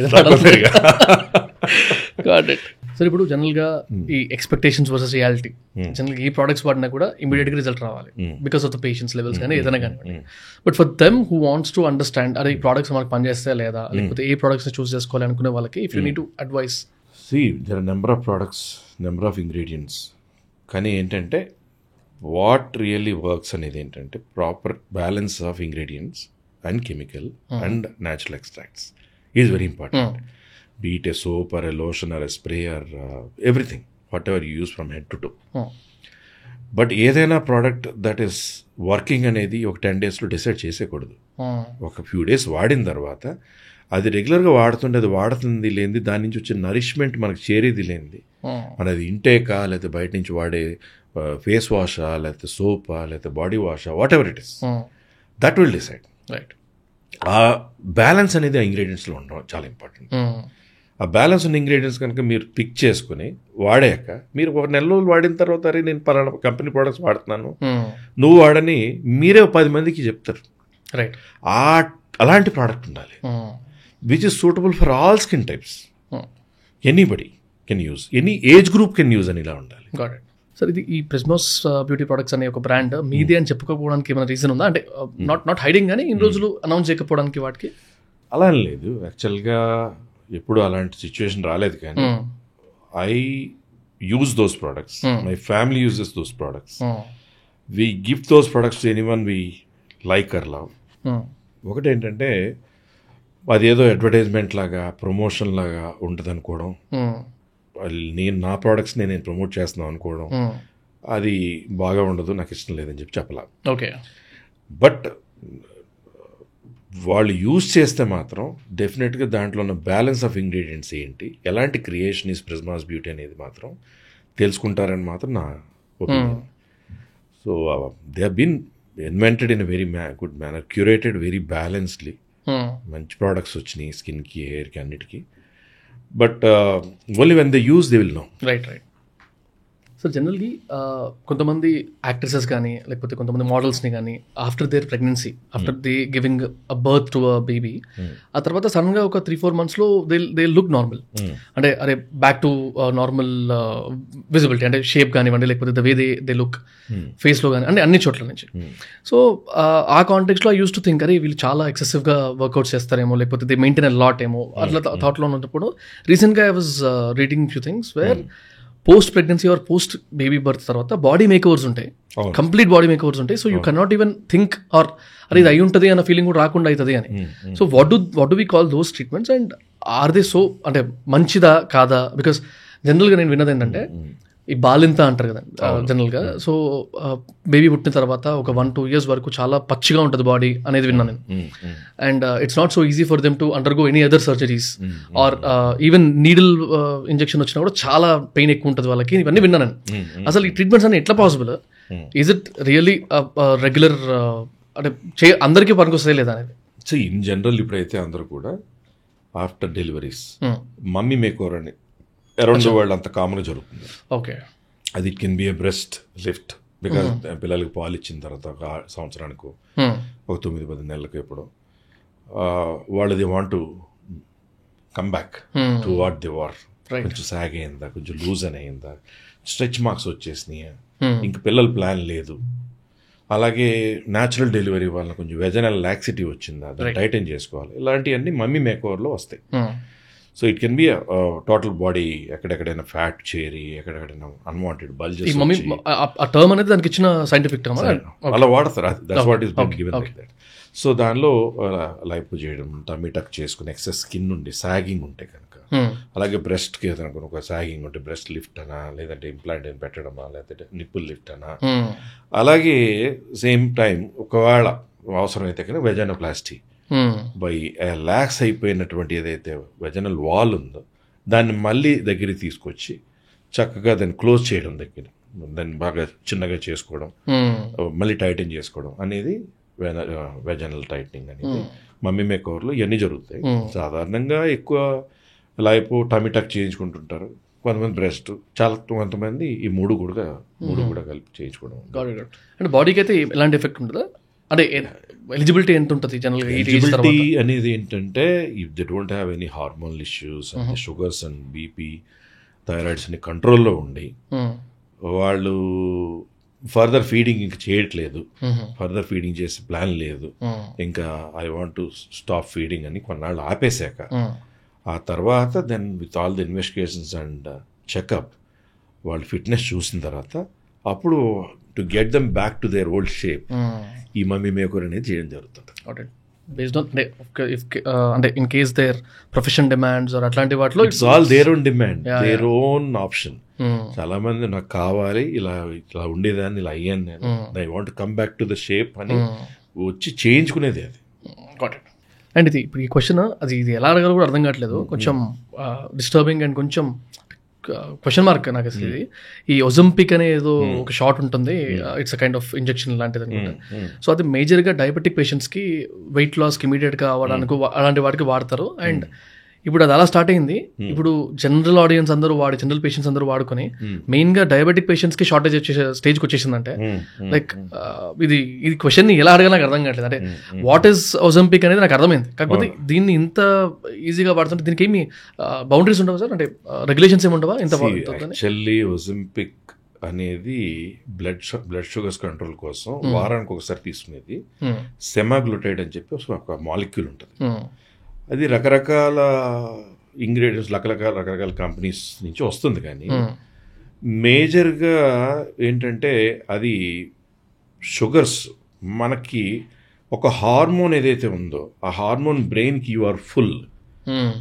సార్ ఇప్పుడు జనరల్గా ఈ ఎక్స్పెక్టేషన్స్ వర్సెస్ రియాలిటీ, జనరల్గా ఈ ప్రోడక్ట్స్ వాడినా కూడా ఇమీడియట్గా రిజల్ట్ రావాలి because of the patience levels కానీ ఏదైనా కానివ్వండి. But for them who wants to understand అదే ఈ ప్రోడక్ట్స్ మనకు పనిచేస్తాయా లేదా, లేకపోతే ఏ ప్రోడక్ట్స్ని చూస్ చేసుకోవాలి అనుకునే వాళ్ళకి if you need to advise. There are number of products, number of ingredients, కానీ ఏంటంటే వాట్ రియల్లీ వర్క్స్ అనేది ఏంటంటే proper balance of ingredients and chemical and natural extracts is very important. Be it a soap or a lotion or a spray or everything, whatever you use from head to toe. But ఏదైనా product that is working అనేది ఒక 10 daysలో decide చేసేకూడదు. ఒక few days వాడిన తర్వాత అది రెగ్యులర్గా వాడుతుంటే అది వాడుతుంది లేనిది, దాని నుంచి వచ్చే నరిష్మెంట్ మనకు చేరేది లేనిది, మనది ఇంటేకా లేకపోతే బయట నుంచి వాడే ఫేస్ వాషా లేకపోతే సోపా లేకపోతే బాడీ వాషా, whatever it is, that will decide. Right. ఆ బ్యాలెన్స్ అనేది ఆ ఇంగ్రీడియంట్స్లో ఉండడం చాలా ఇంపార్టెంట్. ఆ బ్యాలెన్స్ ఉన్న ఇంగ్రీడియంట్స్ కనుక మీరు పిక్ చేసుకుని వాడాక మీరు ఒక నెల రోజులు వాడిన తర్వాత అరే నేను పలానా కంపెనీ ప్రోడక్ట్స్ వాడుతున్నాను, నువ్వు వాడని మీరే 10 మందికి చెప్తారు. రైట్. అలాంటి ప్రోడక్ట్ ఉండాలి which is suitable for all skin types, anybody can use, any age group can use అని ఇలా ఉండాలి. సార్ ఇది ఈ ప్రిస్మోస్ బ్యూటీ ప్రొడక్ట్స్ అనే ఒక బ్రాండ్ మీదే అని చెప్పుకోవడానికి ఏమైనా రీజన్ ఉందా? అంటే నాట్ హైడింగ్ కానీ ఇన్ని రోజులు అనౌన్స్ చేయకపోవడానికి వాటికి అలా అని లేదు. యాక్చువల్గా ఎప్పుడు అలాంటి సిచ్యువేషన్ రాలేదు, కానీ I use those products, my family uses those products, we give those products to anyone we like or love. ఒకటి ఏంటంటే అదేదో అడ్వర్టైజ్మెంట్ లాగా ప్రమోషన్ లాగా ఉంటుంది అనుకోవడం, నేను నా ప్రోడక్ట్స్ నేను ప్రమోట్ చేస్తున్నాను అనుకోవడం, అది బాగా ఉండదు, నాకు ఇష్టం లేదని చెప్పాల. ఓకే. బట్ వాళ్ళు యూజ్ చేస్తే మాత్రం డెఫినెట్గా దాంట్లో ఉన్న బ్యాలెన్స్ ఆఫ్ ఇంగ్రీడియంట్స్ ఏంటి, ఎలాంటి క్రియేషన్ ఈజ్ ప్రిస్మాస్ బ్యూటీ అనేది మాత్రం తెలుసుకుంటారని మాత్రం నా opinion. So they have been invented in a very good manner, curated very balancedly. మంచి ప్రోడక్ట్స్ వచ్చినాయి స్కిన్కి, హెయిర్కి, అన్నిటికీ. But only when they use they will know. Right. So జనరల్గా కొంతమంది యాక్ట్రెసెస్ కానీ లేకపోతే కొంతమంది మోడల్స్ని కానీ after their pregnancy, after they giving a birth to a baby, ఆ తర్వాత సడన్గా ఒక 3-4 monthsలో దే లుక్ నార్మల్, అంటే అరే బ్యాక్ టు నార్మల్ విజిబిలిటీ, అంటే షేప్ కానివ్వండి లేకపోతే ద వే దే లుక్ ఫేస్లో కానీ, అంటే అన్ని చోట్ల నుంచి. సో ఆ కాంటెక్స్లో ఐ యూస్ టు థింక్ అరే వీళ్ళు చాలా ఎక్సెసివ్గా వర్కౌట్స్ చేస్తారేమో, లేకపోతే దే మెయింటైన్ అ లాట్ ఏమో, అట్లా థాట్లో ఉన్నప్పుడు రీసెంట్గా I was reading few things where post pregnancy or post baby birth తర్వాత బాడీ మేకవర్స్ ఉంటాయి, కంప్లీట్ బాడీ మేకవర్స్ ఉంటాయి. So you cannot even think or అరే ఇది అయి ఉంటుంది అన్న ఫీలింగ్ కూడా రాకుండా అవుతుంది అని. So what do we call those treatments and are they so అంటే మంచిదా కాదా? బికాస్ జనరల్గా నేను విన్నది ఏంటంటే ఈ బాలింత అంటారు కదా జనరల్గా. సో బేబీ పుట్టిన తర్వాత ఒక 1-2 years వరకు చాలా పచ్చిగా ఉంటుంది బాడీ అనేది విన్నాను నేను. And it's not so easy for them to undergo any other surgeries or even needle injection వచ్చినా కూడా చాలా పెయిన్ ఎక్కువ ఉంటుంది వాళ్ళకి. ఇవన్నీ విన్నాను నేను. అసలు ఈ ట్రీట్మెంట్స్ అన్ని ఎట్లా possible? Is it really regular, అంటే అందరికీ పనికొస్తాయి లేదా అనేది? సో ఇన్ జనరల్ ఇప్పుడైతే అందరూ కూడా ఆఫ్టర్ డెలివరీస్ మమ్మీ మేకోవర్ అని అరౌండ్ ద వరల్డ్ అంత కామన్గా జరుగుతుంది. ఓకే. అది it can B a breast lift because పిల్లలకి పాలు ఇచ్చిన తర్వాత ఒక సంవత్సరానికి ఒక 9-10 నెలలకు ఎప్పుడు వాళ్ళు they want to come back to what they war. కొంచెం సాగ్ అయిందా, కొంచెం లూజ్ అని అయిందా, స్ట్రెచ్ మార్క్స్ వచ్చేసినాయా, ఇంక పిల్లల ప్లాన్ లేదు, అలాగే న్యాచురల్ డెలివరీ వల్ల కొంచెం వెజనల్ లాక్సిటీ వచ్చిందా, దాన్ని టైటన్ చేసుకోవాలి, ఇలాంటివన్నీ మమ్మీ మేకోవర్లో వస్తాయి. So it can be total body ఎక్కడెక్కడైనా ఫ్యాట్ చేరి ఎక్కడెక్కడైనా అన్వాంటెడ్ బల్జెస్ టర్మ్ అనేది దానికి ఇచ్చిన సైంటిఫిక్ టర్మ్ అలా వాడతారు. That's what is been given like that. So దానిలో లైప్ చేయడం, టమీ టక్ చేసుకుని ఎక్సెస్ స్కిన్ ఉండి సాగింగ్ ఉంటే కనుక, అలాగే బ్రెస్ట్కి ఏదైనా ఒక సాగింగ్ ఉంటే బ్రెస్ట్ లిఫ్ట్ అనా, లేదంటే ఇంప్లాంట్ పెట్టడమా, లేదంటే నిప్పుల్ లిఫ్ట్ అనా, అలాగే సేమ్ టైం ఒకవేళ అవసరమైతే కనుక వెజనోప్లాస్టీ బై ల్యాక్స్ అయిపోయినటువంటి ఏదైతే వెజనల్ వాల్ ఉందో దాన్ని మళ్ళీ దగ్గరికి తీసుకొచ్చి చక్కగా దాన్ని క్లోజ్ చేయడం, దాన్ని బాగా చిన్నగా చేసుకోవడం, మళ్ళీ టైటన్ చేసుకోవడం అనేది వెజనల్ టైటనింగ్ అనేది మమ్మీ మేకోవర్లో ఇవన్నీ జరుగుతాయి. సాధారణంగా ఎక్కువ లైఫ్ టమీ టక్ చేయించుకుంటుంటారు, కొంతమంది బ్రెస్ట్, చాలా కొంతమంది ఈ మూడు కూడా కలిపి చేయించుకోవడం. అంటే బాడీకి అయితే ఎలాంటి ఎఫెక్ట్ ఉంటుందా, అంటే ఎలిజిబిలిటీ ఎంత ఉంటుంది జనరల్గా? ఎలిజిబిలిటీ అనేది ఏంటంటే if they don't have any hormonal issues and sugars and BP thyroids అన్ని కంట్రోల్లో ఉండి వాళ్ళు ఫర్దర్ ఫీడింగ్ ఇంకా చేయట్లేదు, ఫర్దర్ ఫీడింగ్ చేసే ప్లాన్ లేదు, ఇంకా I want to stop feeding అని కొన్నాళ్ళు ఆపేశాక ఆ తర్వాత then with all the investigations and checkup వాళ్ళు ఫిట్నెస్ చూసిన తర్వాత అప్పుడు to get them back to their old shape ఈ మమ్మీ మేకర్ అనేది చేయడం జరుగుతుంది. బేస్డ్ ఆన్ అంటే in case their profession demands అట్లాంటి వాటిలో it's all their own demand, their own option. చాలా మంది నాకు కావాలి, ఇలా ఉండేదాన్ని, ఇలా అయ్యాను నేను, I want come back to the shape అని వచ్చి చేయించుకునేది అది. అండ్ ఇది ఇప్పుడు ఈ క్వశ్చన్ ఇది ఎలా అడగాలో కూడా అర్థం కావట్లేదు, కొంచెం డిస్టర్బింగ్ అండ్ కొంచెం క్వశ్చన్ మార్క్ నాకు అసలు. ఇది ఈ ఒజంపిక్ అనే ఏదో ఒక షాట్ ఉంటుంది, it's a kind of injection లాంటిది అనుకుంటా. సో అది మేజర్గా డయాబెటిక్ పేషెంట్స్కి వెయిట్ లాస్కి ఇమీడియట్గా అవ్వడానికి అలాంటి వాటికి వాడతారు. అండ్ ఇప్పుడు అది అలా స్టార్ట్ అయింది. ఇప్పుడు జనరల్ ఆడియన్స్ అందరూ జనరల్ పేషెంట్స్ అందరూ వాడుకొని మెయిన్గా డయాబెటిక్ పేషెంట్స్కి షార్టేజ్ వచ్చేసే స్టేజ్కి వచ్చేసిందంటే లైక్ ఇది క్వశ్చన్ని ఎలా అడగా నాకు అర్థం కావట్లేదు. అంటే వాట్ ఈస్ ఒజంపిక్ అనేది నాకు అర్థమైంది, కాకపోతే దీన్ని ఇంత ఈజీగా వాడుతుంటే దీనికి ఏమి బౌండరీస్ ఉండవా సార్? అంటే రెగ్యులేషన్స్ ఏమి ఉండవా? ఇంత యాక్చువల్లీ ఒజంపిక్ అనేది బ్లడ్ షుగర్స్ కంట్రోల్ కోసం వారానికి ఒకసారి తీసుకునేది సెమాగ్లూటైడ్ అని చెప్పి ఒక మాలిక్యూల్ ఉంటుంది. అది రకరకాల ఇంగ్రీడియంట్స్ రకరకాల కంపెనీస్ నుంచి వస్తుంది, కానీ మేజర్గా ఏంటంటే అది షుగర్స్ మనకి ఒక హార్మోన్ ఏదైతే ఉందో ఆ హార్మోన్ బ్రెయిన్కి యు ఆర్ ఫుల్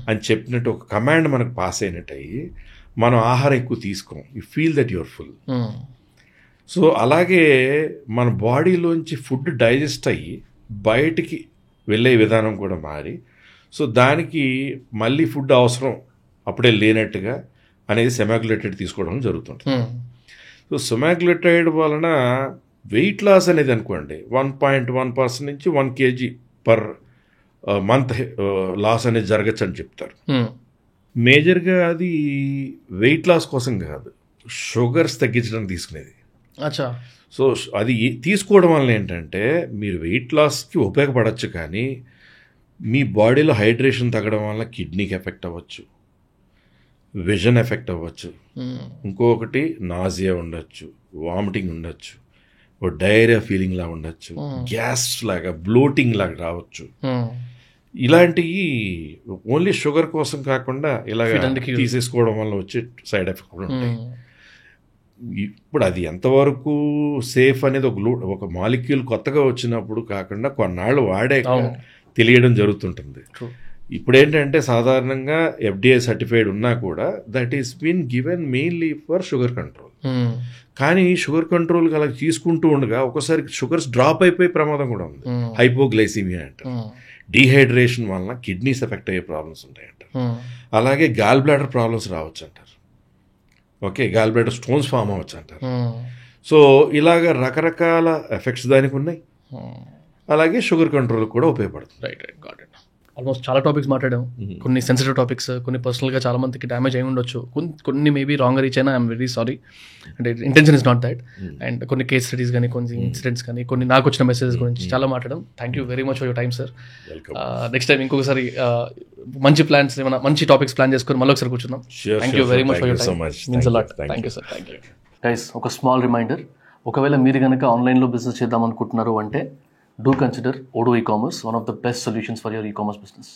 అని చెప్పినట్టు ఒక కమాండ్ మనకు పాస్ అయినట్టు అయ్యి మనం ఆహారం ఎక్కువ తీసుకోం, you feel that you are full. So అలాగే మన బాడీలోంచి ఫుడ్ డైజెస్ట్ అయ్యి బయటికి వెళ్ళే విధానం కూడా మారి, సో దానికి మళ్ళీ ఫుడ్ అవసరం అప్పుడే లేనట్టుగా అనేది సెమాగ్లూటైడ్ తీసుకోవడం జరుగుతుంటుంది. సో సెమాగ్లూటైడ్ వలన వెయిట్ లాస్ అనేది అనుకోండి 1.1% నుంచి 1 kg పర్ మంత్ లాస్ అనేది జరగచ్చు అని చెప్తారు. మేజర్గా అది వెయిట్ లాస్ కోసం కాదు, షుగర్స్ తగ్గించడానికి తీసుకునేది. సో అది తీసుకోవడం వల్ల ఏంటంటే మీరు వెయిట్ లాస్కి ఉపయోగపడవచ్చు, కానీ మీ బాడీలో హైడ్రేషన్ తగ్గడం వల్ల కిడ్నీకి ఎఫెక్ట్ అవ్వచ్చు, విజన్ ఎఫెక్ట్ అవ్వచ్చు, ఇంకొకటి నాజియా ఉండొచ్చు, వామిటింగ్ ఉండొచ్చు, ఓ డయేరియా ఫీలింగ్ లాగా ఉండొచ్చు, గ్యాస్ లాగా బ్లోటింగ్ లాగా రావచ్చు. ఇలాంటివి ఓన్లీ షుగర్ కోసం కాకుండా ఇలాగ తీసేసుకోవడం వల్ల వచ్చే సైడ్ ఎఫెక్ట్ కూడా ఉంటాయి. ఇప్పుడు అది ఎంతవరకు సేఫ్ అనేది ఒక మాలిక్యూల్ కొత్తగా వచ్చినప్పుడు కాకుండా కొన్నాళ్ళు వాడే తెలియడం జరుగుతుంటుంది. ఇప్పుడు ఏంటంటే సాధారణంగా FDA సర్టిఫైడ్ ఉన్నా కూడా that is been given mainly for sugar control. కానీ షుగర్ కంట్రోల్ అలా తీసుకుంటూ ఉండగా ఒకసారి షుగర్స్ డ్రాప్ అయిపోయే ప్రమాదం కూడా ఉంది. హైపోగ్లైసీమియా అంటారు, డీహైడ్రేషన్ వలన కిడ్నీస్ ఎఫెక్ట్ అయ్యే ప్రాబ్లమ్స్ ఉంటాయంటారు. అలాగే గాల్ బ్లాడర్ ప్రాబ్లమ్స్ రావచ్చు అంటారు. Okay, gall bladder stones form అవ్వచ్చు అంటారు. సో ఇలాగ రకరకాల ఎఫెక్ట్స్ దానికి ఉన్నాయి. అలాగే షుగర్ కంట్రోల్ కూడా ఉపయోగపడుతుంది. Right right got it. Almost చాలా టాపిక్స్ మాట్లాడాం. కొన్ని సెన్సిటివ్ టాపిక్స్, కొన్ని పర్సనల్గా చాలా మందికి డ్యామేజ్ అయి ఉండొచ్చు, కొన్ని మేబీ రాంగ్ రీచ్ అయినా ఐఎమ్ వెరీ సారీ. అంటే intention is not that. And కొన్ని కేస్ స్టడీస్ కానీ, కొన్ని ఇన్సిడెంట్స్ కానీ, కొన్ని నాకు వచ్చిన మెసేజెస్ గురించి చాలా మాట్లాడడం. Thank you very much for your time sir. Next time ఇంకొకసారి మంచి ప్లాన్స్ ఏమైనా మంచి టాపిక్స్ ప్లాన్ చేసుకొని మళ్ళీ ఒకసారి కూర్చుందాం. Thank you very much for your time. Means a lot. Thank you sir. Thank you guys. ఒక స్మాల్ రిమైండర్, ఒకవేళ మీరు కనుక ఆన్లైన్లో బిజినెస్ చేద్దాం అనుకుంటున్నారు అంటే do consider Odoo e-commerce, one of the best solutions for your e-commerce business.